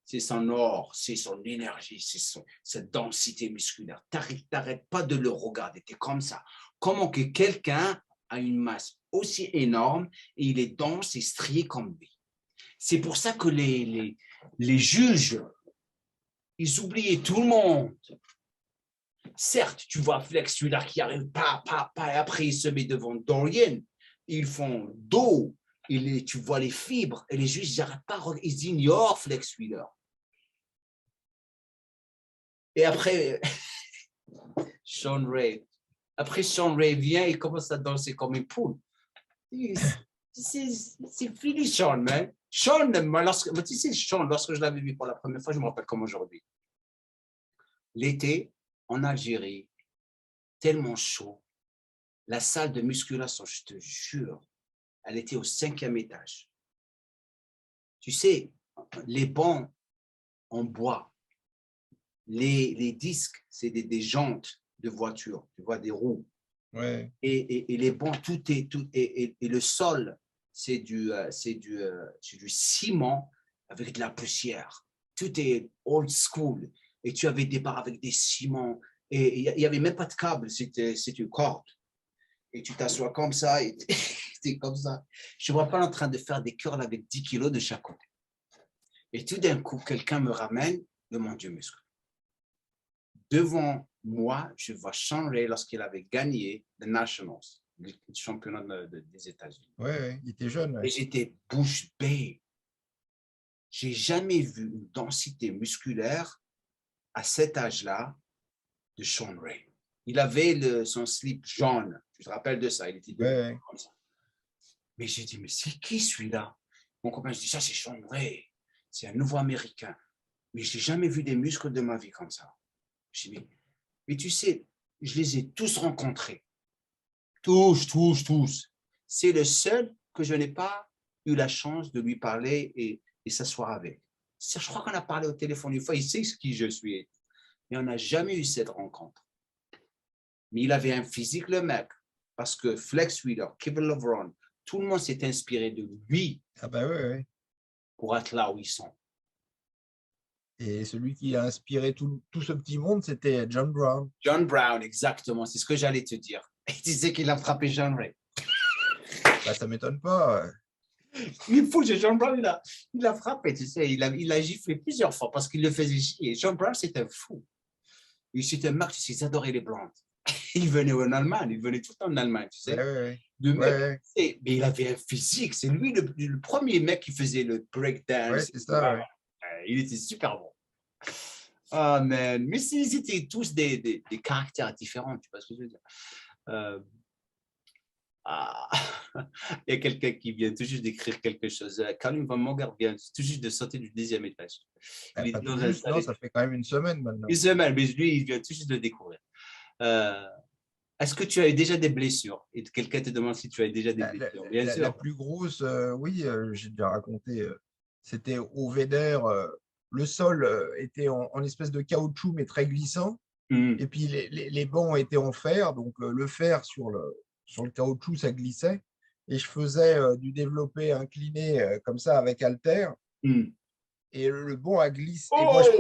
c'est son or, c'est son énergie, c'est cette densité musculaire. T'arrêtes pas de le regarder, tu es comme ça. Comment que quelqu'un a une masse aussi énorme et il est dense et strié comme lui. C'est pour ça que les juges, ils oubliaient tout le monde. Certes, tu vois Flex, celui-là qui arrive, et après il se met devant Dorian, ils font dos, tu vois les fibres, et les juges, ils n'arrêtent pas, ils ignorent Flex Wheeler. Et après, Sean Ray vient, il commence à danser comme une poule. C'est fini, Sean, man. Sean, tu sais, Sean, lorsque je l'avais vu pour la première fois, je me rappelle comme aujourd'hui. L'été, en Algérie, tellement chaud. La salle de musculation, je te jure, elle était au 5e étage. Tu sais, les bancs en bois, les disques, c'est des jantes de voiture, tu vois, des roues. Ouais. Et les bancs, et le sol, c'est du ciment avec de la poussière. Tout est old school. Et tu avais des barres avec des ciments. Et il n'y avait même pas de câble, c'était une corde. Et tu t'assois comme ça, et t'es comme ça. Je ne vois pas en train de faire des curls avec 10 kilos de chaque côté. Et tout d'un coup, quelqu'un me ramène de mon Dieu muscle. Devant moi, je vois Sean Ray lorsqu'il avait gagné le Nationals, le championnat des États-Unis. Ouais, il était jeune. Ouais. Et j'étais bouche bée. J'ai jamais vu une densité musculaire à cet âge-là de Sean Ray. Il avait son slip jaune. Tu te rappelles de ça? Il était comme ça. Mais j'ai dit, mais c'est qui celui-là? Mon copain, je dis, ça c'est Sean Ray. C'est un nouveau Américain. Mais je n'ai jamais vu des muscles de ma vie comme ça. Je dis, mais tu sais, je les ai tous rencontrés. Tous. C'est le seul que je n'ai pas eu la chance de lui parler et s'asseoir avec. Je crois qu'on a parlé au téléphone une fois, il sait qui je suis. Mais on n'a jamais eu cette rencontre. Mais il avait un physique, le mec, parce que Flex Wheeler, Kevin Lovron, tout le monde s'est inspiré de lui pour être là où ils sont. Et celui qui a inspiré tout ce petit monde, c'était John Brown. John Brown, exactement, c'est ce que j'allais te dire. Et tu sais qu'il a frappé John Ray. Bah, ça ne m'étonne pas. Il faut que John Brown, il a frappé, tu sais, il a giflé plusieurs fois parce qu'il le faisait chier. John Brown, c'est un fou. C'était un mec, tu sais, il adorait les blondes. Il venait en Allemagne, il venait tout le temps en Allemagne, tu sais. Mais il avait un physique, c'est lui le premier mec qui faisait le breakdance. Ouais, c'est ça, il était super bon. Ah, man. Mais ils étaient tous des caractères différents, tu vois ce que je veux dire. Il y a quelqu'un qui vient tout juste d'écrire quelque chose. Karim Van Monger vient tout juste de sauter du 10e étage. Non, ça fait quand même une semaine maintenant. Une semaine, mais lui, il vient tout juste de le découvrir. Est-ce que tu as eu déjà des blessures? Et quelqu'un te demande si tu as déjà des blessures. Bien sûr. La plus grosse, oui, j'ai déjà raconté, c'était au Védère. Le sol était en espèce de caoutchouc, mais très glissant. Et puis, les bancs étaient en fer. Donc, le fer sur le caoutchouc, ça glissait. Et je faisais du développé incliné comme ça avec haltère. Et le banc a glissé. Et moi, je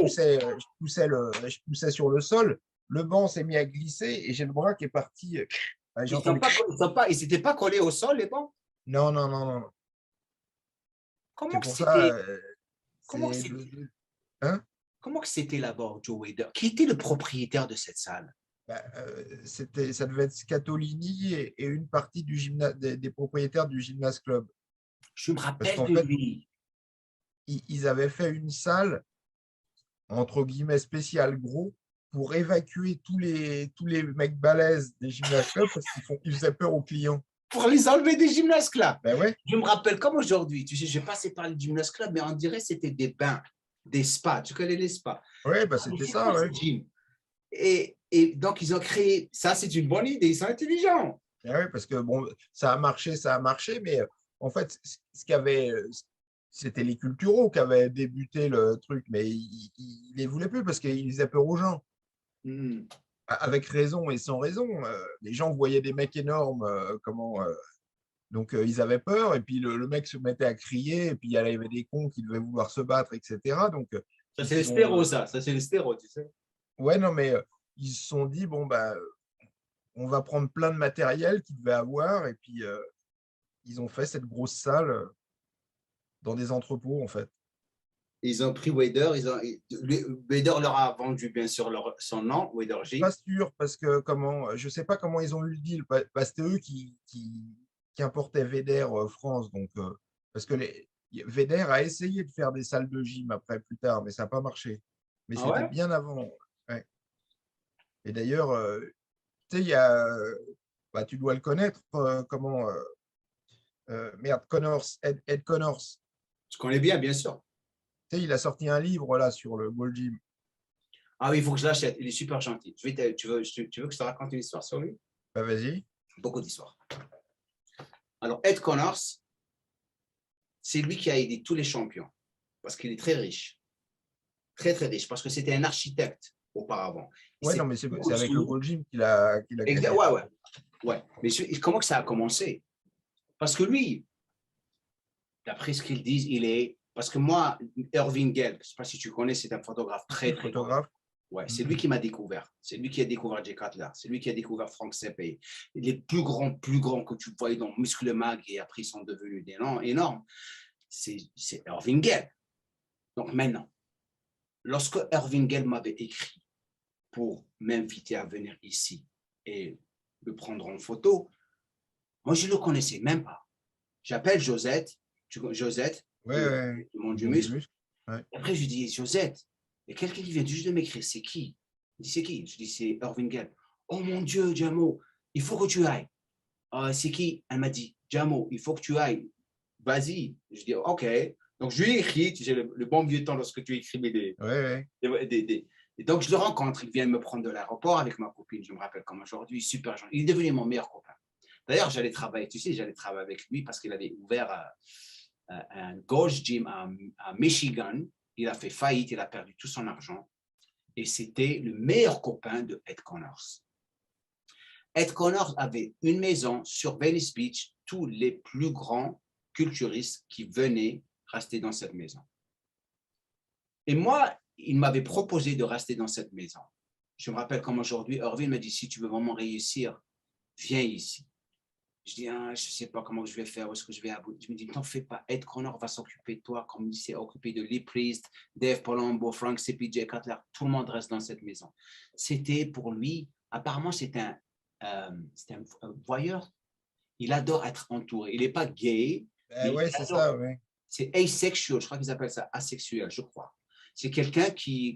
poussais sur le sol. Le banc s'est mis à glisser et j'ai le bras qui est parti. Ils n'étaient pas collés au sol, les bancs? Non. Comment que c'était? Comment que c'était là-bas, Joe Weider? Qui était le propriétaire de cette salle? Ça devait être Scatolini et une partie des propriétaires du Gymnase Club. Je me rappelle de lui. Ils avaient fait une salle, entre guillemets, spéciale gros, pour évacuer tous les mecs balèzes des Gymnase Club parce qu'ils faisaient peur aux clients. Pour les enlever des Gymnase Club. Ouais. Je me rappelle comme aujourd'hui. Tu sais, je passais par les Gymnase Club, mais on dirait que c'était des bains, des spas. Tu connais les spas? Oui, c'était ça. Et Et donc, ils ont créé, ça c'est une bonne idée, ils sont intelligents. Oui, parce que bon, ça a marché, mais en fait, c'était les culturaux qui avaient débuté le truc, mais ils les voulaient plus parce qu'ils faisaient peur aux gens. Avec raison et sans raison. Les gens voyaient des mecs énormes, donc ils avaient peur, et puis le mec se mettait à crier, et puis il y avait des cons qui devaient vouloir se battre, etc. Donc, ça, c'est le stéro, ça c'est le stéro, tu sais. Ouais, non, mais ils se sont dit, bon, bah, on va prendre plein de matériel qu'ils devaient avoir, et puis ils ont fait cette grosse salle dans des entrepôts, en fait. Ils ont pris Wader, Wader leur a vendu bien sûr son nom, Wader G. Pas sûr, parce que je sais pas comment ils ont eu le deal. C'était eux qui importaient Veder France, donc parce que Veder a essayé de faire des salles de gym après plus tard, mais ça n'a pas marché. Mais c'était bien avant. Ouais. Et d'ailleurs, tu sais, il y a, bah, tu dois le connaître, merde, Ed Connors. Je connais bien sûr. Tu sais, il a sorti un livre là sur le Gold Gym. Ah oui, il faut que je l'achète. Il est super gentil. Tu veux que je te raconte une histoire sur lui? Bah, vas-y. Beaucoup d'histoires. Alors, Ed Connors, c'est lui qui a aidé tous les champions parce qu'il est très riche. Très, très riche parce que c'était un architecte auparavant. Ouais, non, mais c'est avec le Gold Gym qu'il a gagné. Ouais. Mais comment que ça a commencé? Parce que lui, d'après ce qu'ils disent, parce que moi, Irving Gell, je ne sais pas si tu connais, c'est un photographe très photographe. Grand. Ouais, c'est lui qui m'a découvert. C'est lui qui a découvert Jay Cutler. C'est lui qui a découvert Frank Sepe. Les plus grands que tu voyais dans Muscle Mag et après ils sont devenus énormes, c'est Irving Gell. Donc maintenant, lorsque Irving Gell m'avait écrit pour m'inviter à venir ici et me prendre en photo, moi je ne le connaissais même pas. J'appelle Josette, ouais. du Monde du Muscle. Ouais. Après, je lui dis, Josette, il y a quelqu'un qui vient juste de m'écrire, c'est qui? Il dit, c'est qui? Je dis, c'est Irving Gell. Oh mon Dieu, Jamo, il faut que tu ailles. C'est qui? Elle m'a dit, Jamo, il faut que tu ailles. Vas-y. Je dis, OK. Donc, je lui ai écrit, tu sais, le bon vieux temps lorsque tu écrivais et donc, je le rencontre, il vient me prendre de l'aéroport avec ma copine, je me rappelle comme aujourd'hui, super gentil. Il est devenu mon meilleur copain. D'ailleurs, j'allais travailler avec lui parce qu'il avait ouvert un Gold's Gym à Michigan. Il a fait faillite, il a perdu tout son argent. Et c'était le meilleur copain de Ed Connors. Ed Connors avait une maison sur Venice Beach, tous les plus grands culturistes qui venaient rester dans cette maison. Et moi, il m'avait proposé de rester dans cette maison. Je me rappelle comme aujourd'hui, Irving me dit, si tu veux vraiment réussir, viens ici. Je dis, je ne sais pas comment je vais faire, où est-ce que je vais aboutir. Je me dis, t'en fais pas, Ed Connors va s'occuper de toi, comme il s'est occupé de Lee Priest, Dave Palumbo, Frank Sepe, Jay Cutler, tout le monde reste dans cette maison. C'était pour lui, apparemment, c'est un voyeur. Il adore être entouré. Il n'est pas gay. Ouais, c'est ça, ouais. C'est asexual, je crois qu'ils appellent ça asexuel, je crois. C'est quelqu'un qui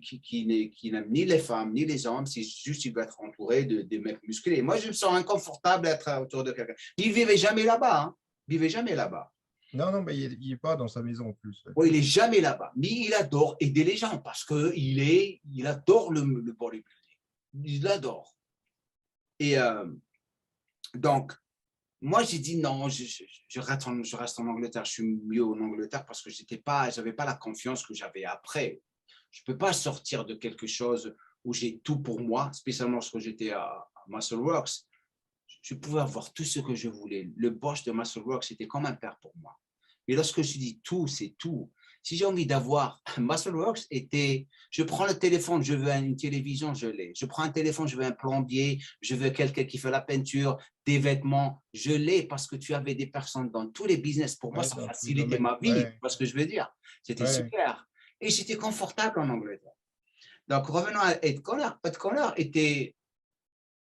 n'aime ni les femmes, ni les hommes, c'est juste qu'il veut être entouré de mecs musclés. Moi, je me sens inconfortable d'être autour de quelqu'un. Il ne vivait jamais là-bas. Hein. Il ne vivait jamais là-bas. Non, mais il n'est pas dans sa maison en plus. Ouais. Il n'est jamais là-bas. Mais il adore aider les gens parce qu'il adore le bodybuilding. Il l'adore. Et donc, moi, j'ai dit non, je reste en Angleterre. Je suis mieux en Angleterre parce que je n'avais pas la confiance que j'avais après. Je ne peux pas sortir de quelque chose où j'ai tout pour moi, spécialement lorsque j'étais à Muscle Works. Je pouvais avoir tout ce que je voulais. Le boss de Muscle Works, c'était comme un père pour moi. Mais lorsque je dis tout, c'est tout. Si j'ai envie d'avoir, Muscle Works était, je prends le téléphone, je veux une télévision, je l'ai. Je prends un téléphone, je veux un plombier, je veux quelqu'un qui fait la peinture, des vêtements, je l'ai parce que tu avais des personnes dans tous les business. Pour moi, ça facilitait ma vie, tu vois ce que je veux dire. C'était super. Et j'étais confortable en Angleterre. Donc, revenons à Ed Connors. Ed Connors était,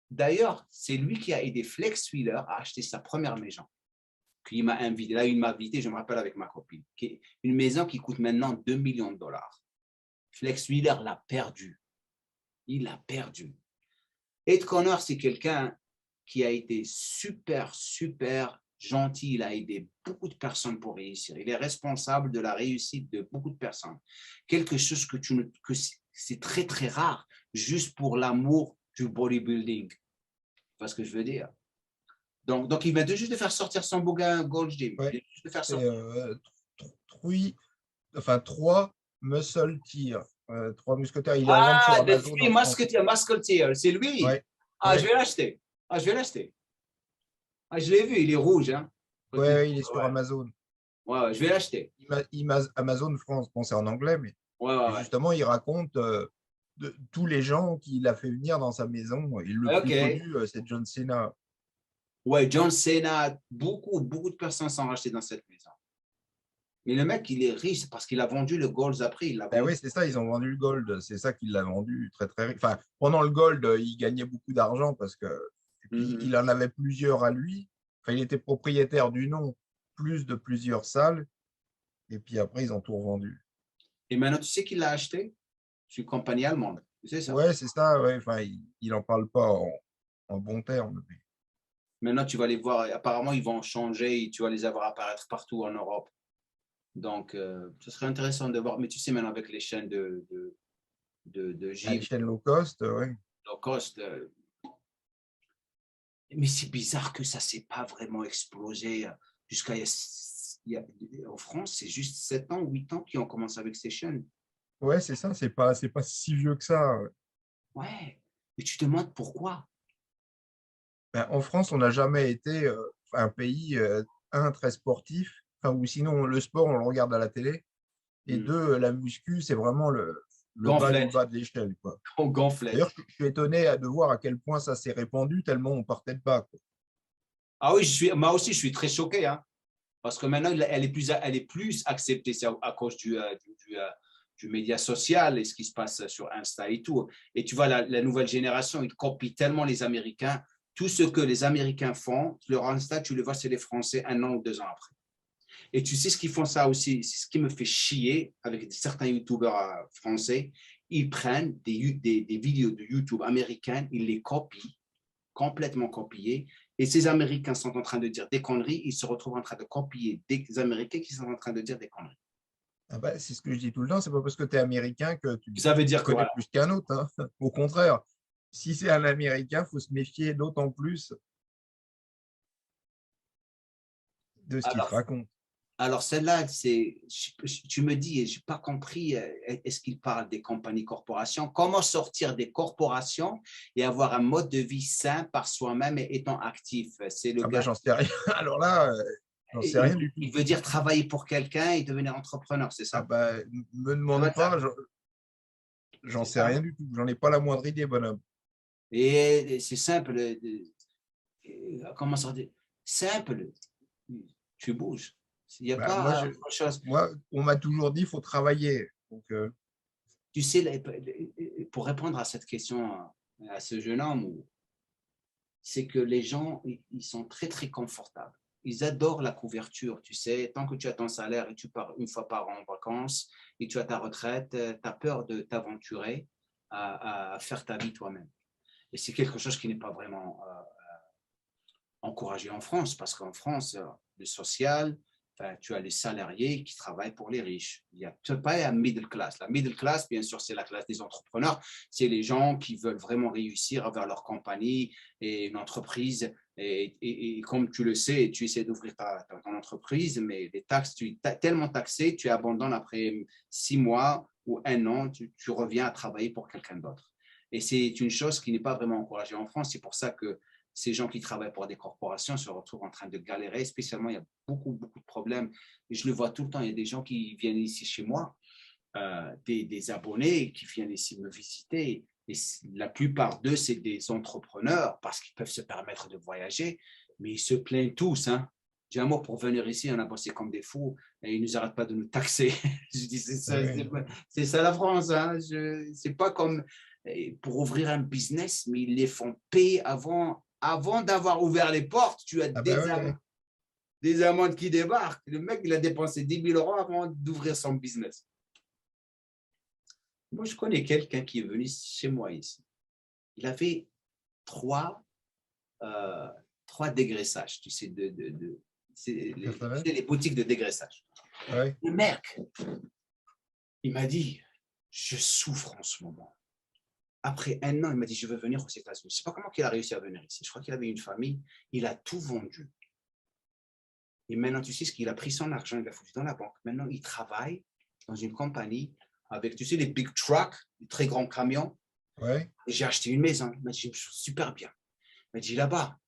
d'ailleurs, c'est lui qui a aidé Flex Wheeler à acheter sa première maison. Il m'a invité, là, il m'a invité, je me rappelle avec ma copine, une maison qui coûte maintenant 2 millions de dollars. Flex Wheeler l'a perdu. Il l'a perdu. Ed Connors, c'est quelqu'un qui a été super, super gentil. Il a aidé beaucoup de personnes pour réussir. Il est responsable de la réussite de beaucoup de personnes. Quelque chose que c'est très, très rare, juste pour l'amour du bodybuilding. Tu vois ce que je veux dire? Donc il vient de juste de faire sortir son bouquin Gold's Gym. Ouais. Il vient juste de faire sortir. 3 muscle tears. 3 musquetaires. Il les revend sur Ah, The Amazon Three en France. Musketeers, c'est lui. Ouais. Ah, je vais l'acheter. Ah, je vais l'acheter. Ah, je l'ai vu, il est rouge. Hein. Ouais, il est sur Amazon. Ouais, je vais l'acheter. Amazon France, bon, c'est en anglais, mais Ouais. justement, il raconte de tous les gens qu'il a fait venir dans sa maison. Et le plus connu, c'est John Cena. Ouais, John Cena, beaucoup de personnes sont rachetées dans cette maison. Mais le mec, il est riche parce qu'il a vendu le Gold après. Ben oui, c'est ça, ils ont vendu le Gold. C'est ça qu'il l'a vendu très, très riche. Enfin, pendant le Gold, il gagnait beaucoup d'argent parce que. Et puis, il en avait plusieurs à lui. Enfin, il était propriétaire du nom, plus de plusieurs salles. Et puis après, ils ont tout revendu. Et maintenant, tu sais qui l'a acheté? C'est une compagnie allemande. Tu sais ça? Ouais, c'est ça. Ouais. Enfin, il n'en parle pas en bons termes. Maintenant, tu vas les voir. Apparemment, ils vont changer et tu vas les avoir apparaître partout en Europe. Donc, ce serait intéressant de voir. Mais tu sais, maintenant, avec les chaînes de gym, Les chaînes low cost, ouais. low cost, mais c'est bizarre que ça ne s'est pas vraiment explosé jusqu'à en France, c'est juste 7 ans, 8 ans qu'ils ont commencé avec ces chaînes. Ouais, c'est ça, c'est pas si vieux que ça. Ouais, mais tu te demandes pourquoi. Ben, en France, on n'a jamais été un pays, très sportif, enfin, ou sinon le sport, on le regarde à la télé, et deux, la muscu, c'est vraiment le bas du Gonflette, bas de l'échelle, quoi. gonflette. D'ailleurs, je suis étonné de voir à quel point ça s'est répandu, tellement on partait de bas, quoi. Ah oui, moi aussi, je suis très choqué, hein, parce que maintenant, elle est plus acceptée à cause du média social et ce qui se passe sur Insta et tout. Et tu vois, la nouvelle génération, ils copient tellement les Américains. Tout ce que les Américains font, leur Insta, tu le vois, c'est les Français 1 an ou 2 ans après. Et tu sais ce qu'ils font ça aussi, c'est ce qui me fait chier avec certains YouTubeurs français. Ils prennent des vidéos de YouTube américaines, ils les copient, complètement copiées. Et ces Américains sont en train de dire des conneries, ils se retrouvent en train de copier des Américains qui sont en train de dire des conneries. Ah bah, c'est ce que je dis tout le temps, c'est pas parce que tu es américain que tu Ça veut dire que connais voilà. plus qu'un autre, hein. Au contraire, si c'est un américain, il faut se méfier d'autant plus de ce qu'il te Alors, raconte. alors celle-là, tu me dis, je n'ai pas compris, est-ce qu'il parle des compagnies corporations? Comment sortir des corporations et avoir un mode de vie sain par soi-même et étant actif? C'est le Ah bah, gars. j'en sais rien. Alors là, j'en sais rien du tout. Il veut dire travailler pour quelqu'un et devenir entrepreneur, c'est Ah ça? bah, me Ça doit demande être ça. pas, j'en C'est sais ça. rien du tout. J'en ai pas la moindre idée, bonhomme. Et c'est simple. Comment ça dire? Simple. Tu bouges. Il n'y a Bah, pas autre chose. moi, on m'a toujours dit, il faut travailler. Donc, Tu sais, pour répondre à cette question, à ce jeune homme, c'est que les gens, ils sont très, très confortables. Ils adorent la couverture, tu sais. Tant que tu as ton salaire et tu pars 1 fois par an en vacances et tu as ta retraite, tu as peur de t'aventurer à faire ta vie toi-même. Et c'est quelque chose qui n'est pas vraiment encouragé en France, parce qu'en France, le social, enfin, tu as les salariés qui travaillent pour les riches. Il n'y a pas la middle class. La middle class, bien sûr, c'est la classe des entrepreneurs. C'est les gens qui veulent vraiment réussir avec leur compagnie et une entreprise. Et comme tu le sais, tu essaies d'ouvrir ton entreprise, mais les taxes, tu es tellement taxé, tu abandonnes après 6 mois ou 1 an, tu reviens à travailler pour quelqu'un d'autre. Et c'est une chose qui n'est pas vraiment encouragée en France. C'est pour ça que ces gens qui travaillent pour des corporations se retrouvent en train de galérer. Spécialement, il y a beaucoup de problèmes. Et je le vois tout le temps. Il y a des gens qui viennent ici chez moi, des abonnés qui viennent ici me visiter. Et la plupart d'eux, c'est des entrepreneurs parce qu'ils peuvent se permettre de voyager, mais ils se plaignent tous. Hein. J'ai un mot pour venir ici, on a bossé comme des fous et ils ne nous arrêtent pas de nous taxer. Je dis, c'est ça la France. Hein. C'est pas comme pour ouvrir un business, mais ils les font payer avant d'avoir ouvert les portes. Tu as ah bah ouais. des amendes qui débarquent. Le mec, il a dépensé 10 000 euros avant d'ouvrir son business. Moi, je connais quelqu'un qui est venu chez moi ici. Il avait trois dégraissages, tu sais, c'est les boutiques de dégraissage. Ouais. Le mec, il m'a dit, je souffre en ce moment. Après 1 an, il m'a dit, je veux venir aux États-Unis. Je ne sais pas comment il a réussi à venir ici. Je crois qu'il avait une famille. Il a tout vendu. Et maintenant, tu sais ce qu'il a pris son argent, il l'a foutu dans la banque. Maintenant, il travaille dans une compagnie avec, tu sais, les big trucks, les très grands camions. Ouais. Et j'ai acheté une maison. Il m'a dit, je me sens super bien. Il m'a dit, là-bas,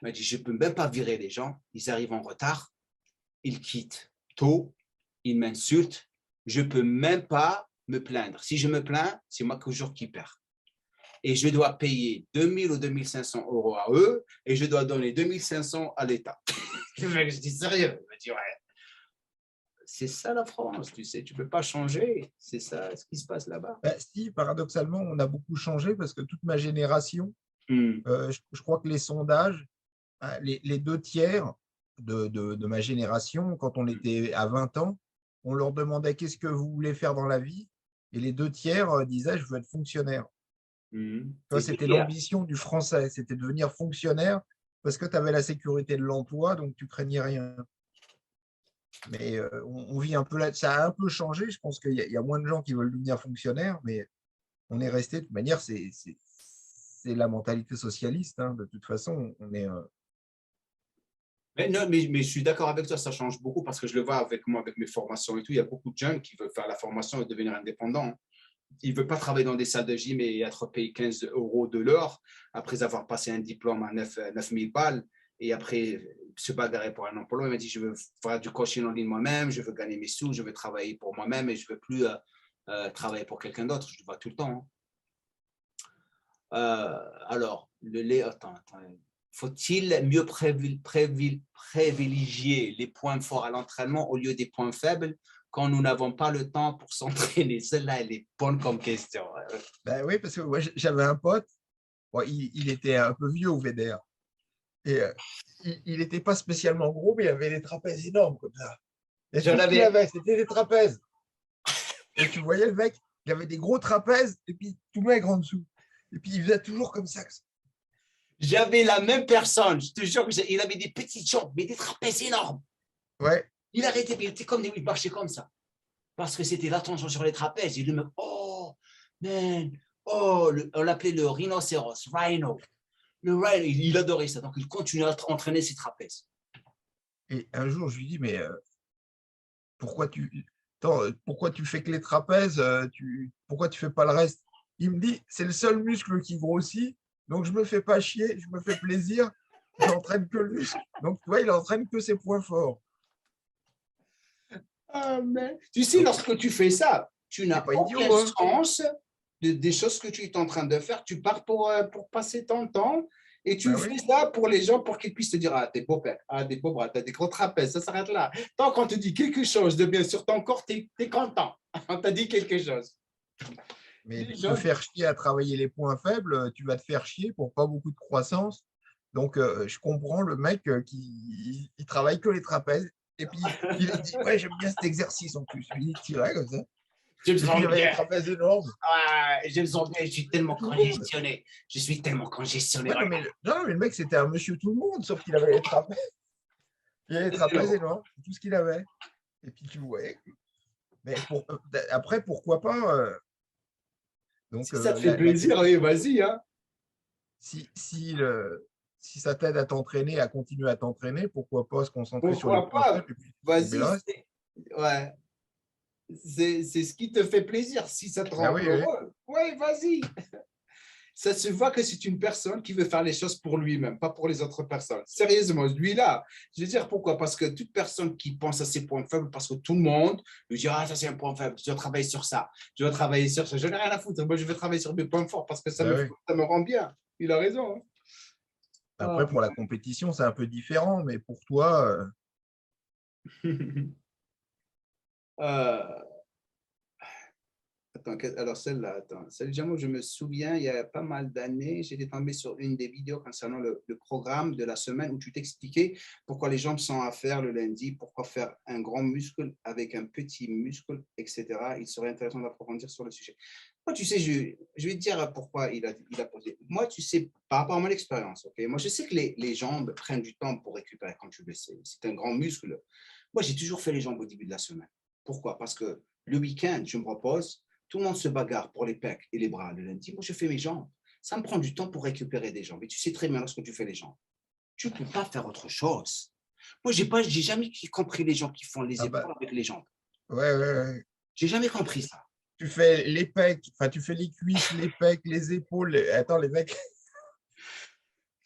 il m'a dit, je ne peux même pas virer les gens. Ils arrivent en retard. Ils quittent tôt. Ils m'insultent. Je ne peux même pas me plaindre. Si je me plains, c'est moi toujours qui perds. Et je dois payer 2000 ou 2500 euros à eux et je dois donner 2500 à l'État. Je dis sérieux. Il m'a dit, ouais, c'est ça la France, tu sais, tu ne peux pas changer. C'est ça ce qui se passe là-bas. Bah, si, paradoxalement, on a beaucoup changé parce que toute ma génération, je crois que les sondages, les 2 tiers de ma génération, quand on était à 20 ans, on leur demandait qu'est-ce que vous voulez faire dans la vie et les 2 tiers disaient je veux être fonctionnaire. C'était l'ambition du Français, c'était devenir fonctionnaire parce que tu avais la sécurité de l'emploi, donc tu craignais rien. Mais on vit un peu là, ça a un peu changé. Je pense qu'il y a moins de gens qui veulent devenir fonctionnaires, mais on est resté, de toute manière, c'est la mentalité socialiste. Hein. De toute façon, on est. Mais, non, mais je suis d'accord avec toi, ça change beaucoup parce que je le vois avec moi, avec mes formations et tout. Il y a beaucoup de jeunes qui veulent faire la formation et devenir indépendants. Ils ne veulent pas travailler dans des salles de gym et être payé 15 euros de l'heure après avoir passé un diplôme à 9 000 balles et après se bagarrer pour un emploi. Il m'a dit, je veux faire du coaching en ligne moi-même, je veux gagner mes sous, je veux travailler pour moi-même et je ne veux plus travailler pour quelqu'un d'autre. Je le vois tout le temps. Alors, le lait, attends. Faut-il mieux privilégier les points forts à l'entraînement au lieu des points faibles quand nous n'avons pas le temps pour s'entraîner? Celle-là, elle est bonne comme question. Ben oui, parce que moi, j'avais un pote, bon, il était un peu vieux au VDR. Et il n'était pas spécialement gros, mais il avait des trapèzes énormes comme ça. Et tout ce qu'il avait, c'était des trapèzes. Et tu voyais le mec, il avait des gros trapèzes et puis tout maigre en dessous. Et puis il faisait toujours comme ça. J'avais la même personne, je te jure qu'il avait des petites jambes, mais des trapèzes énormes. Ouais. Il arrêtait, il était comme il marchait comme ça. Parce que c'était l'attention sur les trapèzes. Et le mec, oh, man, oh, on l'appelait le rhinocéros, rhino. Le rhino, il adorait ça. Donc il continuait à entraîner ses trapèzes. Et un jour, je lui dis, mais pourquoi tu fais que les trapèzes, pourquoi tu fais pas le reste? Il me dit, c'est le seul muscle qui grossit, donc je me fais pas chier, je me fais plaisir, j'entraîne que le muscle. Donc tu vois, il entraîne que ses points forts. Mais... Tu sais, lorsque tu fais ça, tu n'as aucun sens des choses que tu es en train de faire. Tu pars pour passer ton temps et tu fais ça pour les gens pour qu'ils puissent te dire, ah, t'es beau père, ah, des beaux bras, t'as des gros trapèzes, ça s'arrête là. Tant qu'on te dit quelque chose de bien sur ton corps, tu es content. On t'a dit quelque chose. Mais te faire chier à travailler les points faibles, tu vas te faire chier pour pas beaucoup de croissance. Donc, je comprends le mec qui il travaille que les trapèzes. Et puis, il a dit, ouais, j'aime bien cet exercice en plus. Il tirait comme ça. Je me sens bien. Des trapèzes énormes. Je me sens bien, je suis tellement congestionné. Je suis tellement congestionné. Ouais, non, mais le mec, c'était un monsieur tout le monde, sauf qu'il avait les trapèzes. Il avait les trapèzes énormes, c'est tout ce qu'il avait. Et puis, tu voyais. Mais après, pourquoi pas donc, si ça te fait plaisir, oui, vas-y. Hein. Si ça t'aide à t'entraîner, à continuer à t'entraîner, pourquoi pas se concentrer sur les points faibles? Vas-y. Ouais. C'est ce qui te fait plaisir. Si ça te rend heureux, ouais, vas-y. Ça se voit que c'est une personne qui veut faire les choses pour lui-même, pas pour les autres personnes. Sérieusement, lui-là, je veux dire pourquoi? Parce que toute personne qui pense à ses points faibles, parce que tout le monde lui dit, ah, ça c'est un point faible, je dois travailler sur ça, je dois travailler sur ça. Je n'ai rien à foutre. Moi, je veux travailler sur mes points forts parce que ça me rend bien. Il a raison. Hein. Après, pour la compétition, c'est un peu différent, mais pour toi. Attends, alors celle-là, attends. Celle-là, je me souviens, il y a pas mal d'années, j'étais tombé sur une des vidéos concernant le programme de la semaine où tu t'expliquais pourquoi les jambes sont à faire le lundi, pourquoi faire un grand muscle avec un petit muscle, etc. Il serait intéressant d'approfondir sur le sujet. Moi, tu sais, je vais te dire pourquoi il a posé. Moi, tu sais, par rapport à mon expérience, ok. Moi, je sais que les jambes prennent du temps pour récupérer, comme tu le sais. C'est un grand muscle. Moi, j'ai toujours fait les jambes au début de la semaine. Pourquoi? Parce que le week-end, je me repose. Tout le monde se bagarre pour les pecs et les bras le lundi. Moi, je fais mes jambes. Ça me prend du temps pour récupérer des jambes. Et tu sais très bien lorsque tu fais les jambes. Tu ne peux pas faire autre chose. Moi, j'ai jamais compris les gens qui font les Ah bah, épaules avec les jambes. ouais. J'ai jamais compris ça. Tu fais les pecs, enfin, tu fais les cuisses, les pecs, les épaules. Attends, les mecs.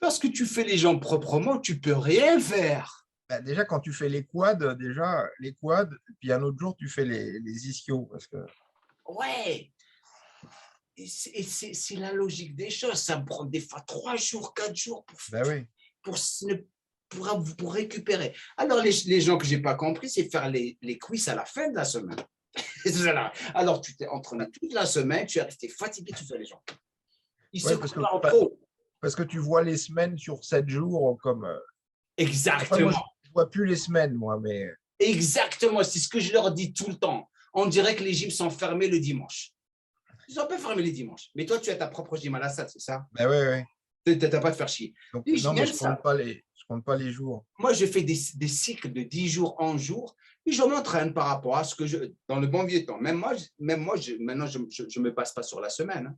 Lorsque tu fais les jambes proprement, tu peux rien faire. Bah, déjà, quand tu fais les quads, puis un autre jour, tu fais les ischios. Parce que... Ouais. Et c'est la logique des choses. Ça me prend des fois 3 jours, 4 jours bah oui. pour récupérer. Alors, les gens que je n'ai pas compris, c'est faire les cuisses à la fin de la semaine. Alors, tu t'es entraîné toute la semaine, tu es resté fatigué, tu fais les jambes. Ils se comparent trop. Parce que tu vois les semaines sur 7 jours comme… Exactement. Moi, je ne vois plus les semaines, moi, mais… Exactement, c'est ce que je leur dis tout le temps. On dirait que les gyms sont fermés le dimanche. Ils sont pas fermés les dimanches. Mais toi, tu as ta propre gym à la salle, c'est ça? Ben oui. Tu n'as pas de faire chier. Donc, non, mais je ne compte pas les jours. Moi, je fais des cycles de 10 jours en jour. Et je m'entraîne par rapport à ce que je… Dans le bon vieux temps. Même moi maintenant, je ne me passe pas sur la semaine. Hein.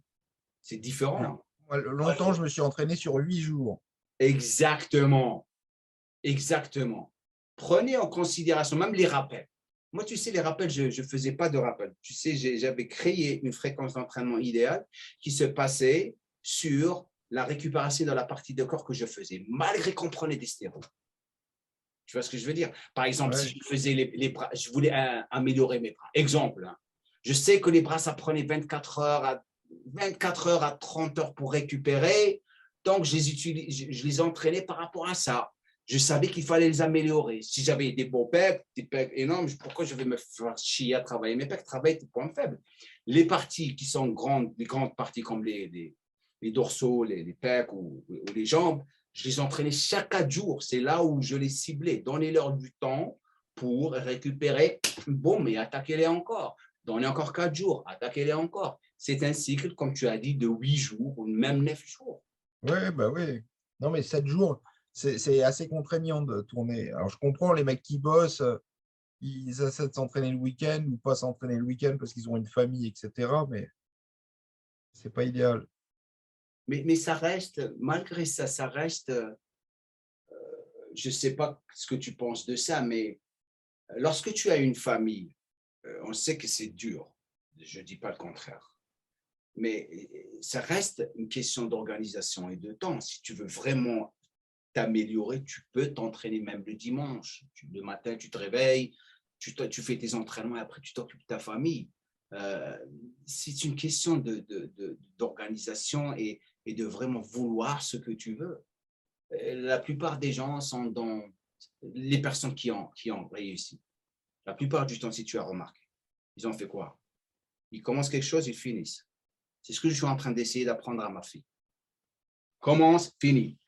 C'est différent. Moi, longtemps, je me suis entraîné sur 8 jours. Exactement. Prenez en considération même les rappels. Moi, tu sais, les rappels, je ne faisais pas de rappels. Tu sais, j'avais créé une fréquence d'entraînement idéale qui se passait sur la récupération de la partie de corps que je faisais, malgré qu'on prenait des stéroïdes. Tu vois ce que je veux dire? Par exemple, si je faisais les bras, je voulais améliorer mes bras. Exemple, hein, je sais que les bras, ça prenait 24 heures à 30 heures pour récupérer. Donc, je les entraînais par rapport à ça. Je savais qu'il fallait les améliorer. Si j'avais des beaux pecs, des pecs énormes, pourquoi je vais me faire chier à travailler mes pecs? Travailler tes points faibles. Les parties qui sont grandes, les grandes parties comme les dorsaux, les pecs ou les jambes, je les entraînais chaque 4 jours. C'est là où je les ciblais. Donnez-leur du temps pour récupérer. Bon, mais attaquez-les encore. Donnez encore 4 jours. Attaquez-les encore. C'est un cycle, comme tu as dit, de 8 jours ou même 9 jours. Oui, bah oui. Non, mais 7 jours, c'est assez contraignant de tourner. Alors, je comprends les mecs qui bossent, ils essaient de s'entraîner le week-end ou pas s'entraîner le week-end parce qu'ils ont une famille, etc. Mais c'est pas idéal. Mais ça reste, malgré ça, je ne sais pas ce que tu penses de ça, mais lorsque tu as une famille, on sait que c'est dur. Je ne dis pas le contraire. Mais ça reste une question d'organisation et de temps. Si tu veux vraiment t'améliorer, tu peux t'entraîner même le dimanche. Le matin, tu te réveilles, tu fais tes entraînements et après, tu t'occupes de ta famille. C'est une question d'organisation et de vraiment vouloir ce que tu veux. La plupart des gens sont dans les personnes qui ont réussi. La plupart du temps, si tu as remarqué, ils ont fait quoi? Ils commencent quelque chose, ils finissent. C'est ce que je suis en train d'essayer d'apprendre à ma fille. Commence, finis.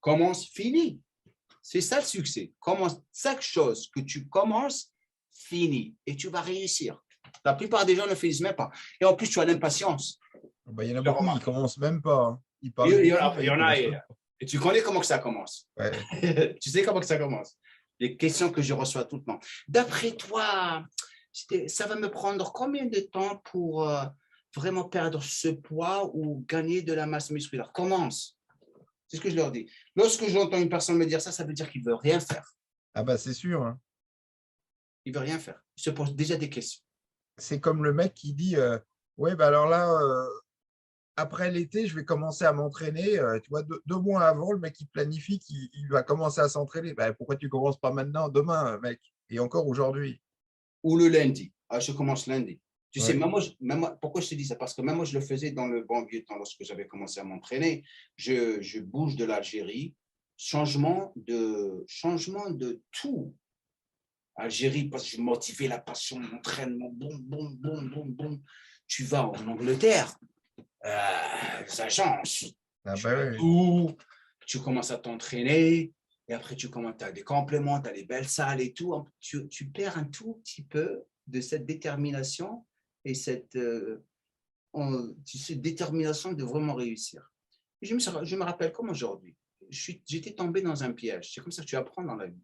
Commence, finis. C'est ça le succès. Commence chaque chose que tu commences, finis. Et tu vas réussir. La plupart des gens ne finissent même pas. Et en plus, tu as l'impatience. Bah, il y en a beaucoup qui ne commencent même pas. Hein. Ils parlent il y en a. Et tu connais comment que ça commence. Ouais. Tu sais comment que ça commence. Les questions que je reçois tout le temps. D'après toi, ça va me prendre combien de temps pour vraiment perdre ce poids ou gagner de la masse musculaire? Commence. C'est ce que je leur dis. Lorsque j'entends une personne me dire ça, ça veut dire qu'il ne veut rien faire. Ah bah c'est sûr. Hein. Il ne veut rien faire. Il se pose déjà des questions. C'est comme le mec qui dit ouais, bah alors là, après l'été, je vais commencer à m'entraîner. Tu vois, 2 mois avant, le mec il planifie qu'il va commencer à s'entraîner. Bah, pourquoi tu ne commences pas maintenant, demain, mec? Et encore aujourd'hui. Ou le lundi. Ah, je commence lundi. Tu sais, Ouais. même moi, pourquoi je te dis ça? Parce que même moi, je le faisais dans le bon vieux temps lorsque j'avais commencé à m'entraîner. Je bouge de l'Algérie. Changement de tout. Algérie, parce que je motivais la passion, l'entraînement, boum. Tu vas en Angleterre, ça change. Ah bah Tu commences à t'entraîner, et après tu commences à des compléments, tu as des belles salles et tout. Tu perds un tout petit peu de cette détermination et cette détermination de vraiment réussir. Et je me rappelle comme aujourd'hui, j'étais tombé dans un piège. C'est comme ça que tu apprends dans la vie.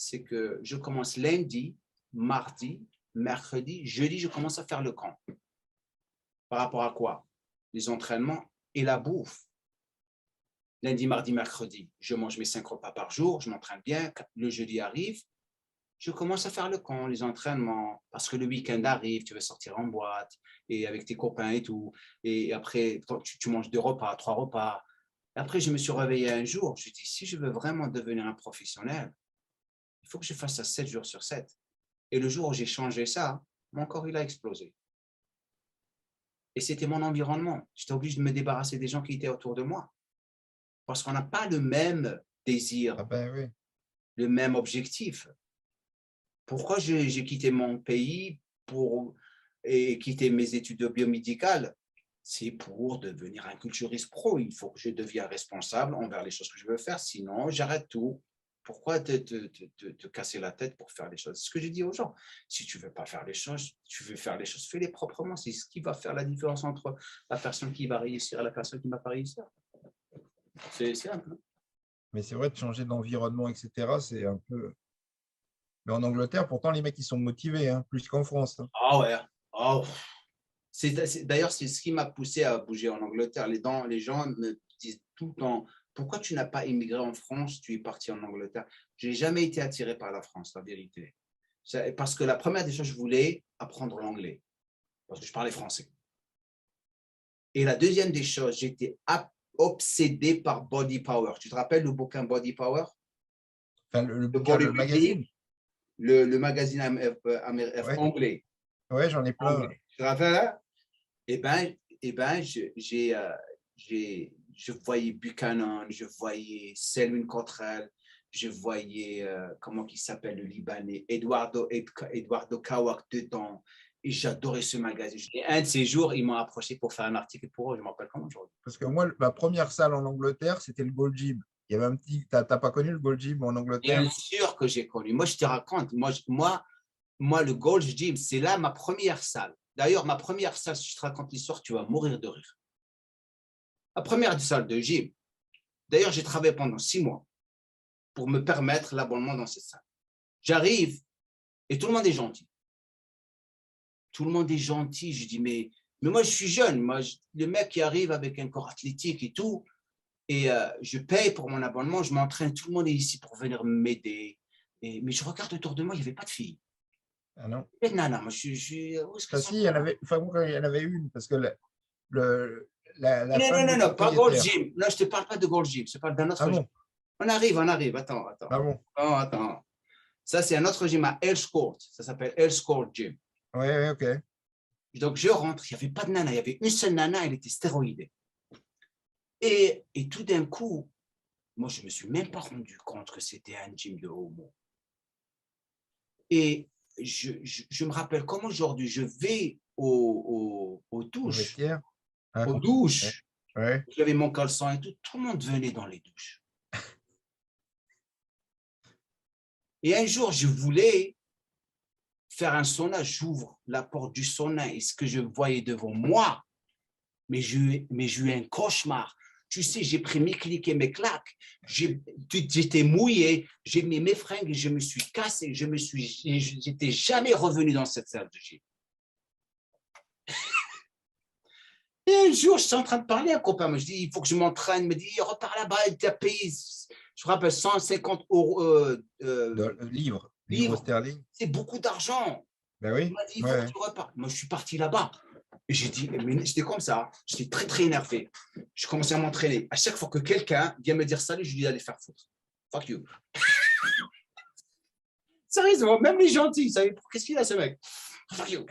C'est que je commence lundi, mardi, mercredi, jeudi, je commence à faire le camp. Par rapport à quoi? Les entraînements et la bouffe. Lundi, mardi, mercredi, je mange mes 5 repas par jour, je m'entraîne bien. Le jeudi arrive, je commence à faire le camp, les entraînements, parce que le week-end arrive, tu veux sortir en boîte et avec tes copains et tout. Et après, tu manges 2 repas, 3 repas. Après, je me suis réveillé un jour, je me dis, si je veux vraiment devenir un professionnel, il faut que je fasse ça 7 jours sur 7. Et le jour où j'ai changé ça, mon corps, il a explosé. Et c'était mon environnement. J'étais obligé de me débarrasser des gens qui étaient autour de moi. Parce qu'on n'a pas le même désir, oui. le même objectif. Pourquoi j'ai quitté mon pays et quitté mes études biomédicales? C'est pour devenir un culturiste pro. Il faut que je devienne responsable envers les choses que je veux faire. Sinon, j'arrête tout. Pourquoi te casser la tête pour faire les choses? C'est ce que je dis aux gens. Si tu ne veux pas faire les choses, tu veux faire les choses, fais-les proprement. C'est ce qui va faire la différence entre la personne qui va réussir et la personne qui ne va pas réussir. C'est simple. Mais c'est vrai, de changer d'environnement, etc., c'est un peu… Mais en Angleterre, pourtant, les mecs, ils sont motivés, hein, plus qu'en France. Hein. Ah ouais. Oh. D'ailleurs, c'est ce qui m'a poussé à bouger en Angleterre. Les gens me disent tout le temps, pourquoi tu n'as pas immigré en France, tu es parti en Angleterre? Je n'ai jamais été attiré par la France, la vérité. Parce que la première des choses, je voulais apprendre l'anglais, parce que je parlais français. Et la deuxième des choses, j'étais obsédé par Body Power. Tu te rappelles le bouquin Body Power? Enfin, le bouquin, le magazine? Le magazine Ouais. anglais. Ouais, j'en ai plein. Anglais. Tu te rappelles, hein? Eh ben, je voyais Buchanan, je voyais Selwyn Cottrell, je voyais, comment il s'appelle, le Libanais, Eduardo Kawak dedans. Et j'adorais ce magazine. Et un de ces jours, ils m'ont approché pour faire un article pour eux. Je me rappelle comment aujourd'hui. Parce que moi, ma première salle en Angleterre, c'était le Gold Gym. Il y avait un petit… T'as pas connu le Gold Gym en Angleterre? Bien sûr que j'ai connu. Moi, je te raconte. Moi, le Gold's Gym, c'est là ma première salle. D'ailleurs, ma première salle, si je te raconte l'histoire, tu vas mourir de rire. La première salle de gym. D'ailleurs, j'ai travaillé pendant 6 mois pour me permettre l'abonnement dans cette salle. J'arrive et tout le monde est gentil. Tout le monde est gentil. Je dis, mais moi, je suis jeune. Moi, le mec qui arrive avec un corps athlétique et tout, et je paye pour mon abonnement, je m'entraîne. Tout le monde est ici pour venir m'aider. Mais je regarde autour de moi, il n'y avait pas de filles. Ah non. Nana, moi, si, il y en avait, enfin, il y en avait une, parce que la non, pas Gold Gym. Là, je ne te parle pas de Gold Gym, je te parle d'un autre gym. On arrive. Attends. Ah bon? Attends. Ça, c'est un autre gym à Earls Court. Ça s'appelle Earls Court Gym. Oui, ok. Donc, je rentre, il n'y avait pas de nana. Il y avait une seule nana, elle était stéroïdée. Et tout d'un coup, moi, je ne me suis même pas rendu compte que c'était un gym de homo. Et je me rappelle comme aujourd'hui, je vais aux douches. Aux douches. Ouais. J'avais mon caleçon et tout le monde venait dans les douches. Et un jour, je voulais faire un sauna, j'ouvre la porte du sauna et ce que je voyais devant moi, mais j'ai eu un cauchemar. Tu sais, j'ai pris mes clics et mes claques, j'étais mouillé, j'ai mis mes fringues et je me suis cassé, j'étais jamais revenu dans cette salle de gym. Et un jour, je suis en train de parler à un copain, je dis, il faut que je m'entraîne, il me dit, repars là-bas, tu as payé, je me rappelle, 150 livres sterling. C'est beaucoup d'argent. Ben oui. Il m'a dit, il faut que tu repartes. Moi, je suis parti là-bas. Et j'ai dit, mais j'étais comme ça. J'étais très, très énervé. Je commençais à m'entraîner. À chaque fois que quelqu'un vient me dire salut, je lui dis d'aller faire foutre. Fuck you. Sérieusement, même les gentils, qu'est-ce qu'il a ce mec? Fuck you.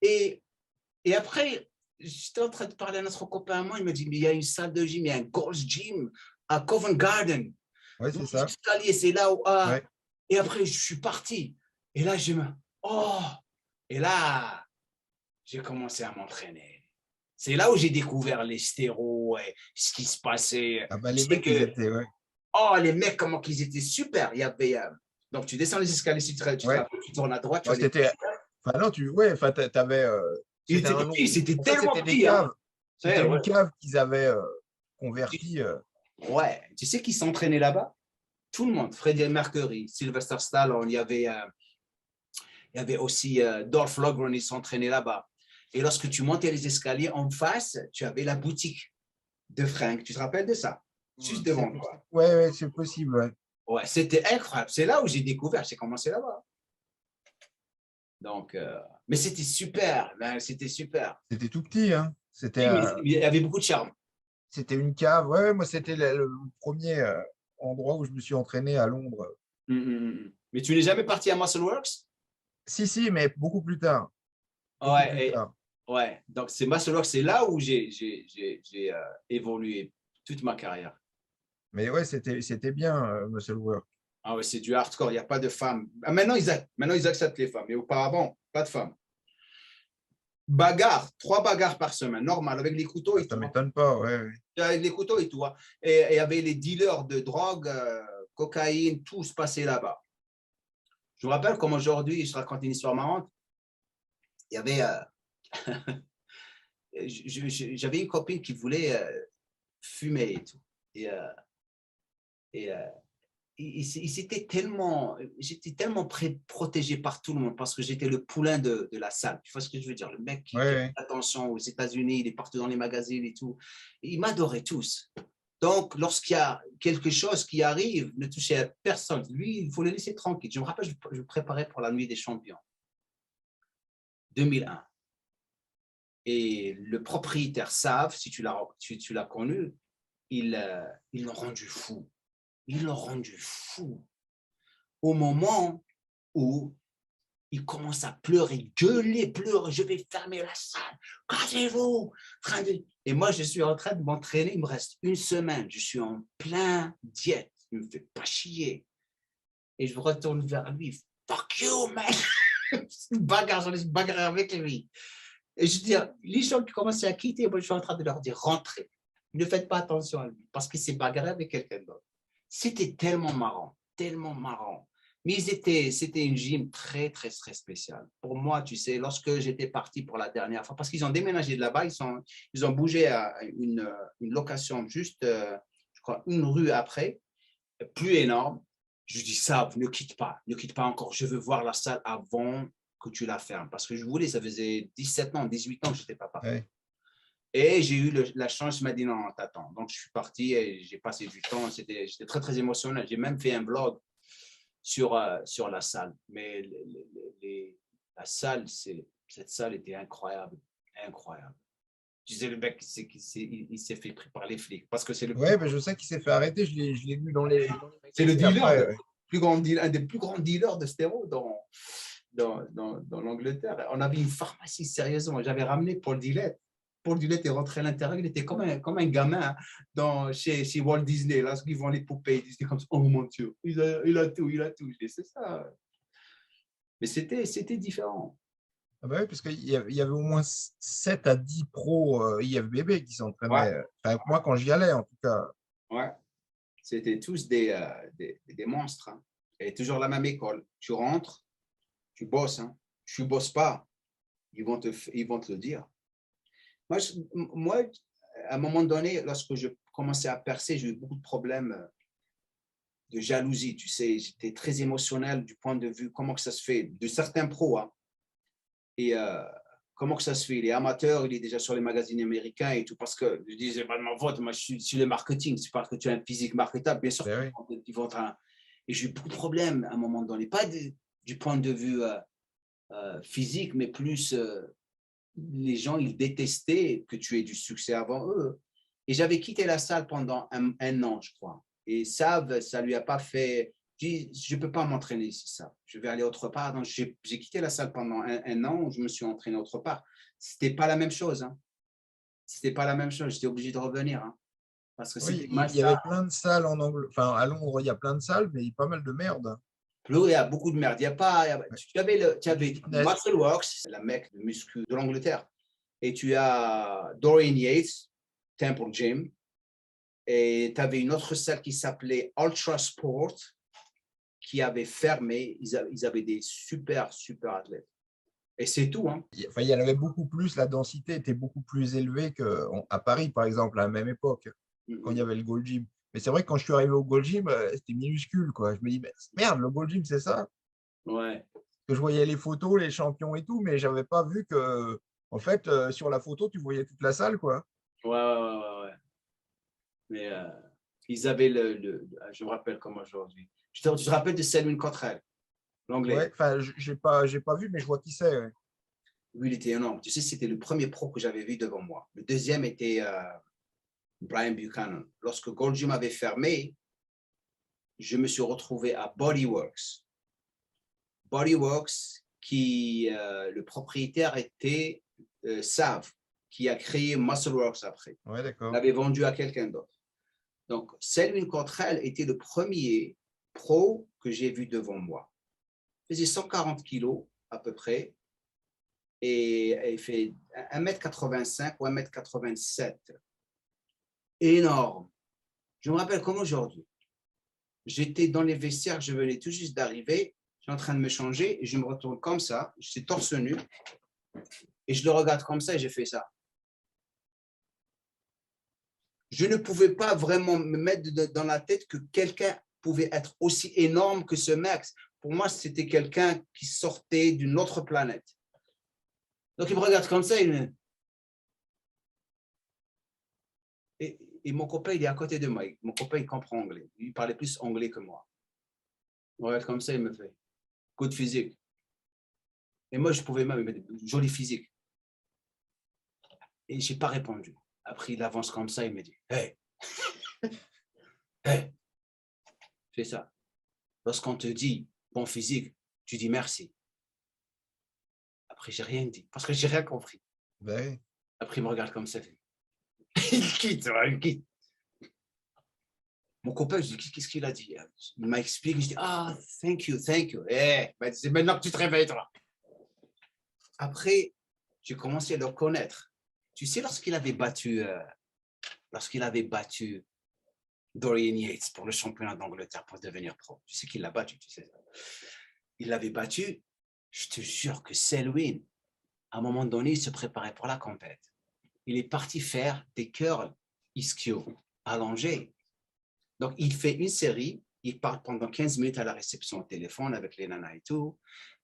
Et après, j'étais en train de parler à notre copain à moi. Il m'a dit, mais il y a une salle de gym, il y a un Gold's Gym à Covent Garden. Oui, c'est ça. C'est là où. Ouais. Et après, je suis parti. Et là, et là, j'ai commencé à m'entraîner. C'est là où j'ai découvert les stéros et ce qui se passait. Ah bah, les mecs, ils étaient, ouais. Oh, les mecs, comment qu'ils étaient super. Il y avait. Donc, tu descends les escaliers, tu tournes à droite. C'était. Enfin, non, t'avais. C'était tellement petit. C'était une cave qu'ils avaient convertie. Ouais. Tu sais qui s'entraînait là-bas? Tout le monde. Freddie Mercury, Sylvester Stallone, il y avait Il y avait aussi Dolph Lundgren, il s'entraînait là-bas. Et lorsque tu montais les escaliers, en face, tu avais la boutique de Frank. Tu te rappelles de ça? Juste devant toi. Ouais, c'est possible. Ouais. Ouais, c'était incroyable. C'est là où j'ai découvert. J'ai commencé là-bas. Donc, mais c'était super. C'était super. C'était tout petit. Hein. C'était Oui, mais il y avait beaucoup de charme. c'était une cave. Ouais, moi, c'était le premier endroit où je me suis entraîné à Londres. Mais tu n'es jamais parti à Muscleworks? Si, mais beaucoup plus tard. Ouais. Donc, c'est Muscleworks, c'est là où j'ai évolué toute ma carrière. Mais ouais, c'était bien, Muscleworks. Ah ouais, c'est du hardcore, il n'y a pas de femmes. Maintenant, ils acceptent les femmes, mais auparavant, pas de femmes. Bagarre, 3 bagarres par semaine, normal, avec les couteaux et Ça tout. ne m'étonne pas, ouais. Avec les couteaux et tout. Et il y avait les dealers de drogue, cocaïne, tout se passait là-bas. Je me rappelle comme aujourd'hui, je raconte une histoire marrante. Il y avait, j'avais une copine qui voulait fumer et tout. J'étais tellement protégé par tout le monde parce que j'étais le poulain de la salle. Tu vois ce que je veux dire? Le mec qui fait attention aux États-Unis, il est partout dans les magazines et tout. Et ils m'adoraient tous. Donc, lorsqu'il y a quelque chose qui arrive, ne touchez à personne. Lui, il faut le laisser tranquille. Je me rappelle, je me préparais pour la Nuit des Champions. 2001. Et le propriétaire Sav, si tu l'as connu, ils l'ont rendu fou. Ils l'ont rendu fou. Au moment où il commence à pleurer, gueuler, pleurer, je vais fermer la salle, cassez-vous. Et moi, je suis en train de m'entraîner, il me reste 1 semaine, je suis en plein diète, il ne me fait pas chier. Et je me retourne vers lui, fuck you, man. Je bagarre avec lui. Et je dis, les gens qui commençaient à quitter, moi, je suis en train de leur dire, rentrez. Ne faites pas attention à lui, parce qu'il s'est bagarré avec quelqu'un d'autre. C'était tellement marrant, tellement marrant. Mais c'était une gym très, très, très spéciale. Pour moi, tu sais, lorsque j'étais parti pour la dernière fois, parce qu'ils ont déménagé de là-bas, ils ont bougé à une location juste, je crois, 1 rue après, plus énorme. Je dis, ça, ne quitte pas encore. Je veux voir la salle avant que tu la fermes. Parce que je voulais, ça faisait 17 ans, 18 ans que je n'étais pas parti. Ouais. Et j'ai eu la chance, je m'a dit non, t'attends. Donc, je suis parti et j'ai passé du temps. J'étais très, très émotionnel. J'ai même fait un blog sur la salle. Mais la salle, cette salle était incroyable. Incroyable. Je disais, le mec, il s'est fait pris par les flics. Parce que c'est le. Ouais, mais je sais qu'il s'est fait arrêter. Je l'ai vu dans les. C'est le dealer, un des plus grands dealers de stéro dans l'Angleterre. On avait une pharmacie, sérieusement. J'avais ramené Paul Dillette. Paul Dillette est rentré à l'intérieur, il était comme un gamin chez Walt Disney, là, ils vendent les poupées, ils étaient comme ça, oh mon Dieu, il a tout. C'est ça. Mais c'était différent. Ah bah oui, parce qu'il y avait au moins 7 à 10 pros IFBB qui s'entraînaient. Ouais. Enfin, moi, quand j'y allais, en tout cas. Ouais, c'était tous des monstres. Hein. Et toujours la même école. Tu rentres, tu bosses. Hein. Tu ne bosses pas, ils vont te le dire. Moi, à un moment donné, lorsque je commençais à percer, j'ai eu beaucoup de problèmes de jalousie. Tu sais, j'étais très émotionnel du point de vue comment que ça se fait, de certains pros. Hein. Et comment que ça se fait? Il est amateur, il est déjà sur les magazines américains et tout. Parce que je disais, pas de ma faute, moi je suis sur le marketing. C'est parce que tu as un physique marketable, bien sûr. Oui. Et j'ai eu beaucoup de problèmes à un moment donné. Pas du point de vue physique, mais plus. Les gens, ils détestaient que tu aies du succès avant eux. Et j'avais quitté la salle pendant un an, je crois. Et ça lui a pas fait... Je ne peux pas m'entraîner ici, ça. Je vais aller autre part. Donc, j'ai quitté la salle pendant un an où je me suis entraîné autre part. Ce n'était pas la même chose. Hein. C'était pas la même chose. J'étais obligé de revenir. Hein. Parce que oui, il y avait plein de salles en Angleterre. Enfin, à Londres, il y a plein de salles, mais il y a pas mal de merde. Il y a beaucoup de merde. Tu avais Muscleworks, la mecque de muscu de l'Angleterre. Et tu as Dorian Yates, Temple Gym. Et tu avais une autre salle qui s'appelait Ultra Sport, qui avait fermé. Ils avaient des super athlètes. Et c'est tout. Hein. Enfin, il y en avait beaucoup plus. La densité était beaucoup plus élevée qu'à Paris, par exemple, à la même époque, quand il y avait le Gold Gym. Mais c'est vrai que quand je suis arrivé au Gold Gym, c'était minuscule, quoi. Je me dis, merde, le Gold Gym, c'est ça? Ouais. que je voyais les photos, les champions et tout, mais je n'avais pas vu que, en fait, sur la photo, tu voyais toute la salle, quoi. Ouais. Mais ils avaient je me rappelle comme aujourd'hui. Tu te rappelles de Selwyn Cottrell, l'anglais? Ouais, enfin, j'ai pas vu, mais je vois qui c'est. Ouais. Lui, il était énorme. Tu sais, c'était le premier pro que j'avais vu devant moi. Le deuxième était Brian Buchanan. Lorsque Gold Gym avait fermé, je me suis retrouvé à Bodyworks. Bodyworks, le propriétaire était Sav, qui a créé Muscleworks après. Ouais, d'accord. L'avait vendu à quelqu'un d'autre. Donc, Selwyn Cottrell était le premier pro que j'ai vu devant moi. Il faisait 140 kilos à peu près et il fait 1m85 ou 1m87. Énorme. Je me rappelle comme aujourd'hui. J'étais dans les vestiaires, je venais tout juste d'arriver, je suis en train de me changer et je me retourne comme ça, je suis torse nu et je le regarde comme ça et j'ai fait ça. Je ne pouvais pas vraiment me mettre dans la tête que quelqu'un pouvait être aussi énorme que ce mec. Pour moi, c'était quelqu'un qui sortait d'une autre planète. Donc, il me regarde comme ça. Et mon copain, il est à côté de moi. Mon copain, il comprend anglais. Il parlait plus anglais que moi. Il me regarde comme ça, il me fait coup de physique. Et moi, je pouvais même mettre joli physique. Et je n'ai pas répondu. Après, il avance comme ça, il me dit hey, hey, fais ça. Lorsqu'on te dit bon physique, tu dis merci. Après, j'ai rien dit parce que j'ai rien compris. Ben. Après, il me regarde comme ça. Il quitte. Mon copain, je dis qu'est-ce qu'il a dit? Il m'a expliqué. Je dis thank you. Eh, c'est maintenant que tu te réveilles, toi. Après, j'ai commencé à le connaître. Tu sais, lorsqu'il avait battu Dorian Yates pour le championnat d'Angleterre pour devenir pro, tu sais qu'il l'a battu, tu sais. Il l'avait battu. Je te jure que Selwyn, à un moment donné, il se préparait pour la compète. Il est parti faire des curls ischio allongés. Donc, il fait une série, il part pendant 15 minutes à la réception au téléphone avec les nanas et tout.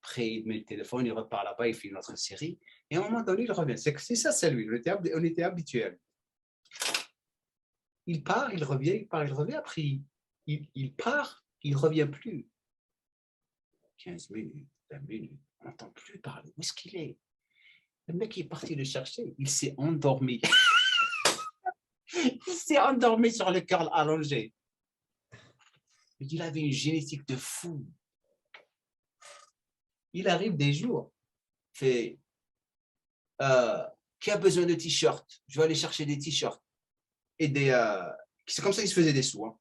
Après, il met le téléphone, il repart là-bas, il fait une autre série. Et à un moment donné, il revient. C'est ça, c'est lui. On était habituels. Il part, il revient, il part, il revient. Après, il part, il ne revient plus. 15 minutes, 20 minutes, on n'entend plus parler. Où est-ce qu'il est? Le mec est parti le chercher. Il s'est endormi. Il s'est endormi sur le curl allongé. Il avait une génétique de fou. Il arrive des jours, fait qui a besoin de t-shirts? Je vais aller chercher des t-shirts. Et c'est comme ça qu'il se faisait des sous. Hein.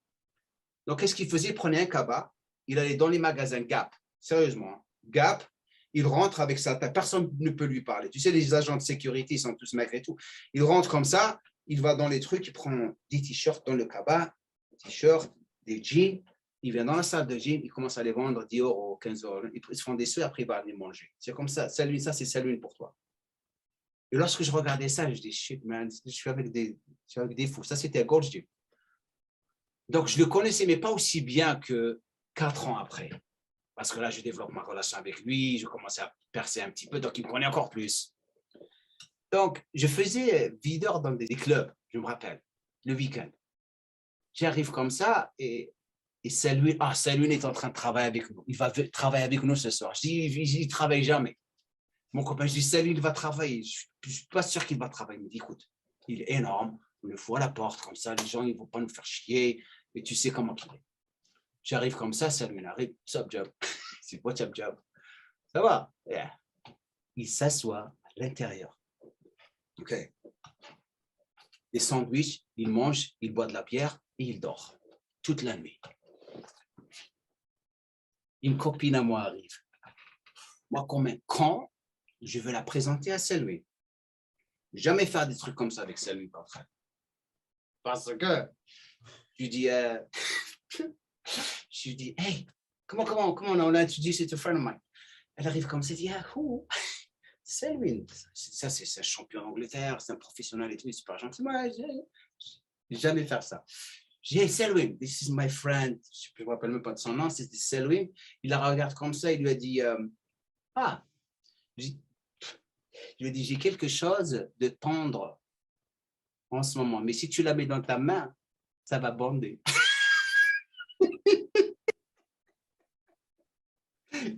Donc, qu'est-ce qu'il faisait? Il prenait un cabas, il allait dans les magasins Gap, sérieusement, hein. Gap, il rentre avec ça, personne ne peut lui parler. Tu sais, les agents de sécurité, ils sont tous maigres et tout. Il rentre comme ça, il va dans les trucs, il prend des t-shirts dans le cabas, des t-shirts, des jeans. Il vient dans la salle de gym, il commence à les vendre 10 euros, 15 euros. Ils se font des sous et après, il va aller manger. C'est comme ça. Salut, ça, c'est Selwyn pour toi. Et lorsque je regardais ça, je dis, shit, man, je suis avec des fous. Ça, c'était à Gold's Gym. Donc, je le connaissais, mais pas aussi bien que 4 ans après. Parce que là, je développe ma relation avec lui, je commence à percer un petit peu, donc il me connaît encore plus. Donc, je faisais videur dans des clubs, je me rappelle, le week-end. J'arrive comme ça et Selwyn est en train de travailler avec nous. Il va travailler avec nous ce soir. Je dis, il ne travaille jamais. Mon copain, je dis, Selwyn, il va travailler. Je ne suis pas sûr qu'il va travailler. Il me dit, écoute, il est énorme. On le fout à la porte comme ça. Les gens, ils ne vont pas nous faire chier. Et tu sais comment il est. J'arrive comme ça, Selwyn arrive. What's up, job? C'est what's up, job? Ça va? Yeah. Il s'assoit à l'intérieur. OK. Des sandwichs, il mange, il boit de la bière et il dort toute la nuit. Une copine à moi arrive. Moi, comme un con, je veux la présenter à Selwyn. Jamais faire des trucs comme ça avec Selwyn Cottrell. Parce que je dis, hey, comment on a introduit c'est a friend of mine. Elle arrive comme ça, elle dit, who? Selwyn. Ça, c'est un champion d'Angleterre, c'est un professionnel et tout, super gentil. Moi, j'ai jamais faire ça. J'ai dit, hey, Selwyn, this is my friend. Je ne me rappelle même pas de son nom, c'était Selwyn. Il la regarde comme ça, il lui a dit, Ah, je lui dis, j'ai quelque chose de tendre en ce moment, mais si tu la mets dans ta main, ça va bander.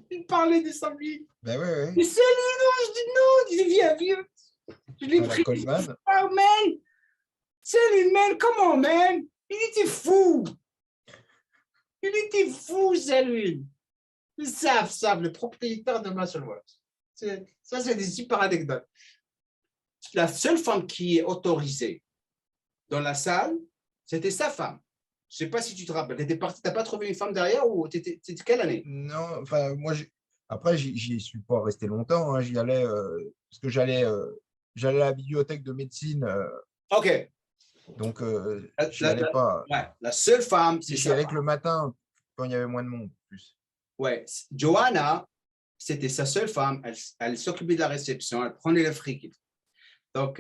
Il parlait de sa vie. Ben ouais, Mais c'est lui, non, je dis non, il dit, viens. Je l'ai pris. Coleman. Oh, man. C'est lui, man, come on, man. Il était fou. C'est lui. Ils savent, le propriétaire de Muscleworks. Ça, c'est des super anecdotes. La seule femme qui est autorisée dans la salle, c'était sa femme. Je ne sais pas si tu te rappelles. Tu étais parti, tu n'as pas trouvé une femme derrière ou c'était quelle année? Non, enfin, moi, après, j'y suis pas resté longtemps. Hein. J'y allais parce que j'allais à la bibliothèque de médecine. OK. Donc, j'y allais pas. Ouais, la seule femme, c'est J'y ça. allais que le matin, quand il y avait moins de monde. Plus. Ouais, Joanna, c'était sa seule femme. Elle s'occupait de la réception, elle prenait le fric. Donc,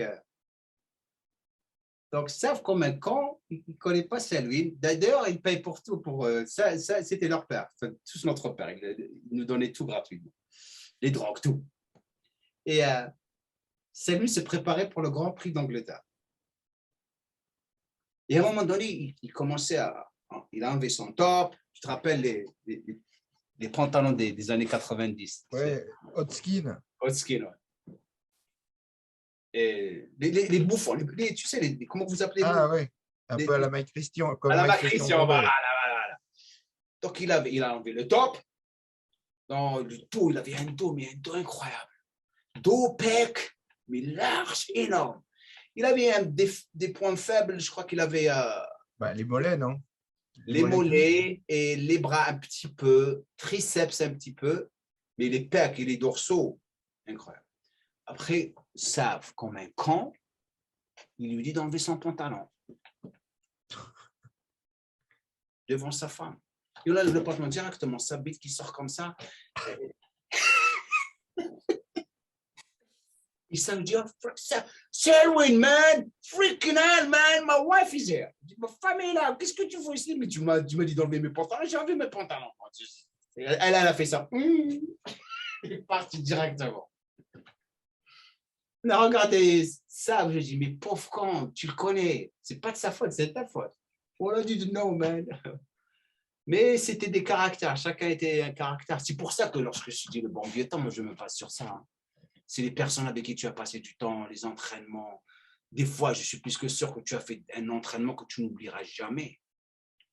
savent comme un con, ils ne connaissent pas Selwyn. D'ailleurs, ils payent pour tout. Ça, c'était leur père, tous notre père. Ils nous donnaient tout gratuitement. Les drogues, tout. Et Selwyn se préparait pour le Grand Prix d'Angleterre. Et à un moment donné, il commençait il a enlevé son top. Tu te rappelles les pantalons des années 90. Ouais, hot skin. Hot skin, ouais. Et les bouffons, tu sais, comment vous appelez-vous? Ah ouais, un peu à la Mike Christian. Comme à la Mike Christian, voilà. Donc, il a enlevé le top. Dans le dos, il avait un dos, mais un dos incroyable. Dos, pec, mais large, énorme. Il avait des points faibles, je crois qu'il avait les mollets, non? les mollets et les bras un petit peu, triceps un petit peu, mais les pecs et les dorsaux, incroyable. Après, savent comme un con, il lui dit d'enlever son pantalon devant sa femme. Et là, le pantalon directement, sa bite qui sort comme ça. Il s'en dit, oh, Selwyn, man, freaking hell, man, my wife is here. Je dis, ma femme est là, qu'est-ce que tu fais ici? Mais tu m'as dit d'enlever mes pantalons, j'ai enlevé mes pantalons. Elle a fait ça. Il est parti directement. On a regardé ça, je dis, mais pauvre con, tu le connais, c'est pas de sa faute, c'est de ta faute. On a dit, non, man. Mais c'était des caractères, chacun était un caractère. C'est pour ça que lorsque je dis le bon vieux temps, moi je me base sur ça. Hein. C'est les personnes avec qui tu as passé du temps, les entraînements. Des fois, je suis plus que sûr que tu as fait un entraînement que tu n'oublieras jamais.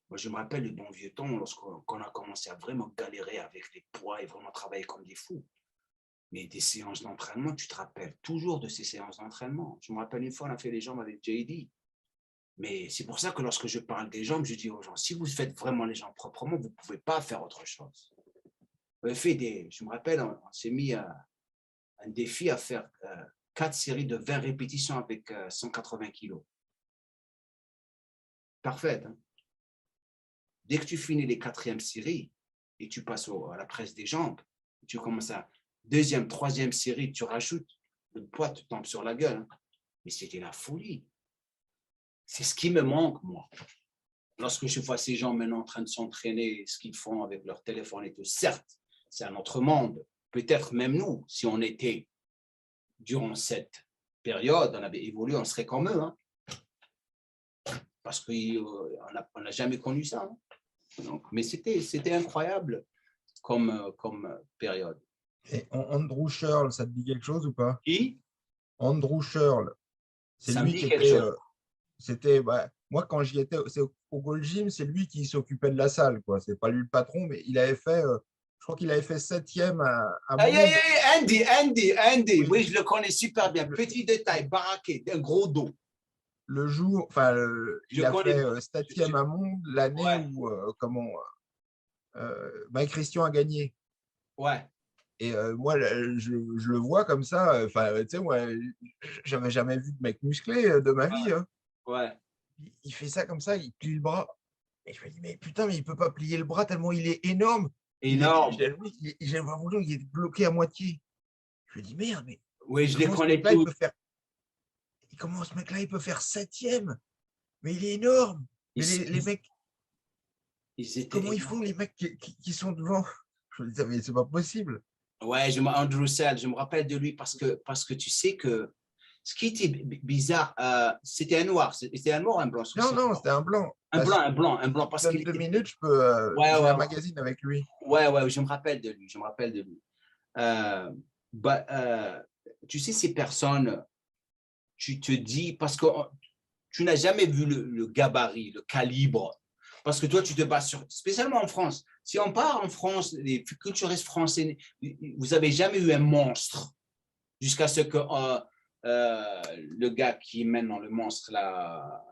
Moi, je me rappelle le bon vieux temps, lorsqu'on a commencé à vraiment galérer avec les poids et vraiment travailler comme des fous. Mais des séances d'entraînement, tu te rappelles toujours de ces séances d'entraînement. Je me rappelle une fois, on a fait les jambes avec JD. Mais c'est pour ça que lorsque je parle des jambes, je dis aux gens, si vous faites vraiment les jambes proprement, vous ne pouvez pas faire autre chose. Je me rappelle, on s'est mis un défi à faire 4 séries de 20 répétitions avec 180 kilos. Parfait. Hein? Dès que tu finis les 4e séries et tu passes à la presse des jambes, tu commences à 2e, 3e série, tu rajoutes, le poids te tombe sur la gueule. Hein? Mais c'était la folie. C'est ce qui me manque, moi. Lorsque je vois ces gens maintenant en train de s'entraîner, ce qu'ils font avec leur téléphone et tout, certes, c'est un autre monde. Peut-être même nous, si on était durant cette période, on avait évolué, on serait comme eux. Hein? Parce qu'on n'a jamais connu ça. Hein? Donc, mais c'était incroyable comme période. Et Andrew Shirl, ça te dit quelque chose ou pas? Qui? Andrew Shirl. C'est lui qui était. C'était. Moi, quand j'y étais au Gold Gym, c'est lui qui s'occupait de la salle. C'est pas lui le patron, mais il avait fait. Je crois qu'il avait fait 7e à Andy. Oui, je le connais super bien. Petit détail, baraqué, un gros dos. Le jour, il a fait 7e à Monde l'année où Mike Christian a gagné. Ouais. Et moi, je le vois comme ça. Tu sais, moi, j'avais jamais vu de mec musclé de ma vie. Hein. Ouais. Il fait ça comme ça, il plie le bras. Et je me dis, mais putain, mais il peut pas plier le bras tellement il est énorme. Énorme. J'ai l'impression qu'il est bloqué à moitié. Je me dis, merde, mais. Oui, je les connais tous. Comment ce mec-là, il peut faire 7e? Mais il est énorme. Mais les mecs. Comment ils font, les mecs qui sont devant? Je me dis, mais c'est pas possible. Ouais, Andrew Sell, je me rappelle de lui parce que tu sais que ce qui était bizarre, c'était un noir. C'était un noir ou un blanc? Non, non, c'était un blanc. Un blanc, un blanc, un blanc. Parce Donne qu'il 2 minutes, ouais, j'ai ouais, un magazine avec lui. ouais, ouais, je me rappelle de lui. Je me rappelle de lui. Bah, tu sais, ces personnes, tu te dis, parce que tu n'as jamais vu le gabarit, le calibre. Parce que toi, tu te bases sur, spécialement en France. Si on part en France, les culturistes français, vous n'avez jamais eu un monstre jusqu'à ce que le gars qui est maintenant le monstre, là,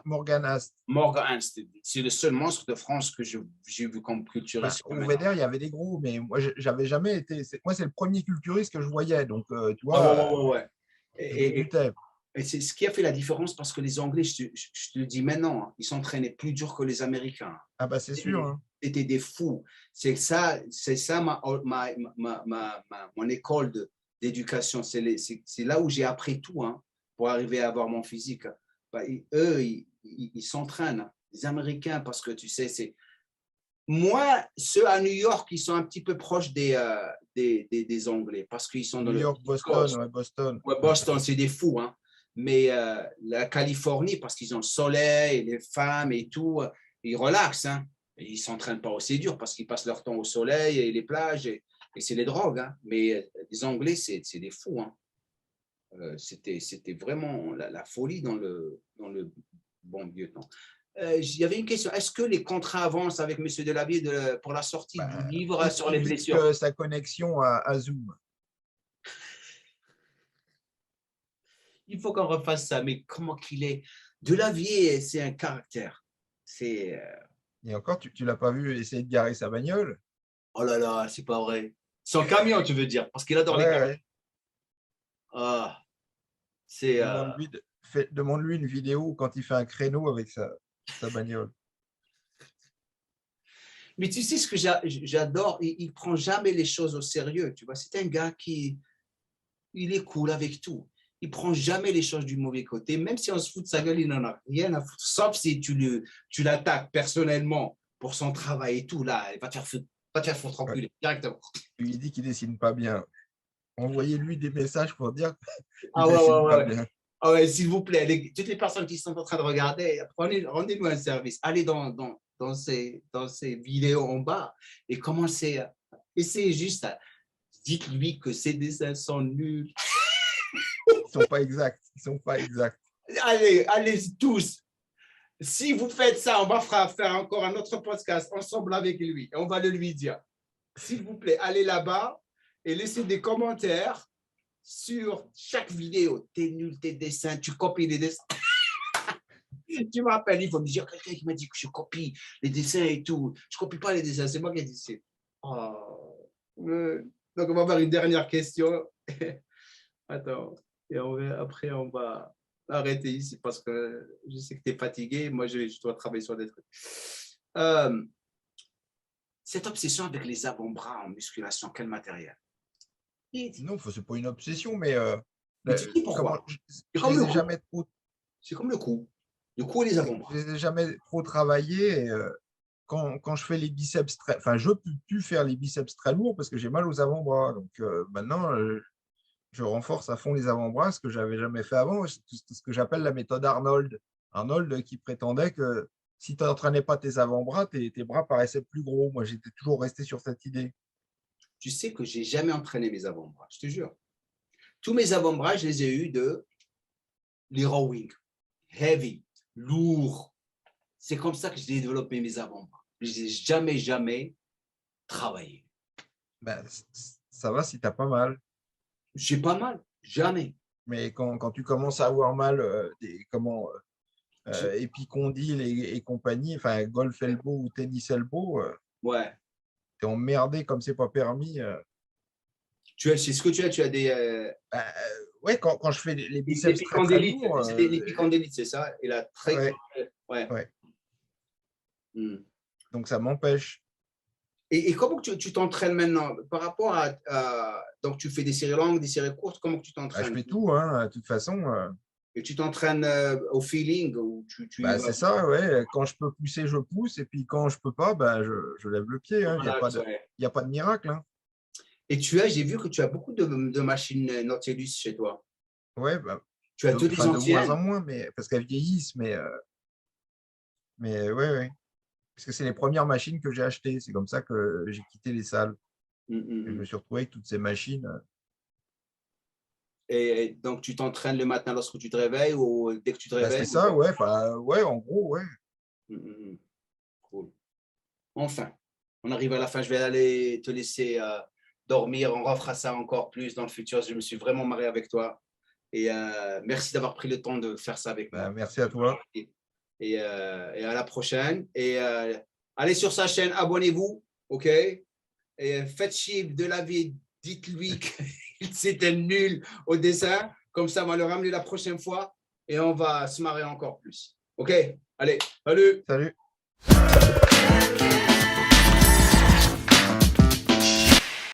Morgan Ast. Morgan Ernst, c'est le seul monstre de France que j'ai vu comme culturiste. Au VDR, il y avait des gros, mais moi, j'avais jamais été. Moi, c'est le premier culturiste que je voyais. Donc, tu Ouais, ouais, vois, ouais, ouais. je débutais. Et c'est ce qui a fait la différence parce que les Anglais, je te le dis maintenant, hein, ils s'entraînaient plus dur que les Américains. Ah, bah, c'est sûr. Hein. C'était des fous. C'est ça mon école d'éducation. C'est là où j'ai appris tout hein, pour arriver à avoir mon physique. Bah, eux, ils s'entraînent, les Américains, parce que tu sais, c'est. Moi, ceux à New York, ils sont un petit peu proches des Anglais parce qu'ils sont dans New le. York, Boston, ouais, Boston. Ouais, Boston, c'est des fous. Hein. Mais la Californie, parce qu'ils ont le soleil, les femmes et tout, ils relaxent. Hein. Ils ne s'entraînent pas aussi dur parce qu'ils passent leur temps au soleil et les plages et c'est les drogues. Hein. Mais les Anglais, c'est des fous. Hein. C'était vraiment la folie dans le bon vieux temps. Il y avait une question. Est-ce que les contrats avancent avec M. Delavier pour la sortie du livre sur les blessures? Sa connexion à Zoom. Il faut qu'on refasse ça, mais comment qu'il est? Delavier, c'est un caractère. C'est. Et encore, tu l'as pas vu essayer de garer sa bagnole? Oh là là, c'est pas vrai. Son camion, tu veux dire, parce qu'il adore les camions. Ouais. Ah, c'est. Demande-lui une vidéo quand il fait un créneau avec sa bagnole. Mais tu sais ce que j'adore, il prend jamais les choses au sérieux. Tu vois, c'est un gars il est cool avec tout. Il prend jamais les choses du mauvais côté, même si on se fout de sa gueule, il n'en a rien à foutre. Sauf si tu l'attaques personnellement pour son travail et tout, là, il va te faire foutre enculer directement. Il dit qu'il dessine pas bien. Envoyez-lui des messages pour dire qu'il Ah ouais, dessine pas ouais. bien. Ah ouais, s'il vous plaît, toutes les personnes qui sont en train de regarder, rendez-nous un service. Allez dans ces vidéos en bas et commencez essayez juste dites-lui que ces dessins sont nuls. Ils sont pas exacts. Allez tous. Si vous faites ça, on va faire encore un autre podcast ensemble avec lui et on va le lui dire. S'il vous plaît, allez là-bas et laissez des commentaires sur chaque vidéo. T'es nul, tes dessins, tu copies les dessins. Tu m'appelles, il faut me dire quelqu'un qui m'a dit que je copie les dessins et tout. Je ne copie pas les dessins, c'est moi qui ai dit ça. Oh. Donc, on va avoir une dernière question. Attends, et après, on va arrêter ici parce que je sais que tu es fatigué. Moi, je dois travailler sur des trucs. Cette obsession avec les avant-bras en musculation, quel matériel? Non, ce n'est pas une obsession, mais tu sais pourquoi? Je ne les ai jamais trop. C'est comme le cou. Le cou et les avant-bras. Je ne les ai jamais trop travaillés. Et, quand je fais les biceps je ne peux plus faire les biceps très lourds parce que j'ai mal aux avant-bras. Donc maintenant, je renforce à fond les avant-bras, ce que je n'avais jamais fait avant, ce que j'appelle la méthode Arnold. Arnold qui prétendait que si tu n'entraînais pas tes avant-bras, tes bras paraissaient plus gros. Moi, j'étais toujours resté sur cette idée. Tu sais que je n'ai jamais entraîné mes avant-bras, je te jure. Tous mes avant-bras, je les ai eus les rowing, heavy, lourd. C'est comme ça que j'ai développé mes avant-bras. Je n'ai jamais travaillé. Ben, ça va si tu as pas mal. J'ai pas mal, jamais. Mais quand tu commences à avoir mal, épicondyle et compagnie, enfin golf elbow ou tennis elbow, ouais. tu es emmerdé comme c'est pas permis. C'est ce que tu as des. Ouais, quand je fais les biceps très lourds. C'est les l'épicondylite, c'est ça? Et la très. Ouais. Donc ça m'empêche. Et comment tu t'entraînes maintenant par rapport à donc tu fais des séries longues, des séries courtes, comment tu t'entraînes? Je fais tout, hein, de toute façon. Et tu t'entraînes au feeling ou c'est ça, ouais. Quand je peux pousser, je pousse. Et puis quand je peux pas, je lève le pied. Il n'y a pas de miracle. Hein. Et j'ai vu que tu as beaucoup de machines Nautilus chez toi. Ouais, bah, tu as toutes les anciennes. De moins en moins, mais, parce qu'elles vieillissent, mais ouais. Parce que c'est les premières machines que j'ai achetées. C'est comme ça que j'ai quitté les salles. Et je me suis retrouvé avec toutes ces machines. Et donc, tu t'entraînes le matin lorsque tu te réveilles ou dès que tu te réveilles? C'est ça, ouais. Ouais, en gros, ouais. Cool. Enfin, on arrive à la fin. Je vais aller te laisser dormir. On refera ça encore plus dans le futur. Je me suis vraiment marré avec toi. Et merci d'avoir pris le temps de faire ça avec moi. Merci à toi. Et à la prochaine. Et allez sur sa chaîne, abonnez-vous, OK? Et faites chier de la vie. Dites-lui qu'il c'était nul au dessin. Comme ça, on va le ramener la prochaine fois et on va se marrer encore plus. OK? Allez, salut! Salut!